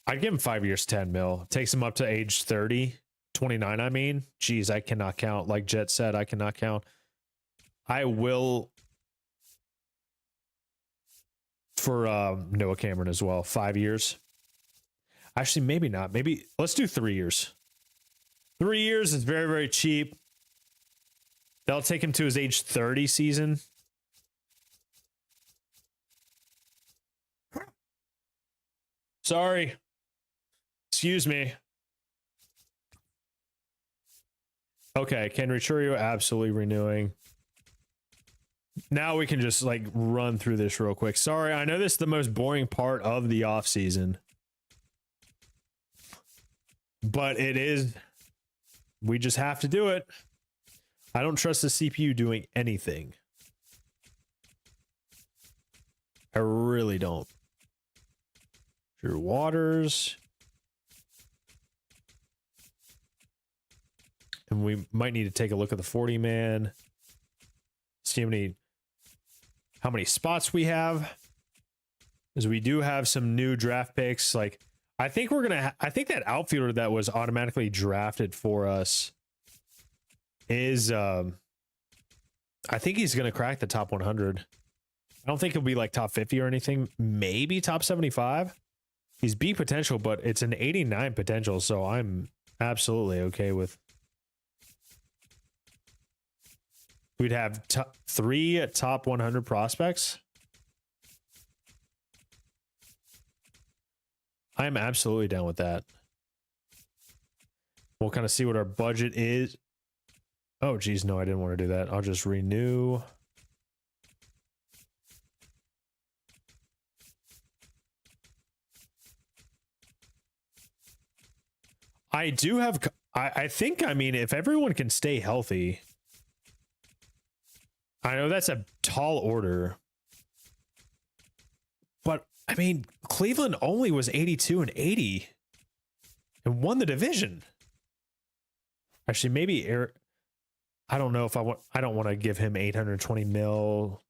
I'd give him 5 years, 10 mil. Takes him up to age 30, 29, I mean. Geez, I cannot count. Like Jet said, I cannot count. I will for Noah Cameron as well. 5 years. Actually, maybe not. Maybe let's do 3 years. 3 years is very, very cheap. That'll take him to his age 30 season. Sorry. Excuse me. Okay, Ken Richurio absolutely renewing. Now we can just like run through this real quick. Sorry, I know this is the most boring part of the off season. But it is. We just have to do it. I don't trust the CPU doing anything. I really don't. Drew Waters. And we might need to take a look at the 40 man. See how many spots we have. Because we do have some new draft picks. Like, I think we're gonna. I think that outfielder that was automatically drafted for us is. I think he's gonna crack the top 100. I don't think he'll be like top 50 or anything. Maybe top 75. He's B potential, but it's an 89 potential. So I'm absolutely okay with. We'd have 3 top 100 prospects. I'm absolutely down with that. We'll kind of see what our budget is. Oh, geez, no, I didn't want to do that. I'll just renew. I do have... I think, I mean, if everyone can stay healthy... I know that's a tall order. But, I mean, Cleveland only was 82 and 80 and won the division. Actually, maybe Eric. I don't know if I don't want to give him 820 mil.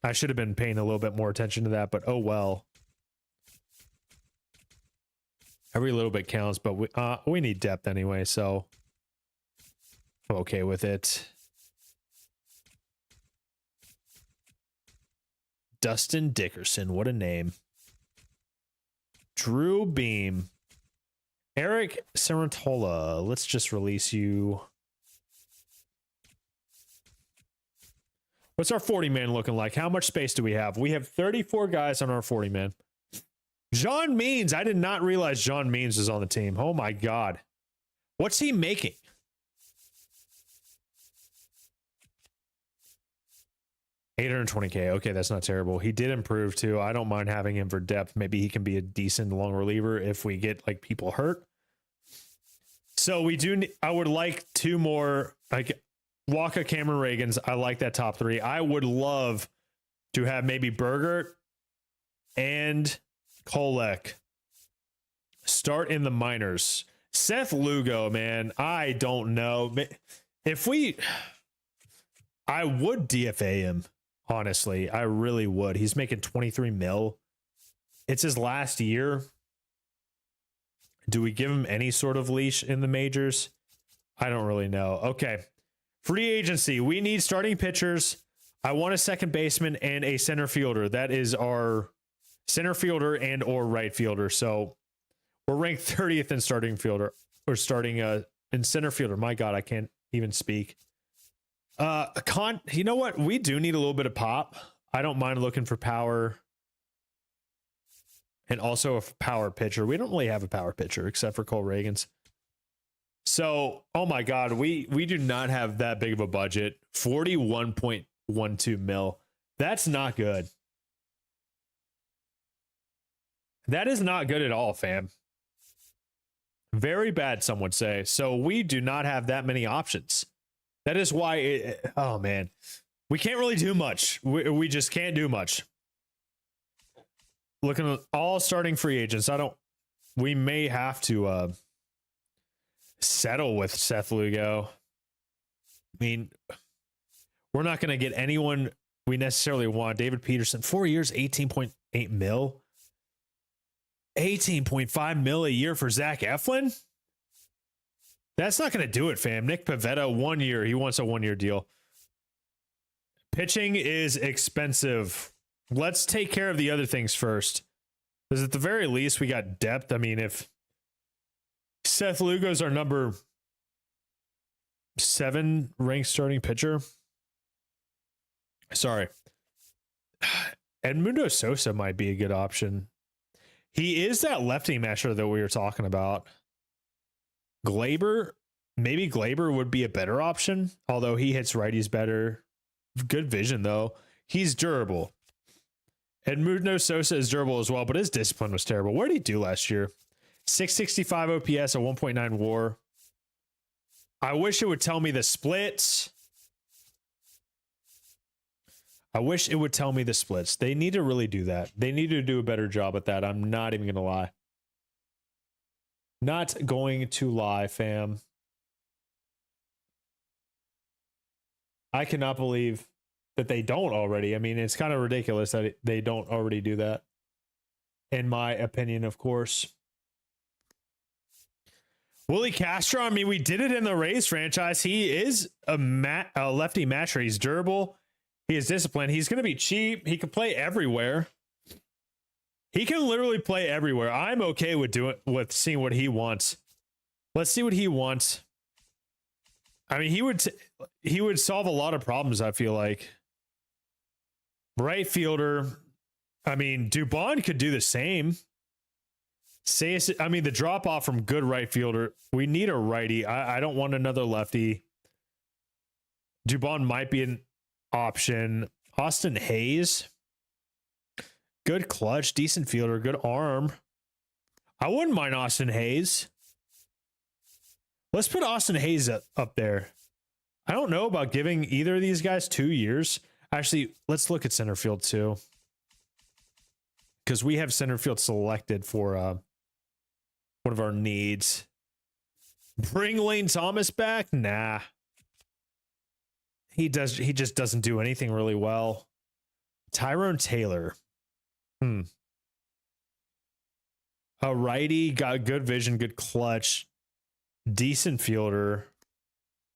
I should have been paying a little bit more attention to that, but oh well. Every little bit counts, but we need depth anyway, so I'm okay with it. Dustin Dickerson, what a name. Drew Beam. Eric Sarantola, let's just release you. What's our 40 man looking like? How much space do we have? We have 34 guys on our 40 man. John Means. I did not realize John Means was on the team. Oh my God. What's he making? $820K. Okay, that's not terrible. He did improve too. I don't mind having him for depth. Maybe he can be a decent long reliever if we get like people hurt. So we do. I would like two more, like Waka, Cameron Reagans. I like that top three. I would love to have maybe Berger and Kolek start in the minors. Seth Lugo, man, I don't know if I would DFA him. Honestly, I really would. He's making 23 mil. It's his last year. Do we give him any sort of leash in the majors? I don't really know. Okay. Free agency. We need starting pitchers. I want a second baseman and a center fielder. That is our center fielder and or right fielder. So we're ranked 30th in starting fielder or starting in center fielder. My God, I can't even speak. You know what? We do need a little bit of pop. I don't mind looking for power. And also a power pitcher. We don't really have a power pitcher except for Cole Reagans. So, oh my God, we do not have that big of a budget. 41.12 mil. That's not good. That is not good at all, fam. Very bad, some would say. So we do not have that many options. That is why, oh man, we can't really do much. We just can't do much. Looking at all starting free agents, we may have to settle with Seth Lugo. I mean, we're not going to get anyone we necessarily want. David Peterson, 4 years, 18.8 mil. 18.5 mil a year for Zach Eflin? That's not going to do it, fam. Nick Pivetta, 1 year. He wants a 1 year deal. Pitching is expensive. Let's take care of the other things first. Because at the very least, we got depth. I mean, if Seth Lugo's our number 7 ranked starting pitcher. Sorry. Edmundo Sosa might be a good option. He is that lefty masher that we were talking about. Glaber, maybe Glaber would be a better option, although he hits righties better. Good vision, though. He's durable. Edmundo Sosa is durable as well, but his discipline was terrible. What did he do last year? 665 OPS, a 1.9 WAR. I wish it would tell me the splits. I wish it would tell me the splits. They need to really do that. They need to do a better job at that. I'm not even going to lie. Not going to lie, fam. I cannot believe that they don't already. I mean, it's kind of ridiculous that they don't already do that. In my opinion, of course. Willie Castro, I mean, we did it in the Rays franchise. He is a lefty masher. He's durable. He is disciplined. He's going to be cheap. He can play everywhere. He can literally play everywhere. I'm okay with seeing what he wants. Let's see what he wants. I mean, he would solve a lot of problems, I feel like. Right fielder. I mean, Dubon could do the same. I mean, the drop off from good right fielder. We need a righty. I don't want another lefty. Dubon might be an option. Austin Hayes. Good clutch, decent fielder, good arm. I wouldn't mind Austin Hayes. Let's put Austin Hayes up there. I don't know about giving either of these guys 2 years. Actually, let's look at center field too. Because we have center field selected for one of our needs. Bring Lane Thomas back? Nah. He just doesn't do anything really well. Tyrone Taylor. A righty, got good vision, good clutch, decent fielder.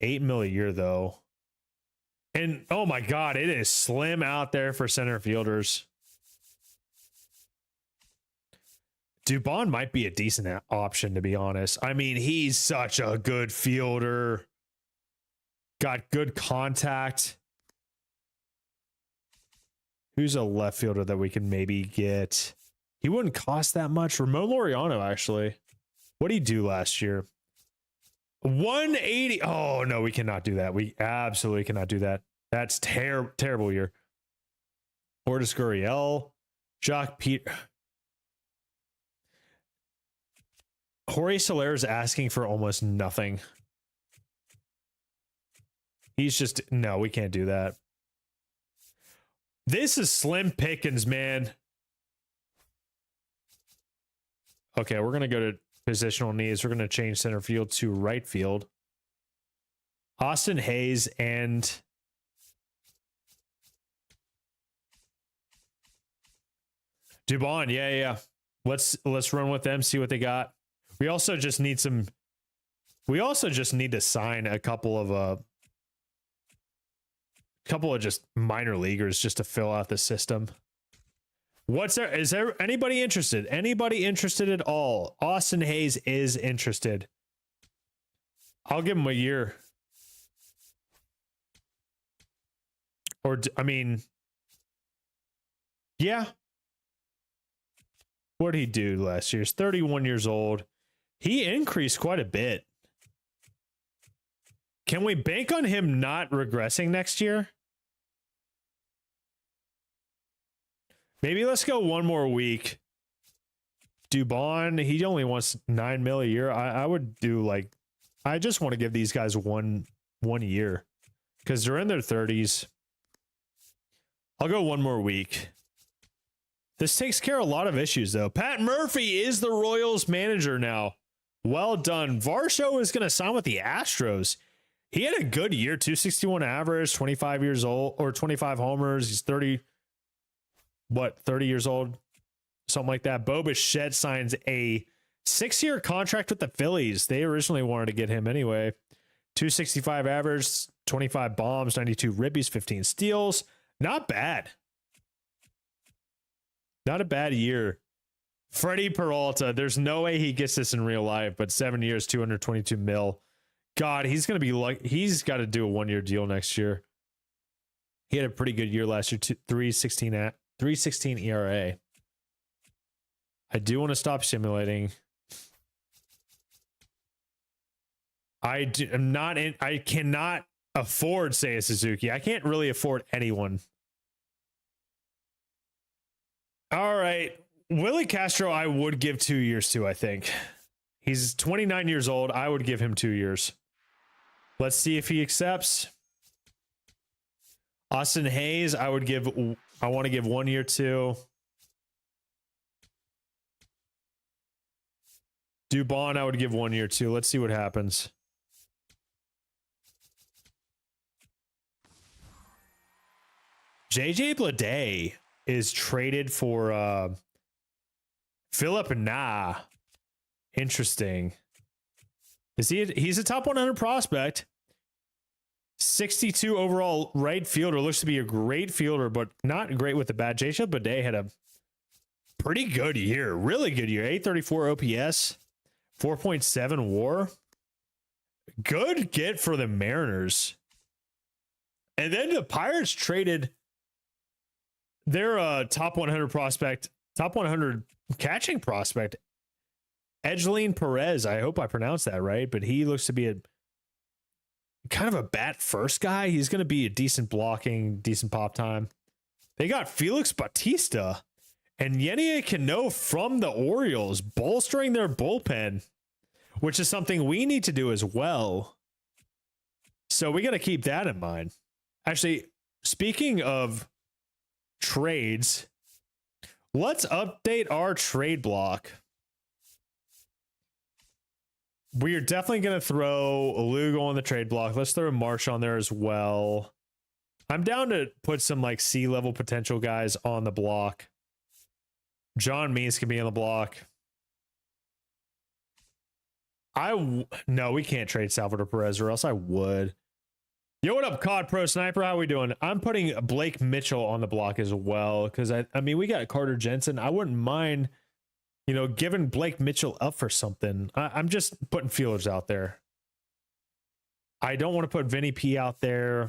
8 mil a year though. And oh my God, it is slim out there for center fielders. Dubon might be a decent option, to be honest. I mean, he's such a good fielder. Got good contact. Who's a left fielder that we can maybe get? He wouldn't cost that much. Ramon Laureano, actually. What did he do last year? 180. Oh, no, we cannot do that. We absolutely cannot do that. That's terrible year. Lourdes Gurriel, Jacques Peter. Jorge Soler is asking for almost nothing. He's just, no, we can't do that. This is slim pickings, man. Okay, we're going to go to positional needs. We're going to change center field to right field. Austin Hayes and Dubon. Yeah. Let's run with them, see what they got. We also just need to sign a couple of just minor leaguers just to fill out the system. Is there anybody interested? Anybody interested at all? Austin Hayes is interested. I'll give him a year. Or, I mean, yeah. What did he do last year? He's 31 years old. He increased quite a bit. Can we bank on him not regressing next year? Maybe let's go one more week. Dubon, he only wants $9 million a year. I would do like, I just want to give these guys one year because they're in their 30s. I'll go one more week. This takes care of a lot of issues, though. Pat Murphy is the Royals manager now. Well done. Varsho is going to sign with the Astros. He had a good year, 261 average, 25 years old, or 25 homers. He's 30 years old? Something like that. Bo Bichette signs a 6-year contract with the Phillies. They originally wanted to get him anyway. 265 average, 25 bombs, 92 ribbies, 15 steals. Not bad. Not a bad year. Freddie Peralta, there's no way he gets this in real life, but 7 years, 222 mil. God, he's going to be like, he's got to do a 1-year deal next year. He had a pretty good year last year, 3.16 ERA. I do want to stop simulating. I cannot afford Seiya Suzuki. I can't really afford anyone. All right. Willie Castro, I would give 2 years to, I think. He's 29 years old. I would give him 2 years. Let's see if he accepts. Austin Hayes, I want to give 1 year to. Dubon, I would give 1 year to. Let's see what happens. JJ Bleday is traded for Philip Nah. Interesting. He's a top 100 prospect. 62 overall right fielder. Looks to be a great fielder, but not great with the bat. JJ Bleday had a pretty good year. Really good year. 834 OPS. 4.7 WAR. Good get for the Mariners. And then the Pirates traded their top 100 prospect, top 100 catching prospect, Edgelin Perez. I hope I pronounced that right, but he looks to be a kind of a bat first guy. He's going to be a decent blocking, decent pop time. They got Felix Bautista and Yennier Cano from the Orioles, bolstering their bullpen, which is something we need to do as well. So we got to keep that in mind. Actually, speaking of trades, let's update our trade block. We are definitely going to throw Lugo on the trade block. Let's throw Marsh on there as well. I'm down to put some like C-level potential guys on the block. John Means can be on the block. No, we can't trade Salvador Perez, or else I would. Yo, what up, COD Pro Sniper? How we doing? I'm putting Blake Mitchell on the block as well, because I mean, we got Carter Jensen. I wouldn't mind, giving Blake Mitchell up for something. I'm just putting feelers out there. I don't want to put Vinny P out there.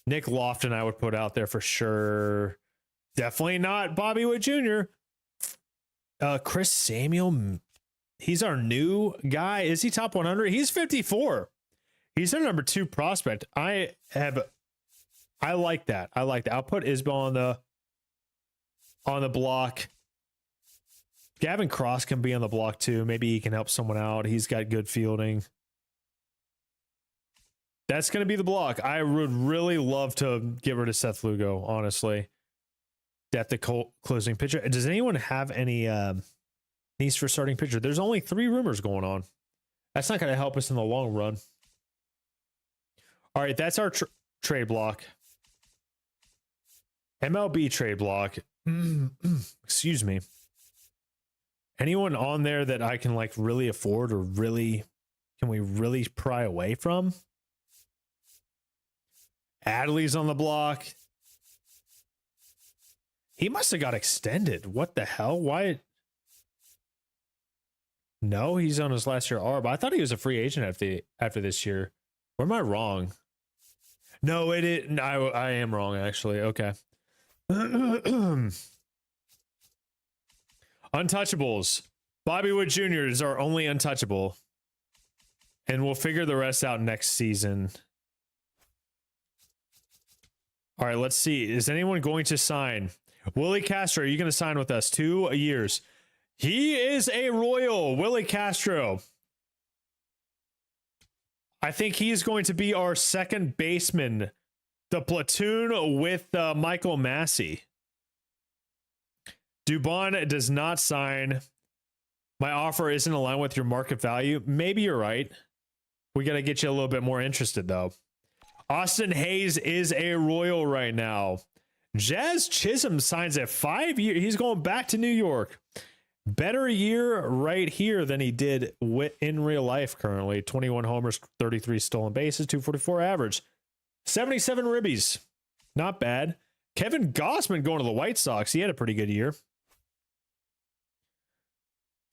Nick Lofton I would put out there for sure. Definitely not Bobby Witt Jr. Chris Samuel, he's our new guy. Is he top 100? He's 54. He's our number 2 prospect. I like that. I like that. I'll put Isbell on the block. Gavin Cross can be on the block too. Maybe he can help someone out. He's got good fielding. That's going to be the block. I would really love to get rid of Seth Lugo, honestly. Depth of closing pitcher. Does anyone have any needs for starting pitcher? There's only 3 rumors going on. That's not going to help us in the long run. All right, that's our trade block. MLB trade block. Excuse me. Anyone on there that I can like really afford or really can we really pry away from? Adley's on the block. He must have got extended. What the hell? Why? No, he's on his last year ARB. I thought he was a free agent after this year. Or am I wrong? No, it is. I am wrong, actually. Okay. Untouchables. Bobby Witt Jr. is our only untouchable. And we'll figure the rest out next season. All right, let's see. Is anyone going to sign? Willie Castro, are you going to sign with us? 2 years. He is a Royal. Willie Castro. I think he's going to be our second baseman. The platoon with Michael Massey. Dubon does not sign. My offer isn't aligned with your market value. Maybe you're right. We got to get you a little bit more interested, though. Austin Hayes is a Royal right now. Jazz Chisholm signs a 5-year. He's going back to New York. Better year right here than he did in real life currently. 21 homers, 33 stolen bases, 244 average. 77 ribbies. Not bad. Kevin Gossman going to the White Sox. He had a pretty good year.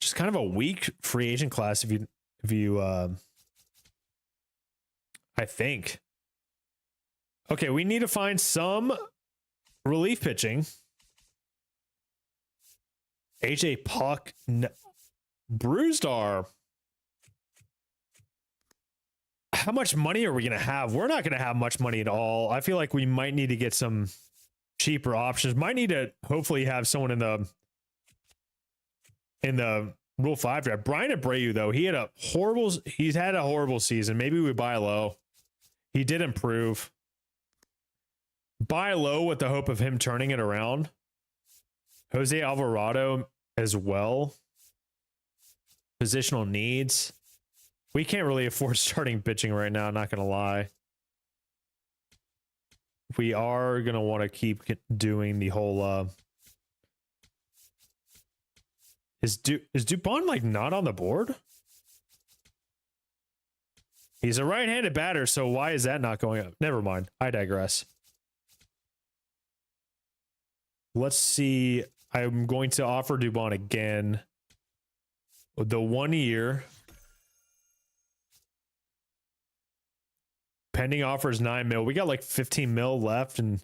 Just kind of a weak free agent class if you I think. Okay, we need to find some relief pitching. AJ Puck, Bruisdar. How much money are we going to have? We're not going to have much money at all. I feel like we might need to get some cheaper options. Might need to hopefully have someone in the Rule 5 draft. Brian Abreu, though, he's had a horrible season. Maybe we buy low. He did improve. Buy low with the hope of him turning it around. Jose Alvarado as well. Positional needs. We can't really afford starting pitching right now, not going to lie. We are going to want to keep doing the whole... Is Dupont like not on the board? He's a right-handed batter, so why is that not going up? Never mind. I digress. Let's see. I'm going to offer Dubon again. The 1 year. Pending offer is 9 mil. We got like 15 mil left and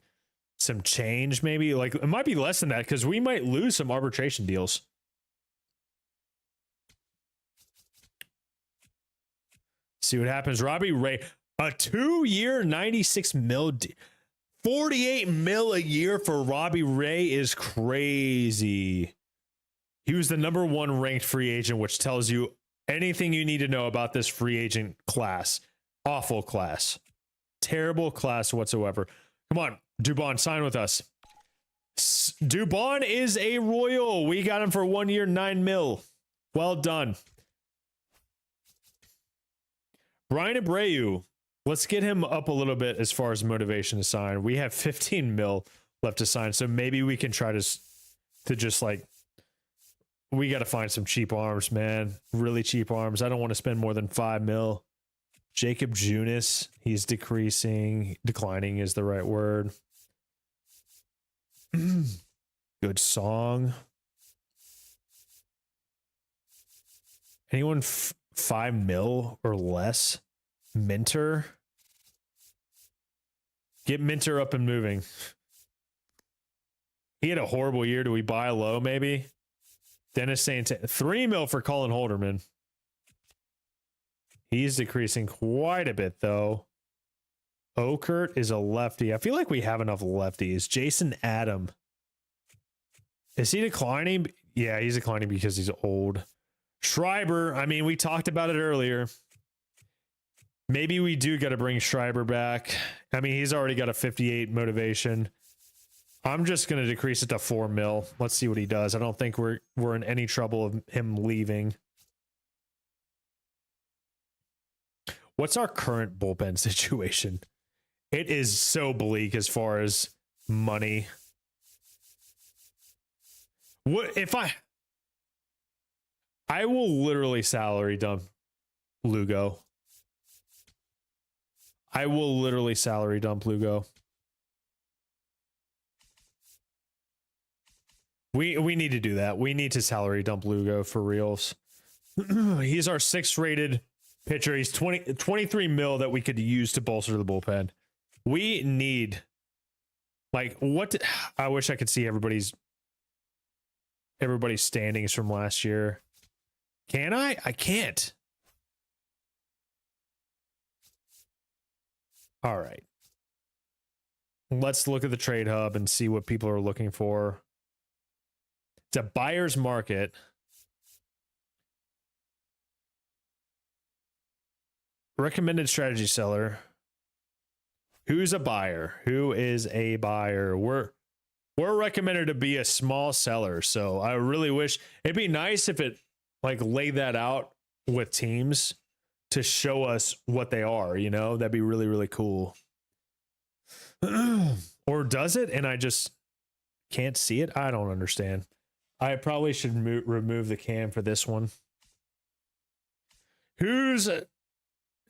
some change maybe. Like it might be less than that because we might lose some arbitration deals. See what happens. Robbie Ray, a 2-year, 96 mil. 48 mil a year for Robbie Ray is crazy. He was the number 1 ranked free agent, which tells you anything you need to know about this free agent class. Awful class. Terrible class whatsoever. Come on, Dubon, sign with us. Dubon is a Royal. We got him for 1 year, 9 mil. Well done. Brian Abreu. Let's get him up a little bit as far as motivation to sign. We have 15 mil left to sign, so maybe we can try to just like, we got to find some cheap arms, man. Really cheap arms. I don't want to spend more than 5 mil. Jacob Junis, he's declining is the right word. Good song. Anyone 5 mil or less? Minter. Get Minter up and moving. He had a horrible year. Do we buy low maybe? Dennis Santana, $3 million for Colin Holderman. He's decreasing quite a bit though. Okert is a lefty. I feel like we have enough lefties. Jason Adam. Is he declining? Yeah, he's declining because he's old. Schreiber, I mean, we talked about it earlier. Maybe we do got to bring Schreiber back. I mean, he's already got a 58 motivation. I'm just going to decrease it to 4 mil. Let's see what he does. I don't think we're in any trouble of him leaving. What's our current bullpen situation? It is so bleak as far as money. What if I will literally salary dump Lugo. I will literally salary dump Lugo. We need to do that. We need to salary dump Lugo for reals. He's our 6th rated pitcher. He's 23 mil that we could use to bolster the bullpen. We need, like, I wish I could see everybody's standings from last year. Can I? I can't. All right. Let's look at the trade hub and see what people are looking for. It's a buyer's market. Recommended strategy seller. Who's a buyer? Who is a buyer? We're recommended to be a small seller. So I really wish it'd be nice if it like laid that out with teams to show us what they are, you know, that'd be really, really cool. Or does it? And I just can't see it. I don't understand. I probably should remove the cam for this one. Who's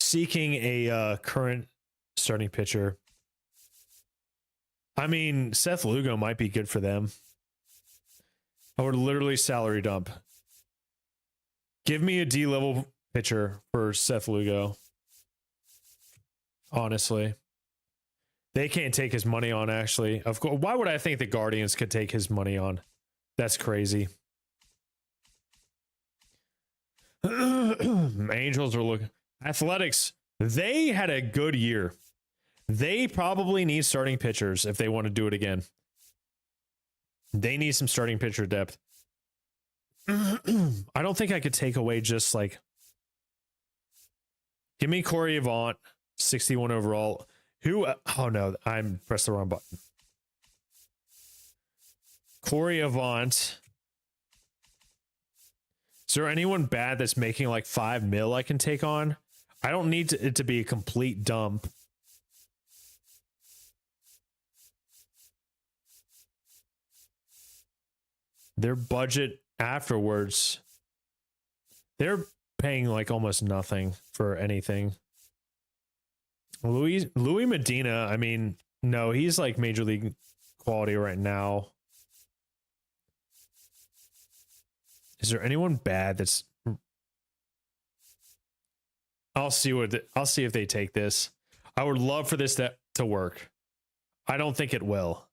seeking a current starting pitcher? I mean, Seth Lugo might be good for them. I would literally salary dump. Give me a D-level pitcher for Seth Lugo. Honestly. They can't take his money on, actually. Of course, why would I think the Guardians could take his money on? That's crazy. Angels are looking. Athletics, they had a good year. They probably need starting pitchers if they want to do it again. They need some starting pitcher depth. I don't think I could take away just like... Give me Corey Avant, 61 overall. Who... Oh no, I pressed the wrong button. Corey Avant. Is there anyone bad that's making like 5 mil I can take on? I don't need it to be a complete dump. Their budget afterwards, they're paying like almost nothing for anything. Louis Medina, I mean, no, he's like major league quality right now. Is there anyone bad that's... I'll see if they take this. I would love for this to work. I don't think it will.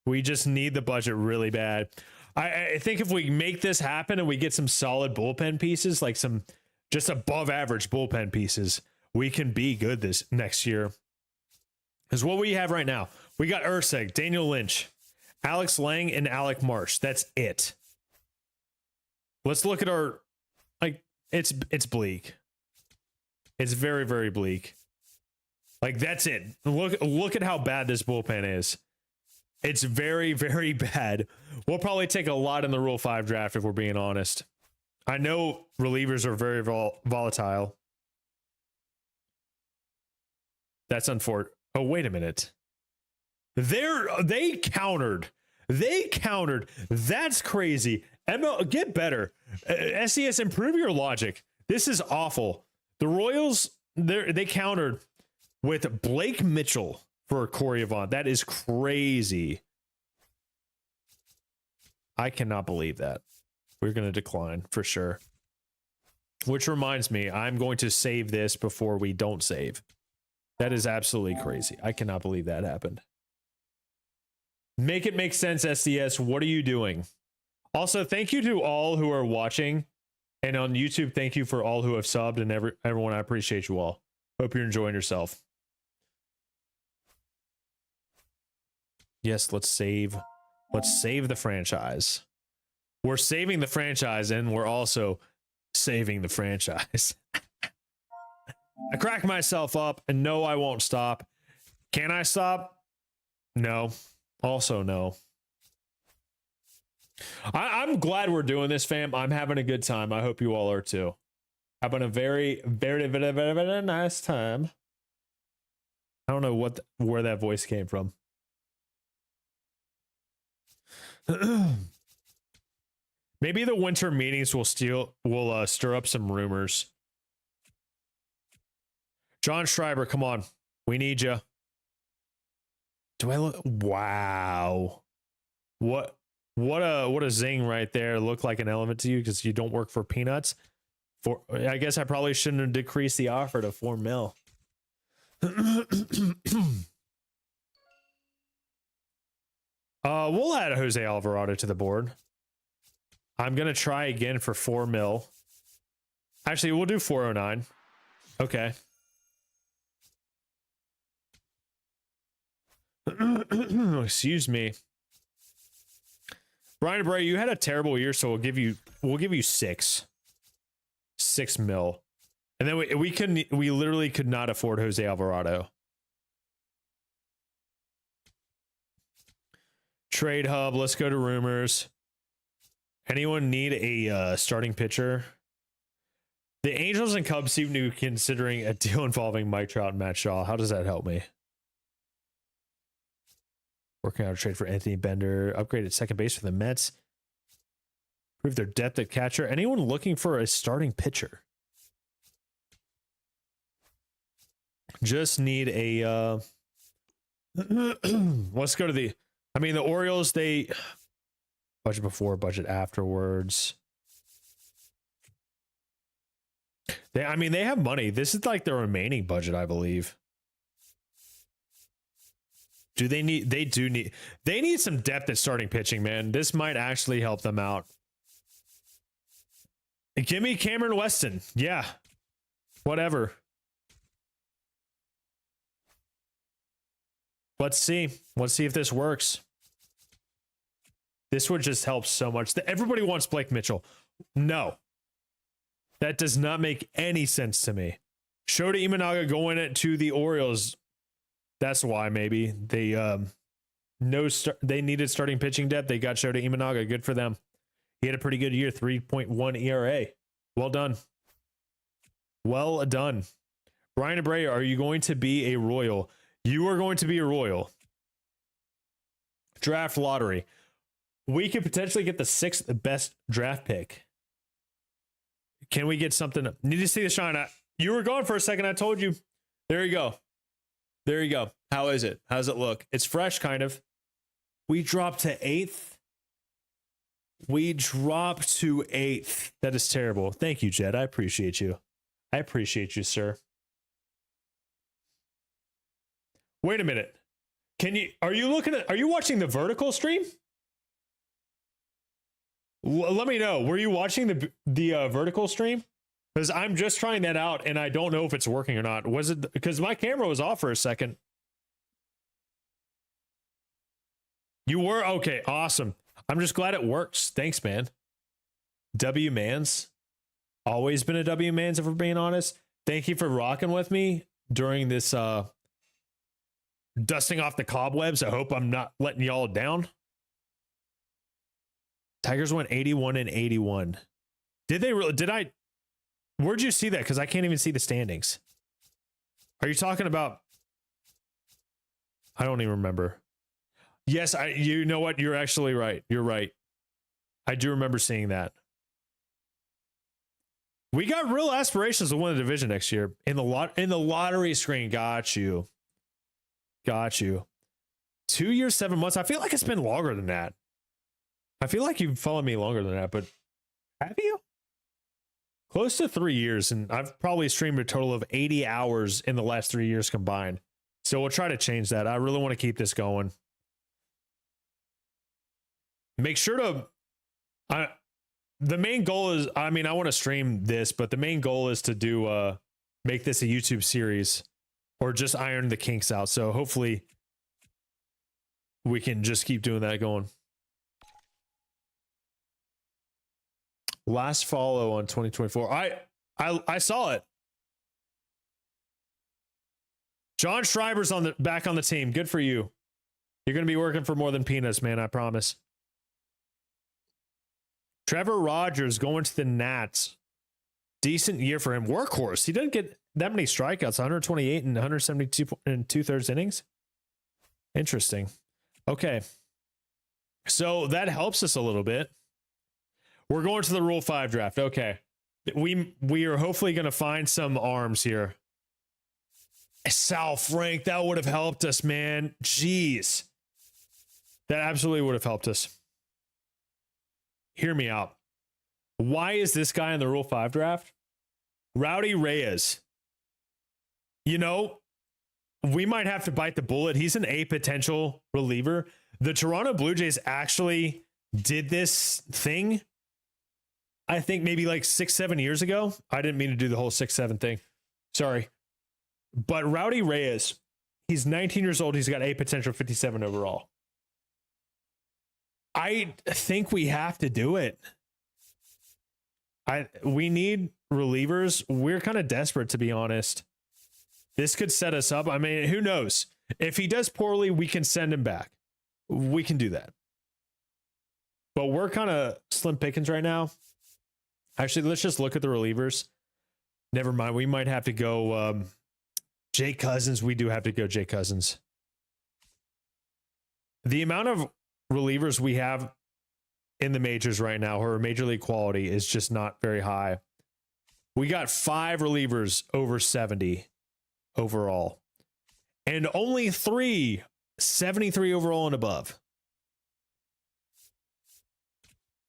We just need the budget really bad. I think if we make this happen and we get some solid bullpen pieces, like some just above average bullpen pieces, we can be good this next year. Because what we have right now, we got Urseg, Daniel Lynch, Alex Lang, and Alec Marsh. That's it. Let's look at our, like, it's bleak. It's very, very bleak. Like, that's it. Look at how bad this bullpen is. It's very, very bad. We'll probably take a lot in the Rule 5 draft if we're being honest. I know relievers are very volatile. That's unfortunate. Oh, wait a minute. They countered. They countered. That's crazy. ML, get better. SES, improve your logic. This is awful. The Royals, they countered with Blake Mitchell for Corey Avant. That is crazy. I cannot believe that. We're going to decline for sure. Which reminds me, I'm going to save this before we don't save. That is absolutely crazy. I cannot believe that happened. Make it make sense, SDS. What are you doing? Also, thank you to all who are watching. And on YouTube, thank you for all who have subbed and everyone. I appreciate you all. Hope you're enjoying yourself. Yes, let's save the franchise. We're saving the franchise and we're also saving the franchise. I crack myself up and no, I won't stop. Can I stop? No. Also no. I'm glad we're doing this, fam. I'm having a good time. I hope you all are too. Having a very, very, very, very, very nice time. I don't know where that voice came from. Maybe the winter meetings will stir up some rumors. John Schreiber, come on. We need you. Do I look? Wow. What a zing right there. Look like an element to you because you don't work for peanuts. I guess I probably shouldn't have decreased the offer to 4 mil. We'll add Jose Alvarado to the board. I'm gonna try again for 4 mil. Actually, we'll do 409. Okay. Excuse me. Brian Bray, you had a terrible year, so we'll give you 6 mil. And then we literally could not afford Jose Alvarado. Trade hub, let's go to rumors. Anyone need a starting pitcher? The Angels and Cubs seem to be considering a deal involving Mike Trout and Matt Shaw. How does that help me? Working out a trade for Anthony Bender. Upgraded second base for the Mets. Prove their depth at catcher. Anyone looking for a starting pitcher? Just need a... let's go to the... I mean, the Orioles, they... Budget before, budget afterwards. They have money. This is like their remaining budget, I believe. They need some depth at starting pitching, man. This might actually help them out. Give me Cameron Weston. Yeah. Whatever. Let's see. Let's see if this works. This would just help so much. Everybody wants Blake Mitchell. No. That does not make any sense to me. Shota Imanaga going to the Orioles. That's why maybe they they needed starting pitching depth. They got Shota Imanaga. Good for them. He had a pretty good year, 3.1 ERA. Well done. Well done. Brian Abreu, are you going to be a Royal? You are going to be a Royal. Draft lottery. We could potentially get the 6th best draft pick. Can we get something? Need to see the shine. You were gone for a second. I told you. There you go. There you go. How is it? How does it look? It's fresh, kind of. We dropped to 8th. We dropped to 8th. That is terrible. Thank you, Jed. I appreciate you. I appreciate you, sir. Wait a minute. Are you watching the vertical stream? Let me know. Were you watching the vertical stream? Because I'm just trying that out and I don't know if it's working or not. Was it because my camera was off for a second? You were? Okay, awesome. I'm just glad it works. Thanks, man. W Mans. Always been a W Mans, if we're being honest. Thank you for rocking with me during this dusting off the cobwebs. I hope I'm not letting y'all down. Tigers went 81 and 81. Did they really? Where'd you see that? Because I can't even see the standings. Are you talking about? I don't even remember. Yes, you know what? You're actually right. You're right. I do remember seeing that. We got real aspirations to win the division next year. In the lottery screen. Got you. 2 years, 7 months. I feel like it's been longer than that. I feel like you've followed me longer than that, but have you? Close to 3 years, and I've probably streamed a total of 80 hours in the last 3 years combined. So we'll try to change that. I really want to keep this going. Make sure to the main goal is, I mean, I want to stream this, but the main goal is to do make this a YouTube series or just iron the kinks out. So hopefully we can just keep doing that going. Last follow on 2024. I saw it. John Schreiber's back on the team. Good for you. You're going to be working for more than peanuts, man. I promise. Trevor Rogers going to the Nats. Decent year for him. Workhorse. He didn't get that many strikeouts. 128 and 172 and 2/3 innings. Interesting. Okay. So that helps us a little bit. We're going to the Rule 5 draft. Okay. We are hopefully going to find some arms here. Sal Frank, that would have helped us, man. Jeez. That absolutely would have helped us. Hear me out. Why is this guy in the Rule 5 draft? Rowdy Reyes. You know, we might have to bite the bullet. He's an A potential reliever. The Toronto Blue Jays actually did this thing, I think maybe like 6-7 years ago. I didn't mean to do the whole 6-7 thing. Sorry. But Rowdy Reyes, he's 19 years old. He's got A potential, 57 overall. I think we have to do it. We need relievers. We're kind of desperate, to be honest. This could set us up. I mean, who knows? If he does poorly, we can send him back. We can do that. But we're kind of slim pickings right now. Actually, let's just look at the relievers. Never mind. We might have to go Jake Cousins. We do have to go Jake Cousins. The amount of relievers we have in the majors right now, who are major league quality, is just not very high. We got 5 relievers over 70 overall, and only 3 73 overall and above.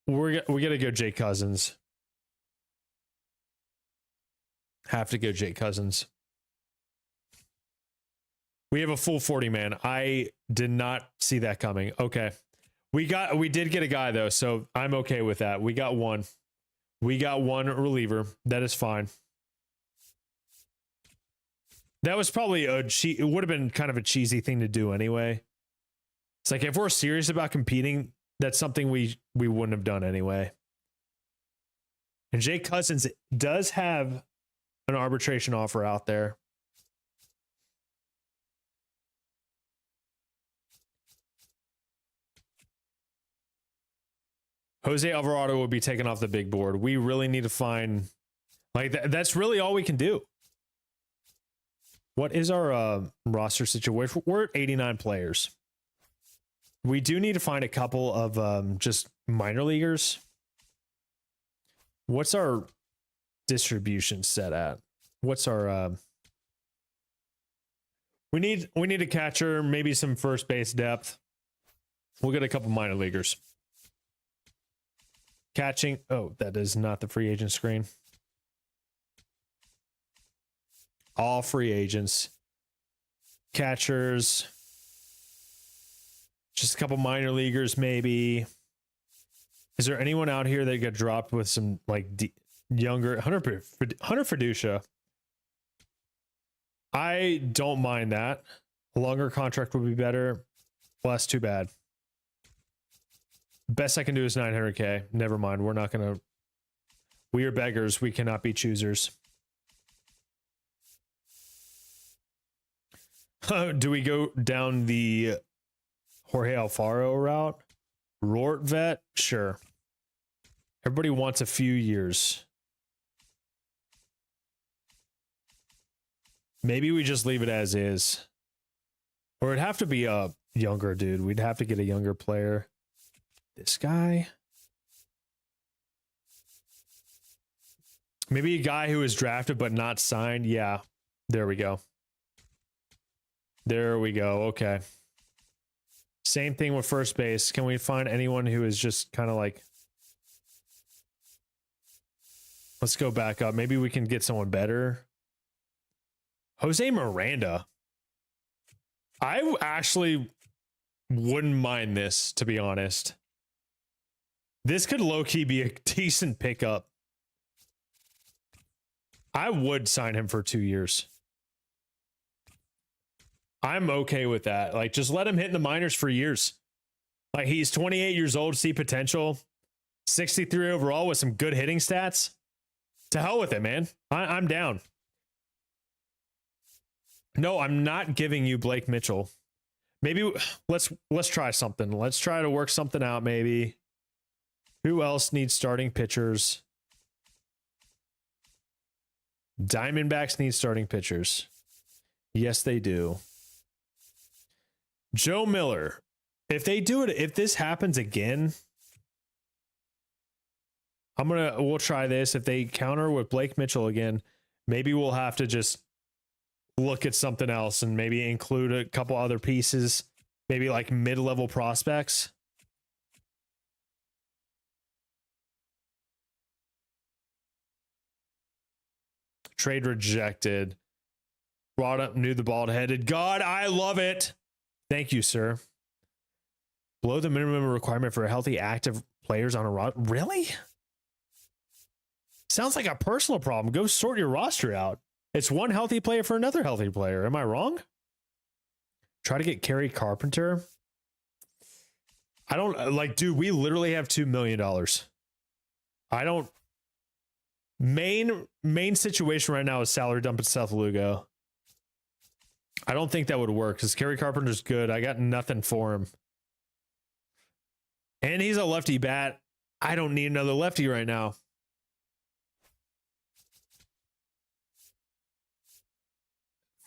We got to go Jake Cousins. Have to go Jake Cousins. We have a full 40 man. I did not see that coming. Okay. We did get a guy though, so I'm okay with that. We got one reliever. That is fine. That was probably it would have been kind of a cheesy thing to do anyway. It's like, if we're serious about competing, that's something we wouldn't have done anyway. And Jake Cousins does have an arbitration offer out there. Jose Alvarado will be taken off the big board. We really need to find, like, that's really all we can do. What is our roster situation? We're at 89 players. We do need to find a couple of just minor leaguers. What's our distribution set at? What's our we need a catcher, maybe some first base depth. We'll get a couple minor leaguers. Catching. Oh, that is not the free agent screen. All free agents. Catchers. Just a couple minor leaguers, maybe. Is there anyone out here that got dropped with some like younger Hunter Fiducia? I don't mind that. A longer contract would be better. Well, that's too bad. Best I can do is 900K. Never mind. We're not going to. We are beggars. We cannot be choosers. Do we go down the Jorge Alfaro route? Rort vet? Sure. Everybody wants a few years. Maybe we just leave it as is. Or it'd have to be a younger dude. We'd have to get a younger player. This guy. Maybe a guy who was drafted but not signed. Yeah. There we go. There we go. Okay. Same thing with first base. Can we find anyone who is just kind of like... Let's go back up. Maybe we can get someone better. Jose Miranda. I actually wouldn't mind this, to be honest. This could low-key be a decent pickup. I would sign him for 2 years. I'm okay with that. Like, just let him hit in the minors for years. Like, he's 28 years old, see potential. 63 overall with some good hitting stats. To hell with it, man. I'm down. No, I'm not giving you Blake Mitchell. Maybe let's try something. Let's try to work something out, maybe. Who else needs starting pitchers? Diamondbacks need starting pitchers. Yes, they do. Joe Miller. If they do it, if this happens again, we'll try this. If they counter with Blake Mitchell again, maybe we'll have to just look at something else and maybe include a couple other pieces, maybe like mid-level prospects. Trade rejected. Brought up new the bald-headed. God, I love it. Thank you, sir. Below the minimum requirement for healthy active players on a roster. Really? Sounds like a personal problem. Go sort your roster out. It's one healthy player for another healthy player. Am I wrong? Try to get Kerry Carpenter. I don't like, dude, we literally have $2 million. I don't. Main situation right now is salary dump at Seth Lugo. I don't think that would work because Kerry Carpenter's good. I got nothing for him. And he's a lefty bat. I don't need another lefty right now.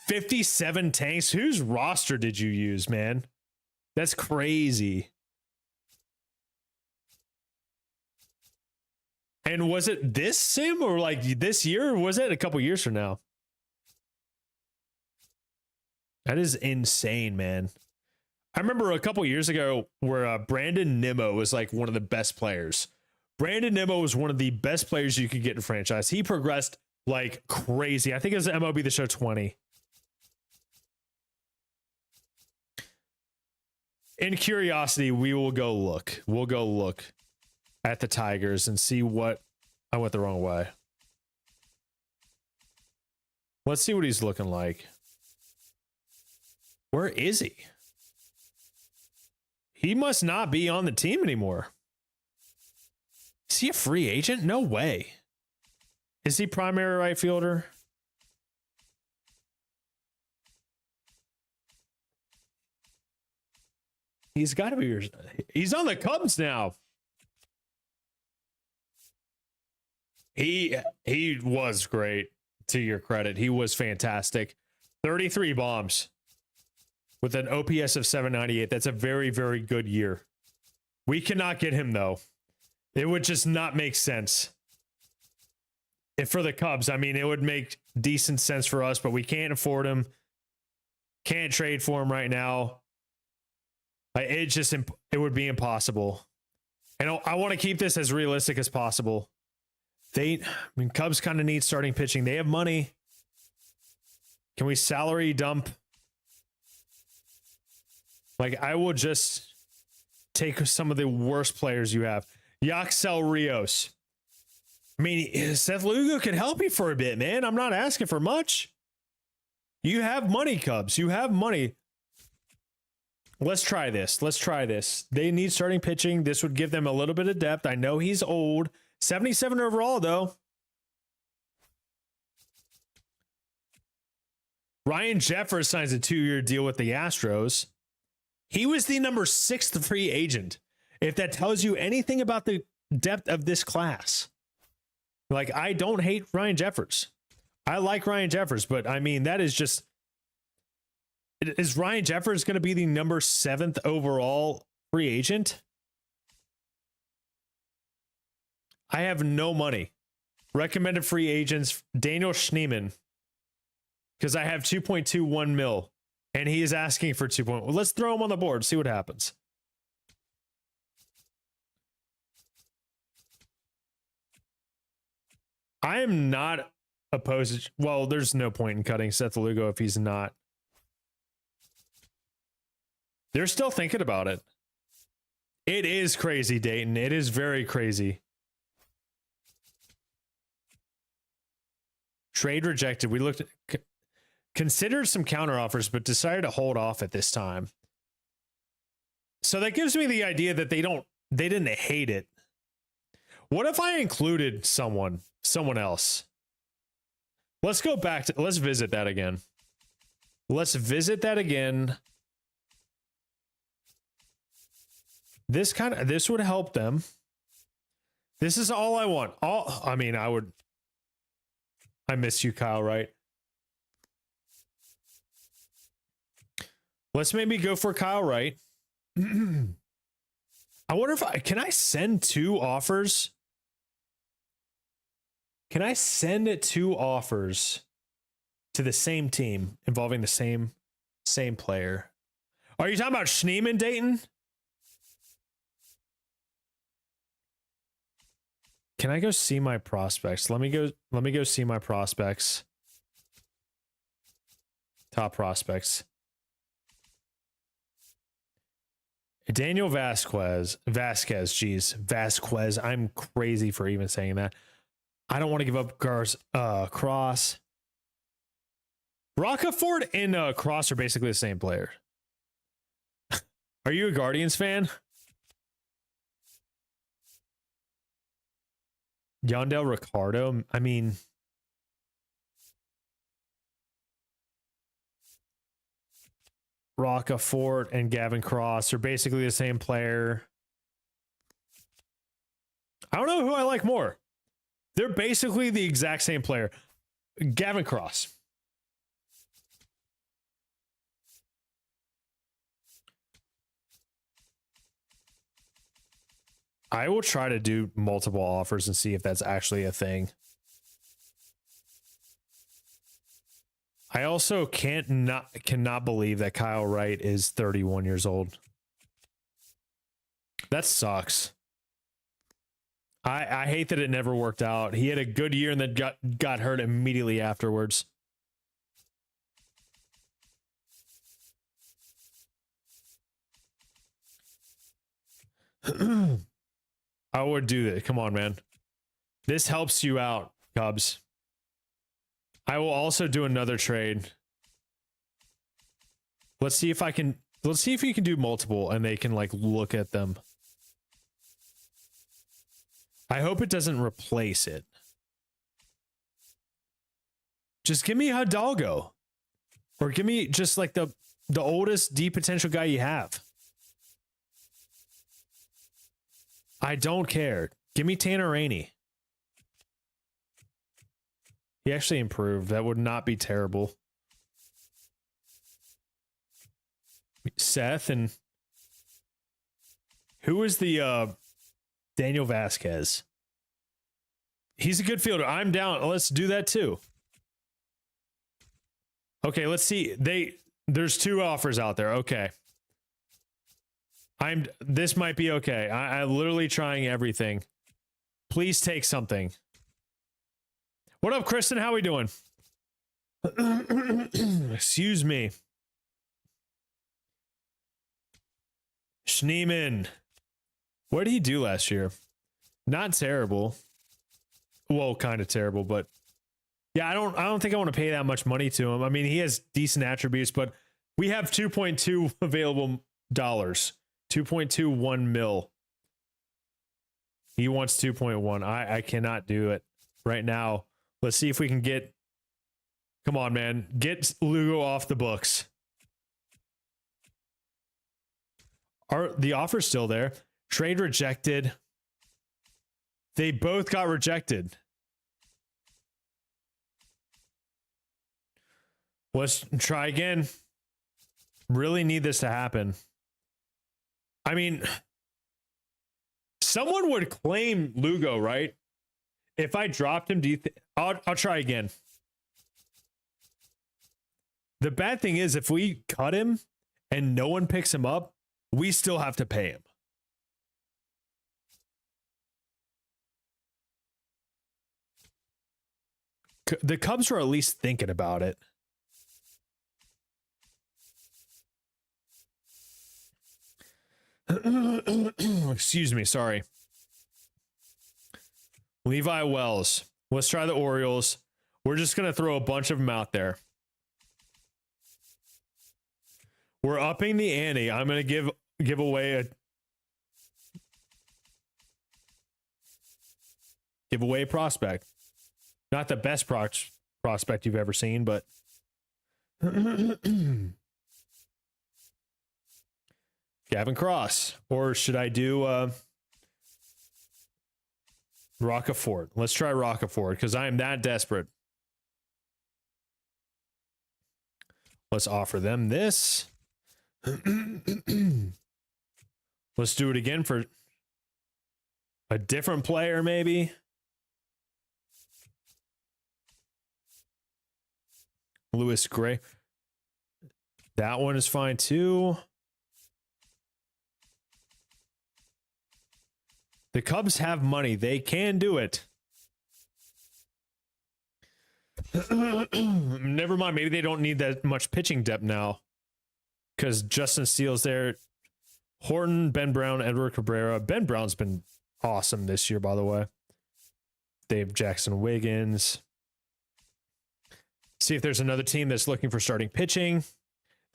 $57 tanks. Whose roster did you use, man? That's crazy. And was it this sim or like this year? Or was it a couple years from now? That is insane, man. I remember a couple years ago where Brandon Nimmo was like one of the best players. Brandon Nimmo was one of the best players you could get in franchise. He progressed like crazy. I think it was MLB The Show 20. In curiosity, we will go look. We'll go look at the Tigers and see what I went the wrong way. Let's see what he's looking like. Where is he? He must not be on the team anymore. Is he a free agent? No way. Is he primary right fielder? He's got to be. He's on the Cubs now. He was great, to your credit. He was fantastic. 33 bombs with an OPS of 798. That's a very, very good year. We cannot get him, though. It would just not make sense. If for the Cubs, I mean, it would make decent sense for us, but we can't afford him. Can't trade for him right now. It would be impossible. And I want to keep this as realistic as possible. Cubs kind of need starting pitching. They have money. Can we salary dump? Like, I will just take some of the worst players you have. Yaxel Rios. I mean, Seth Lugo could help you for a bit, man. I'm not asking for much. You have money, Cubs. You have money. Let's try this. Let's try this. They need starting pitching. This would give them a little bit of depth. I know he's old. 77 overall, though. Ryan Jeffers signs a 2-year deal with the Astros. He was the number 6th free agent. If that tells you anything about the depth of this class. Like, I don't hate Ryan Jeffers. I like Ryan Jeffers, but I mean, that is just... Is Ryan Jeffers going to be the number 7th overall free agent? I have no money. Recommended free agents, Daniel Schneemann. Because I have 2.21 mil. And he is asking for 2. Let's throw him on the board, see what happens. I am not opposed to... Well, there's no point in cutting Seth Lugo if he's not. They're still thinking about it. It is crazy, Dayton. It is very crazy. Trade rejected. We looked at, considered some counter offers, but decided to hold off at this time. So that gives me the idea that they didn't hate it. What if I included someone else? Let's go back to, let's visit that again. Let's visit that again. This would help them. This is all I want. I miss you, Kyle, right? Let's maybe go for Kyle Wright. I wonder if can I send 2 offers? Can I send 2 offers to the same team involving the same player? Are you talking about Schneemann, Dayton? Can I go see my prospects? Let me go see my prospects. Top prospects. Daniel Vasquez, geez, Vasquez. I'm crazy for even saying that. I don't want to give up Cross. Rocafort and Cross are basically the same player. Are you a Guardians fan? Yandel Ricardo. I mean, Rocafort and Gavin Cross are basically the same player. I don't know who I like more. They're basically the exact same player. Gavin Cross. I will try to do multiple offers and see if that's actually a thing. I also cannot believe that Kyle Wright is 31 years old. That sucks. I hate that it never worked out. He had a good year and then got hurt immediately afterwards. I would do that. Come on, man. This helps you out, Cubs. I will also do another trade. Let's see if you can do multiple and they can like look at them. I hope it doesn't replace it. Just give me Hidalgo. Or give me just like the oldest D potential guy you have. I don't care. Give me Tanner Rainey. He actually improved. That would not be terrible. Seth and who is the Daniel Vasquez? He's a good fielder. I'm down. Let's do that too. Okay, let's see. There's 2 offers out there. Okay. This might be okay. I'm literally trying everything. Please take something. What up, Kristen? How we doing? Excuse me. Schneemann. What did he do last year? Not terrible. Well, kind of terrible, but yeah, I don't think I want to pay that much money to him. I mean, he has decent attributes, but we have 2.2 available dollars. 2.21 mil. He wants 2.1. I cannot do it right now. Let's see if we can get. Come on, man. Get Lugo off the books. Are the offers still there? Trade rejected. They both got rejected. Let's try again. Really need this to happen. I mean, someone would claim Lugo, right? If I dropped him, do you think I'll try again. The bad thing is if we cut him and no one picks him up, we still have to pay him. The Cubs are at least thinking about it. Excuse me, sorry. Levi Wells. Let's try the Orioles. We're just going to throw a bunch of them out there. We're upping the ante. I'm going to give away a giveaway prospect. Not the best prospect you've ever seen, but Gavin Cross. Or should I do Rockefort? Let's try Rockefort because I am that desperate. Let's offer them this. Let's do it again for a different player, maybe. Lewis Gray. That one is fine too. The Cubs have money. They can do it. Never mind. Maybe they don't need that much pitching depth now. Because Justin Steele's there. Horton, Ben Brown, Edward Cabrera. Ben Brown's been awesome this year, by the way. Dave Jackson Wiggins. See if there's another team that's looking for starting pitching.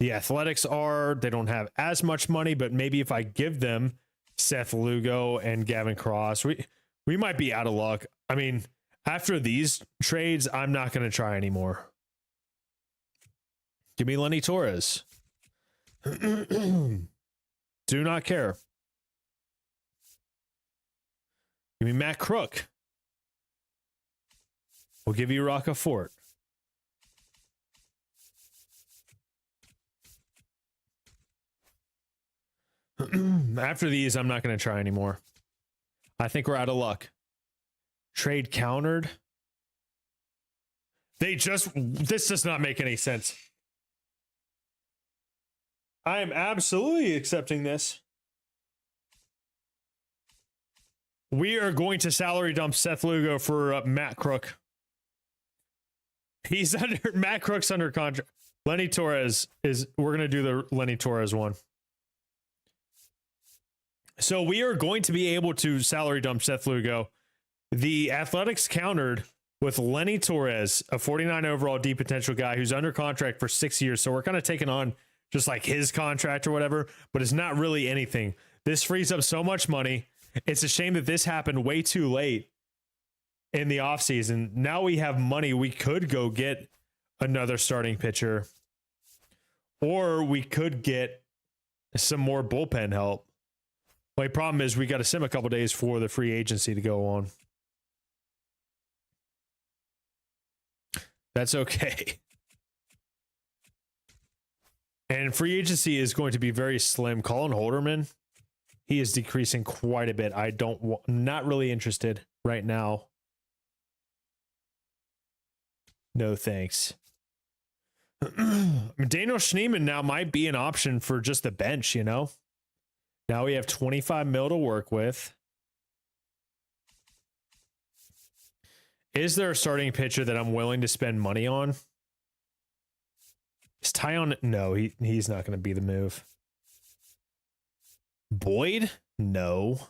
The Athletics are. They don't have as much money, but maybe if I give them Seth Lugo and Gavin Cross, we might be out of luck. I mean, after these trades, I'm not going to try anymore. Give me Lenny Torres. Do not care. Give me Matt Crook. We'll give you Rockefort. After these, I'm not going to try anymore. I think we're out of luck. Trade countered. This does not make any sense. I am absolutely accepting this. We are going to salary dump Seth Lugo for Matt Crook. Matt Crook's under contract. Lenny Torres we're going to do the Lenny Torres one. So we are going to be able to salary dump Seth Lugo. The Athletics countered with Lenny Torres, a 49 overall D potential guy who's under contract for 6 years. So we're kind of taking on just like his contract or whatever, but it's not really anything. This frees up so much money. It's a shame that this happened way too late in the offseason. Now we have money. We could go get another starting pitcher, or we could get some more bullpen help. My problem is we got to sim a couple days for the free agency to go on. That's okay. And free agency is going to be very slim. Colin Holderman, he is decreasing quite a bit. I'm not really interested right now. No thanks. Daniel Schneemann now might be an option for just the bench, you know? Now we have 25 mil to work with. Is there a starting pitcher that I'm willing to spend money on? Is Tyon? No, he's not going to be the move. Boyd? No.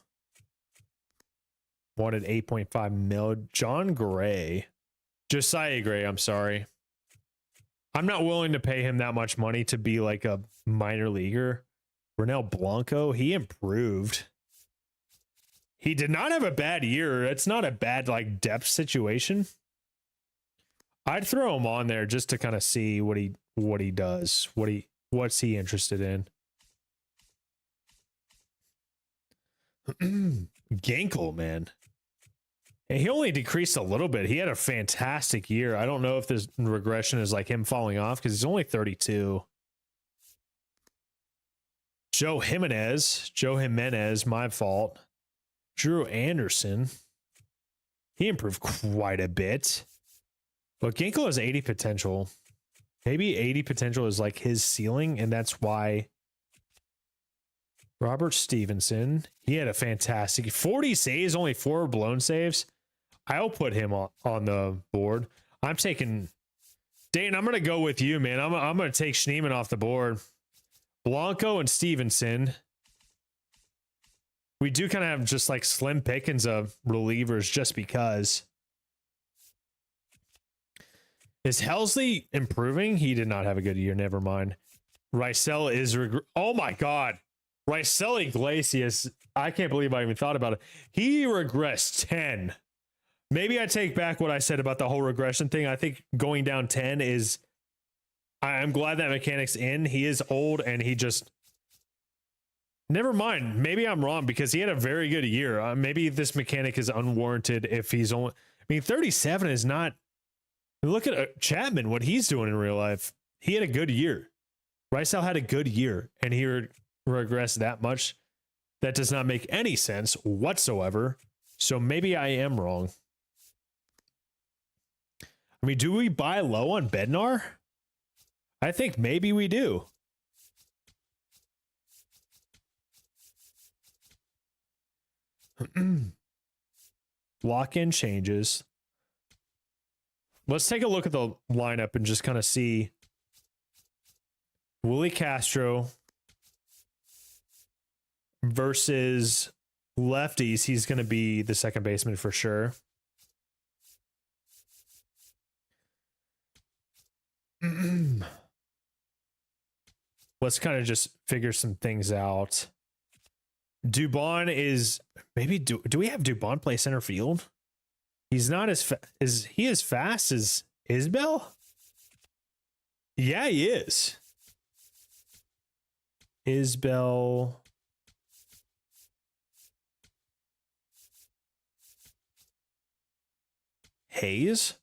Wanted 8.5 mil. John Gray. Josiah Gray, I'm sorry. I'm not willing to pay him that much money to be like a minor leaguer. Ronel Blanco, he improved. He did not have a bad year. It's not a bad like depth situation. I'd throw him on there just to kind of see what he does. What's he interested in? Gankle, man. And he only decreased a little bit. He had a fantastic year. I don't know if this regression is like him falling off because he's only 32. Joe Jimenez, my fault. Drew Anderson. He improved quite a bit. But Ginkle has 80 potential. Maybe 80 potential is like his ceiling, and that's why. Robert Stevenson. He had a fantastic 40 saves, only 4 blown saves. I'll put him on the board. I'm taking Dayton. I'm going to go with you, man. I'm going to take Schneemann off the board. Blanco and Stevenson. We do kind of have just like slim pickings of relievers just because. Is Helsley improving? He did not have a good year. Never mind. Rysel is oh my god. Rysel Iglesias. I can't believe I even thought about it. He regressed 10. Maybe I take back what I said about the whole regression thing. I think going down 10 is. I'm glad that mechanic's in. He is old and he just. Never mind. Maybe I'm wrong because he had a very good year. Maybe this mechanic is unwarranted if he's only. I mean, 37 is not. Look at Chapman, what he's doing in real life. He had a good year. Rysel had a good year, and he regressed that much. That does not make any sense whatsoever. So maybe I am wrong. I mean, do we buy low on Bednar? I think maybe we do. Lock-in changes. Let's take a look at the lineup and just kind of see. Willie Castro versus lefties. He's going to be the second baseman for sure. Let's kind of just figure some things out. Dubon is maybe do we have Dubon play center field? He's not as is he as fast as Isbell? Yeah, he is. Isbell. Hayes.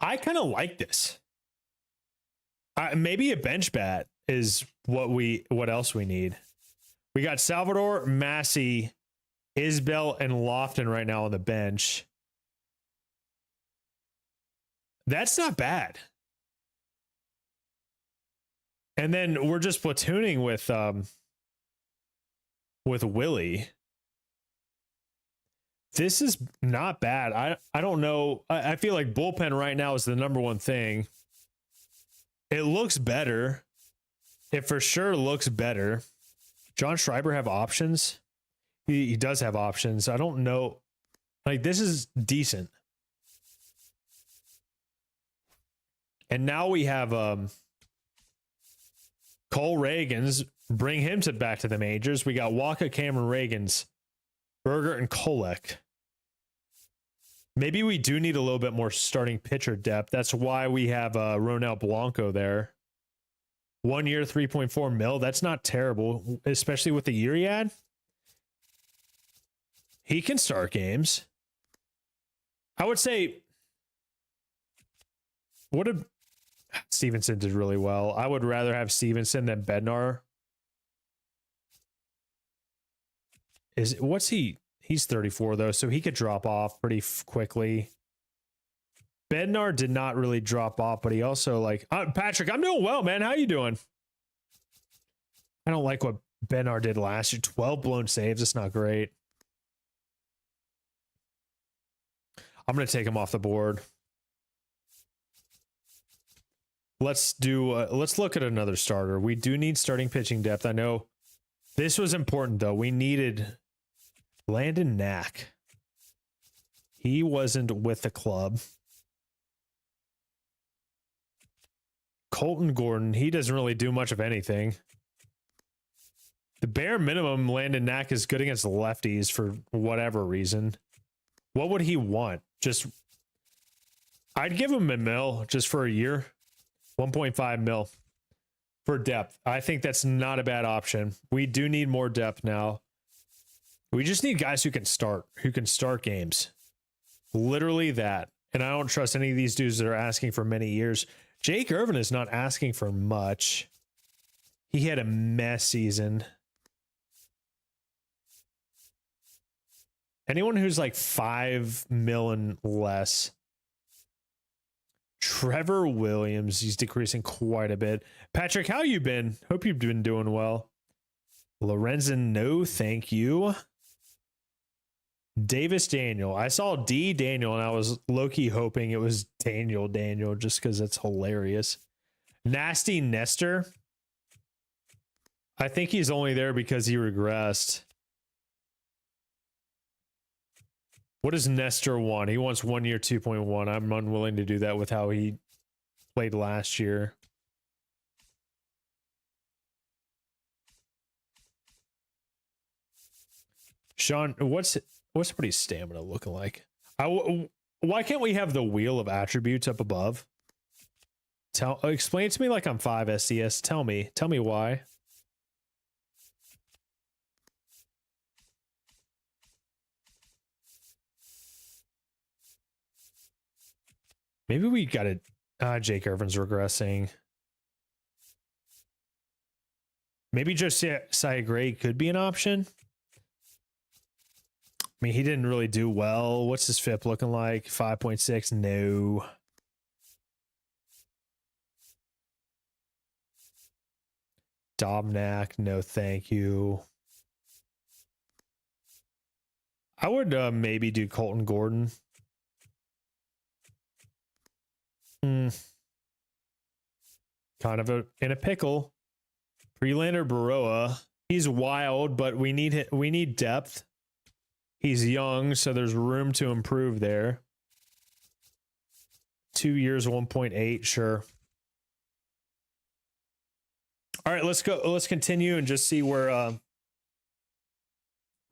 I kind of like this. Maybe a bench bat is what else we need. We got Salvador, Massey, Isbell, and Lofton right now on the bench. That's not bad. And then we're just platooning with Willie. This is not bad. I don't know. I feel like bullpen right now is the number one thing. It looks better. It for sure looks better. John Schreiber have options. He does have options. I don't know. Like, this is decent. And now we have Cole Reagans. Bring him back to the majors. We got Waka, Cameron Reagans, Berger, and Kolek. Maybe we do need a little bit more starting pitcher depth. That's why we have Ronel Blanco there. 1 year, 3.4 mil. That's not terrible, especially with the year he had. He can start games. I would say, Stevenson did really well. I would rather have Stevenson than Bednar. What's he? He's 34 though, so he could drop off pretty quickly. Bednar did not really drop off, but he also Patrick, I'm doing well, man. How you doing? I don't like what Bednar did last year. 12 blown saves. It's not great. I'm going to take him off the board. Let's look at another starter. We do need starting pitching depth. I know this was important though. We needed Landon Knack. He wasn't with the club. Colton Gordon, he doesn't really do much of anything. The bare minimum, Landon Knack is good against lefties for whatever reason. What would he want? I'd give him a mil just for a year. 1.5 mil for depth. I think that's not a bad option. We do need more depth now. We just need guys who can start games. Literally that. And I don't trust any of these dudes that are asking for many years. Jake Irvin is not asking for much. He had a mess season. Anyone who's like 5 mil and less. Trevor Williams, he's decreasing quite a bit. Patrick, how you been? Hope you've been doing well. Lorenzen, no, thank you. Davis Daniel. I saw D Daniel and I was low-key hoping it was Daniel just because it's hilarious. Nasty Nestor. I think he's only there because he regressed. What does Nestor want? He wants 1 year, 2.1. I'm unwilling to do that with how he played last year. Sean, what's somebody's stamina looking like? Why can't we have the wheel of attributes up above? Explain it to me like I'm 5 SDS. Tell me why. Maybe we got it. Jake Irvin's regressing. Maybe just Cy Gray could be an option. I mean, he didn't really do well. What's his FIP looking like? 5.6. No. Dobnak. No, thank you. I would maybe do Colton Gordon. Kind of in a pickle. Prelander Baroa. He's wild, but we need depth. He's young, so there's room to improve there. 2 years, 1.8, sure. All right, let's go. Let's continue and just see where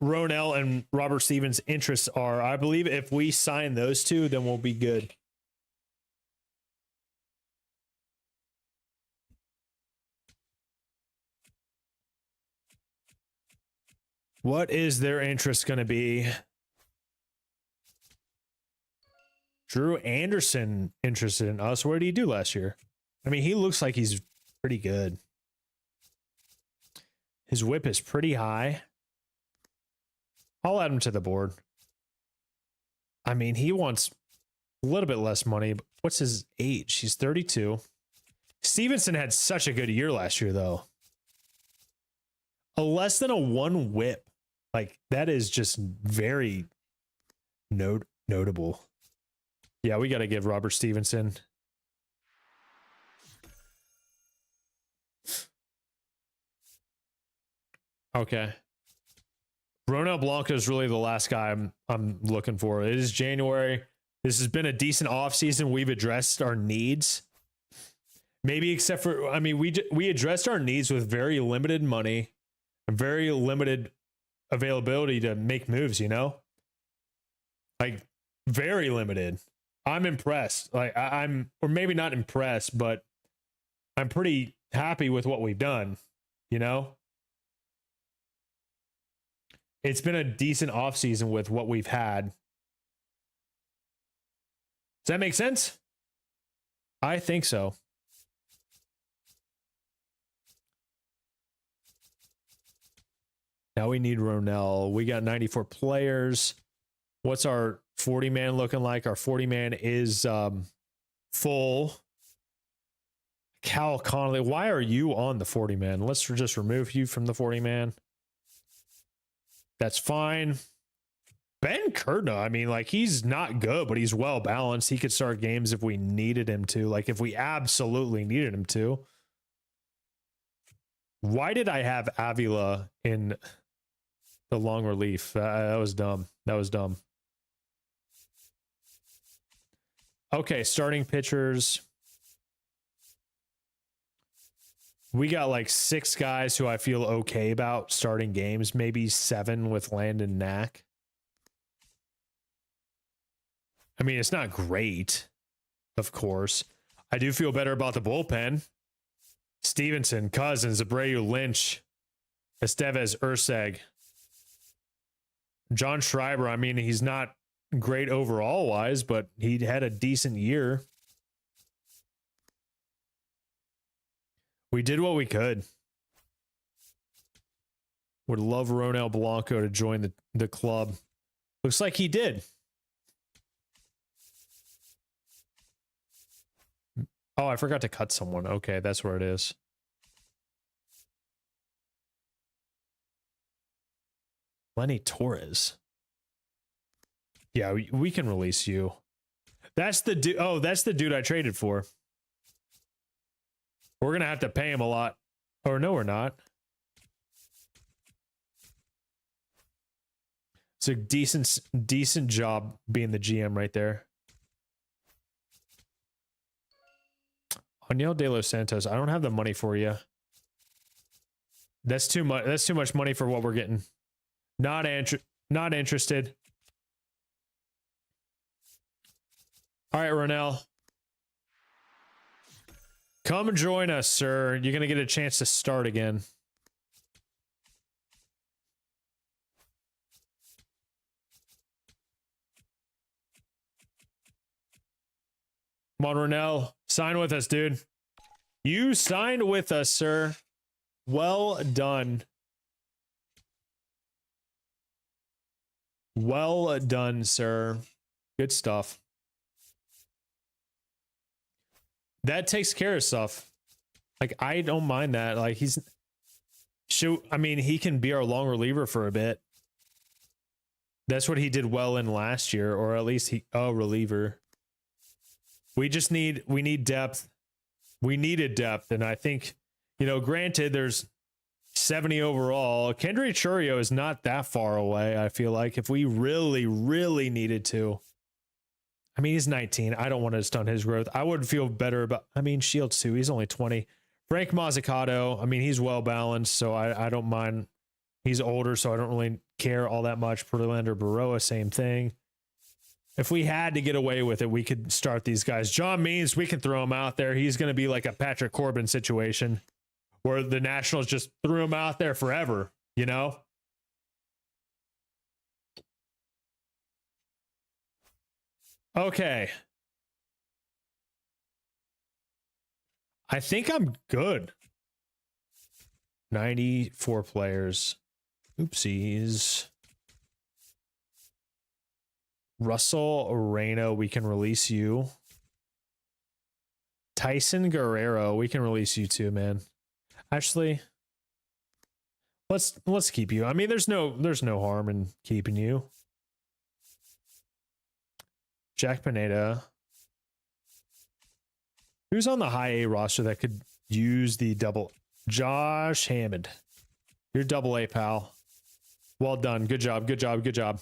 Ronell and Robert Stevens' interests are. I believe if we sign those two, then we'll be good. What is their interest going to be? Drew Anderson interested in us. What did he do last year? I mean, he looks like he's pretty good. His whip is pretty high. I'll add him to the board. I mean, he wants a little bit less money. But what's his age? He's 32. Stevenson had such a good year last year, though. A less than a 1 whip. Like, that is just very notable. Yeah, we got to give Robert Stevenson. Okay. Ronel Blanco is really the last guy I'm looking for. It is January. This has been a decent offseason. We've addressed our needs. Maybe except for, I mean, we addressed our needs with very limited money, very limited availability to make moves, you know? Like, very limited. I'm impressed. Like, I'm, or maybe not impressed, but I'm pretty happy with what we've done, you know? It's been a decent offseason with what we've had. Does that make sense? I think so. Now we need Ronell. We got 94 players. What's our 40-man looking like? Our 40-man is full. Cal Connolly. Why are you on the 40-man? Let's just remove you from the 40-man. That's fine. Ben Kurna, I mean, like, he's not good, but he's well balanced. He could start games if we needed him to. Like, if we absolutely needed him to. Why did I have Avila in the long relief? That was dumb. That was dumb. Okay, starting pitchers. We got like 6 guys who I feel okay about starting games. Maybe 7 with Landon Knack. I mean, it's not great, of course. I do feel better about the bullpen. Stevenson, Cousins, Abreu, Lynch, Estevez, Urseg. John Schreiber, I mean, he's not great overall wise, but he had a decent year. We did what we could. Would love Ronel Blanco to join the club. Looks like he did. Oh, I forgot to cut someone. Okay, that's where it is. Lenny Torres. Yeah, we can release you. That's the dude. Oh, that's the dude I traded for. We're going to have to pay him a lot. Or no, we're not. It's a decent job being the GM right there. Aniel De Los Santos, I don't have the money for you. That's too much. That's too much money for what we're getting. Not interested. All right, Ronell. Come join us, sir. You're going to get a chance to start again. Come on, Ronell. Sign with us, dude. You signed with us, sir. Well done. Well done, sir. Good stuff. That takes care of stuff. Like, I don't mind that. Like, I mean, he can be our long reliever for a bit. That's what he did well in last year, or at least reliever. We need depth. We needed depth, and I think, you know, granted, there's 70 overall. Kendry Churio is not that far away, I feel like, if we really, really needed to. I mean, he's 19. I don't want to stunt his growth. I would feel better about, I mean, Shields too. He's only 20. Frank Mazzucato, I mean, he's well balanced, so I don't mind. He's older, so I don't really care all that much. Verlander, Baroa, same thing. If we had to get away with it, we could start these guys. John Means, we can throw him out there. He's going to be like a Patrick Corbin situation where the Nationals just threw him out there forever, you know? Okay. I think I'm good. 94 players. Oopsies. Russell Reyno, we can release you. Tyson Guerrero, we can release you too, man. Actually, let's keep you. I mean, there's no harm in keeping you. Jack Pineda. Who's on the high A roster that could use the double? Josh Hammond. You're double A, pal. Well done. Good job. Good job. Good job.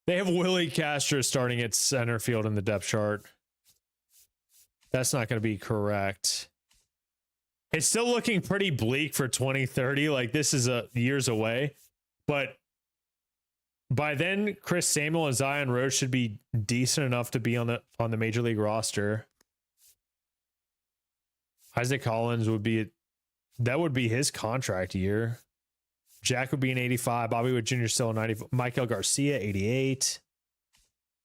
They have Willie Castro starting at center field in the depth chart. That's not going to be correct. It's still looking pretty bleak for 2030. Like, this is years away. But by then, Chris Samuel and Zion Rose should be decent enough to be on the major league roster. Isaac Collins would be his contract year. Jack would be an 85. Bobby Wood Jr. still a 90. Michael Garcia, 88.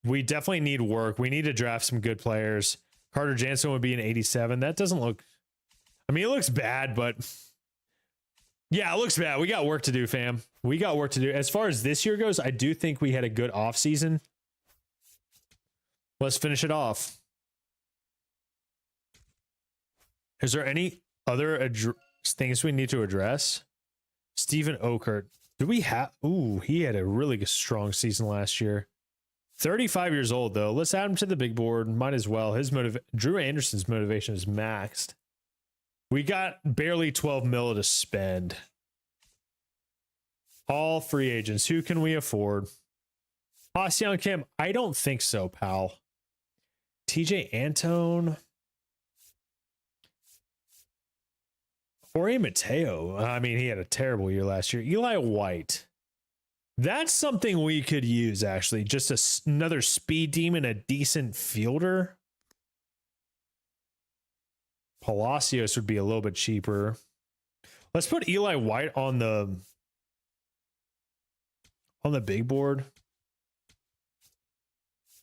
We definitely need work. We need to draft some good players. Carter Jansen would be an 87. That doesn't look... I mean, it looks bad, but... Yeah, it looks bad. We got work to do, fam. We got work to do. As far as this year goes, I do think we had a good offseason. Let's finish it off. Is there any other things we need to address? Stephen Okert. Do we have... Ooh, he had a really strong season last year. 35 years old, though. Let's add him to the big board. Might as well. Drew Anderson's motivation is maxed. We got barely 12 mil to spend. All free agents. Who can we afford? Ha-Seong Kim. I don't think so, pal. TJ Antone. Jorge Mateo. I mean, he had a terrible year last year. Eli White. That's something we could use, actually. Just another speed demon, a decent fielder. Palacios would be a little bit cheaper. Let's put Eli White on the big board.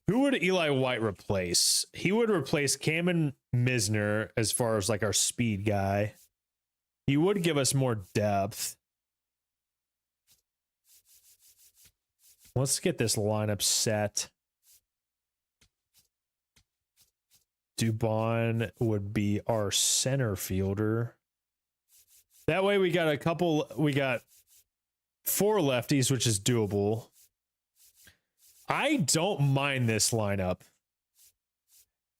Who would Eli White replace? He would replace Cameron Misner as far as like our speed guy. He would give us more depth. Let's get this lineup set. Dubon would be our center fielder. That way we got 4 lefties, which is doable. I don't mind this lineup.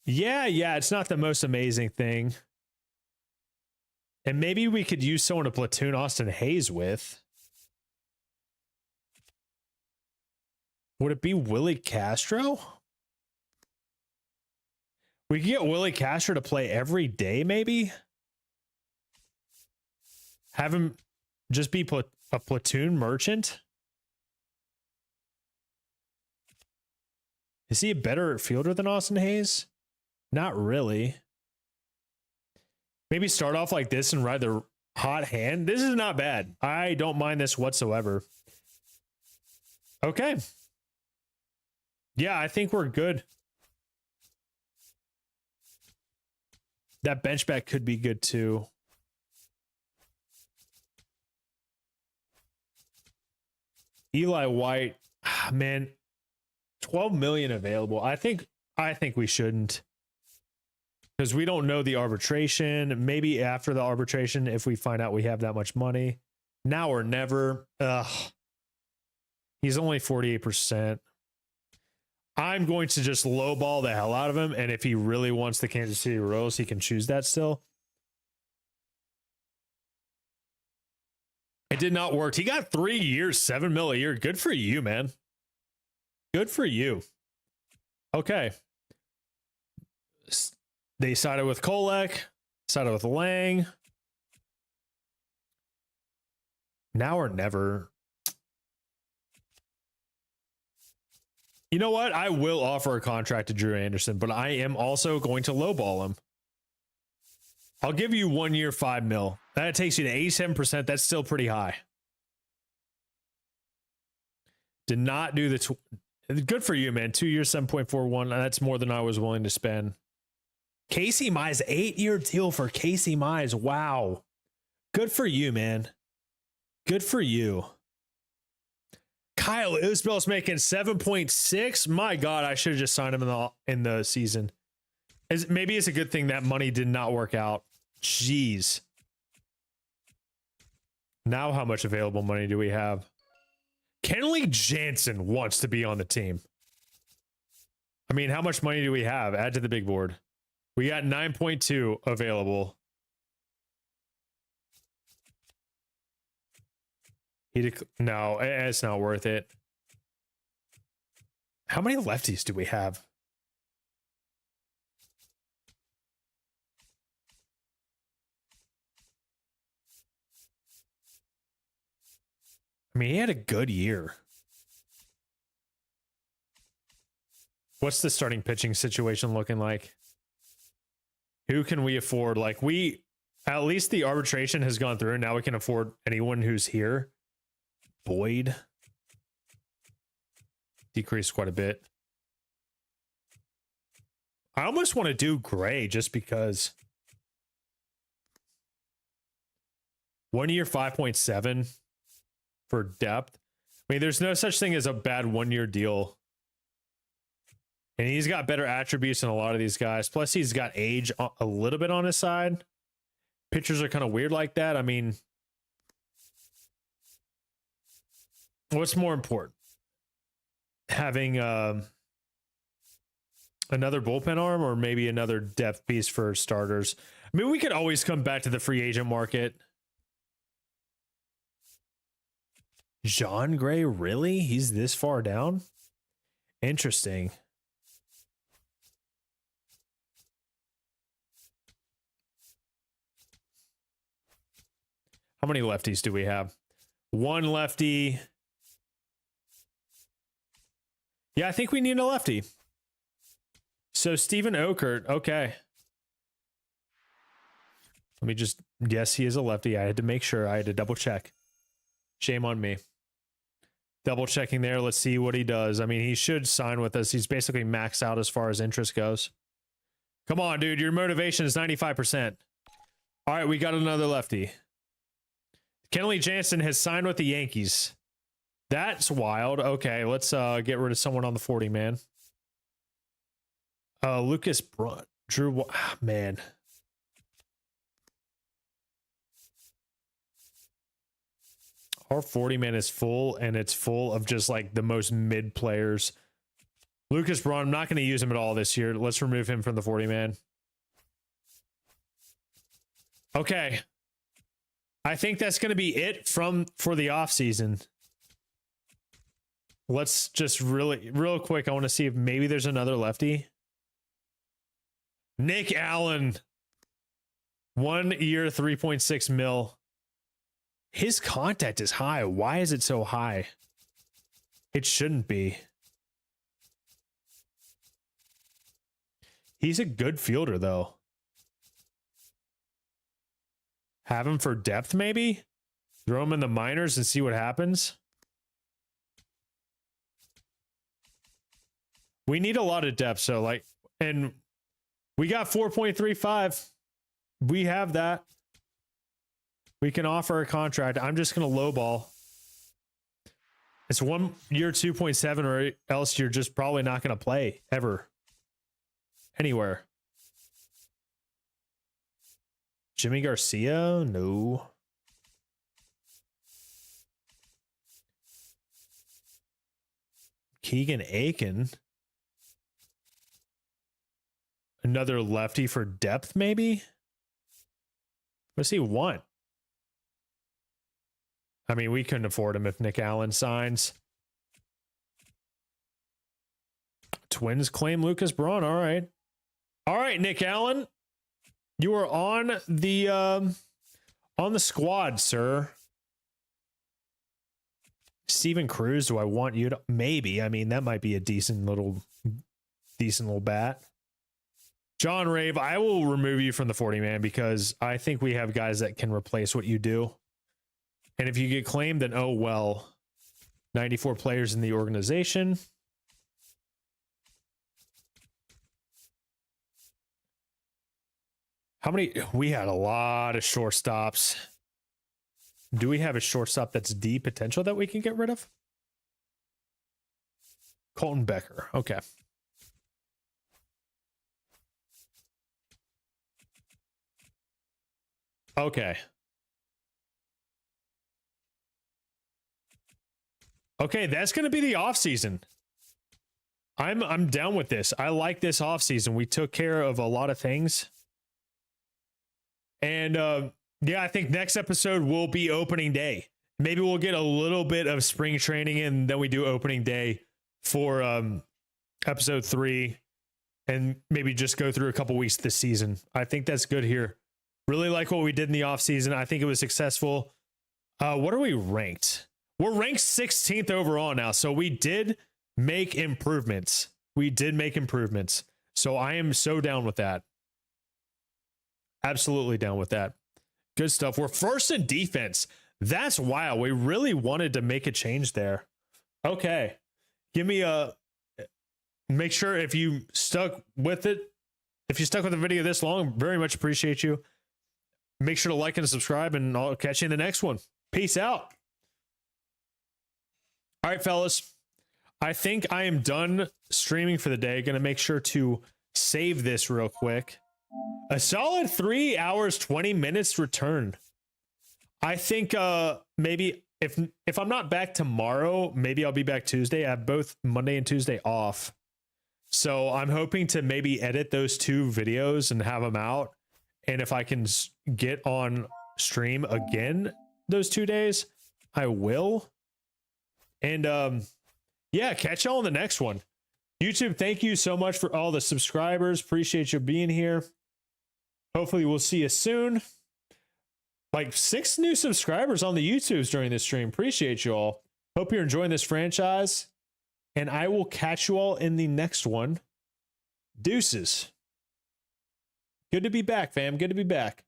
Yeah, it's not the most amazing thing. And maybe we could use someone to platoon Austin Hayes with. Would it be Willie Castro? We could get Willie Castro to play every day, maybe? Have him just be a platoon merchant? Is he a better fielder than Austin Hayes? Not really. Maybe start off like this and ride the hot hand. This is not bad. I don't mind this whatsoever. Okay. Yeah, I think we're good. That bench back could be good too. Eli White, man, 12 million available. I think we shouldn't, because we don't know the arbitration. Maybe after the arbitration, if we find out we have that much money. Now or never. Ugh. He's only 48%. I'm going to just lowball the hell out of him, and if he really wants the Kansas City Royals, he can choose that still. It did not work. He got 3 years, 7 mil a year. Good for you, man. Good for you. Okay. They sided with Kolek, sided with Lang. Now or never. You know what? I will offer a contract to Drew Anderson, but I am also going to lowball him. I'll give you 1 year, 5 mil. That takes you to 87%. That's still pretty high. Did not do the... Good for you, man. 2 years, 7.41. That's more than I was willing to spend. Casey Mize, 8-year deal for Casey Mize. Wow. Good for you, man. Good for you. Kyle Isbell's making 7.6. My God, I should have just signed him in the season. Maybe it's a good thing that money did not work out. Jeez. Now how much available money do we have? Kenley Jansen wants to be on the team. I mean, how much money do we have? Add to the big board. We got 9.2 available. No, it's not worth it. How many lefties do we have? I mean, he had a good year. What's the starting pitching situation looking like? Who can we afford? Like, at least the arbitration has gone through. Now we can afford anyone who's here. Boyd decreased quite a bit. I almost want to do Gray just because 1 year, 5.7 for depth. I mean, there's no such thing as a bad 1 year deal. And he's got better attributes than a lot of these guys. Plus, he's got age a little bit on his side. Pitchers are kind of weird like that. I mean, what's more important? Having another bullpen arm or maybe another depth piece for starters? I mean, we could always come back to the free agent market. John Gray, really? He's this far down? Interesting. How many lefties do we have? One lefty. Yeah, I think we need a lefty. So Steven Okert, okay. Let me just, yes, he is a lefty. I had to make sure. I had to double check. Shame on me. Double checking there. Let's see what he does. I mean, he should sign with us. He's basically maxed out as far as interest goes. Come on, dude. Your motivation is 95%. All right, we got another lefty. Kenley Jansen has signed with the Yankees. That's wild. Okay, let's get rid of someone on the 40, man. Lucas Brunt. Drew, man. Our 40 man is full, and it's full of just like the most mid players. Lucas Braun, I'm not going to use him at all this year. Let's remove him from the 40 man. Okay. I think that's going to be it for the offseason. Let's just real quick. I want to see if maybe there's another lefty. Nick Allen. 1 year, 3.6 mil. His contact is high. Why is it so high? It shouldn't be. He's a good fielder, though. Have him for depth, maybe? Throw him in the minors and see what happens. We need a lot of depth, so like, and we got 4.35. We have that. We can offer a contract. I'm just going to lowball. It's 1 year, 2.7, or else you're just probably not going to play ever. Anywhere. Jimmy Garcia? No. Keegan Aiken. Another lefty for depth, maybe? What's he want? I mean, we couldn't afford him if Nick Allen signs. Twins claim Lucas Braun. All right. All right, Nick Allen. You are on the squad, sir. Steven Cruz, do I want you to? Maybe. I mean, that might be a decent little bat. John Rave, I will remove you from the 40-man because I think we have guys that can replace what you do. And if you get claimed, then oh well. 94 players in the organization. How many? We had a lot of shortstops. Do we have a shortstop that's D potential that we can get rid of? Colton Becker. Okay. Okay. Okay, that's going to be the offseason. I'm down with this. I like this offseason. We took care of a lot of things. And yeah, I think next episode will be opening day. Maybe we'll get a little bit of spring training and then we do opening day for episode 3 and maybe just go through a couple weeks this season. I think that's good here. Really like what we did in the offseason. I think it was successful. What are we ranked? We're ranked 16th overall now. So we did make improvements. So I am so down with that. Absolutely down with that. Good stuff. We're first in defense. That's wild. We really wanted to make a change there. Okay. Give me make sure if you stuck with it, if you stuck with the video this long, very much appreciate you. Make sure to like and subscribe, and I'll catch you in the next one. Peace out. All right, fellas. I think I am done streaming for the day. Going to make sure to save this real quick. A solid 3 hours, 20 minutes return. I think maybe if I'm not back tomorrow, maybe I'll be back Tuesday. I have both Monday and Tuesday off. So I'm hoping to maybe edit those 2 videos and have them out. And if I can get on stream again those 2 days, I will. And yeah, catch y'all on the next one. YouTube, thank you so much for all the subscribers. Appreciate you being here. Hopefully we'll see you soon. Like 6 new subscribers on the YouTubes during this stream. Appreciate you all. Hope you're enjoying this franchise. And I will catch you all in the next one. Deuces. Good to be back, fam. Good to be back.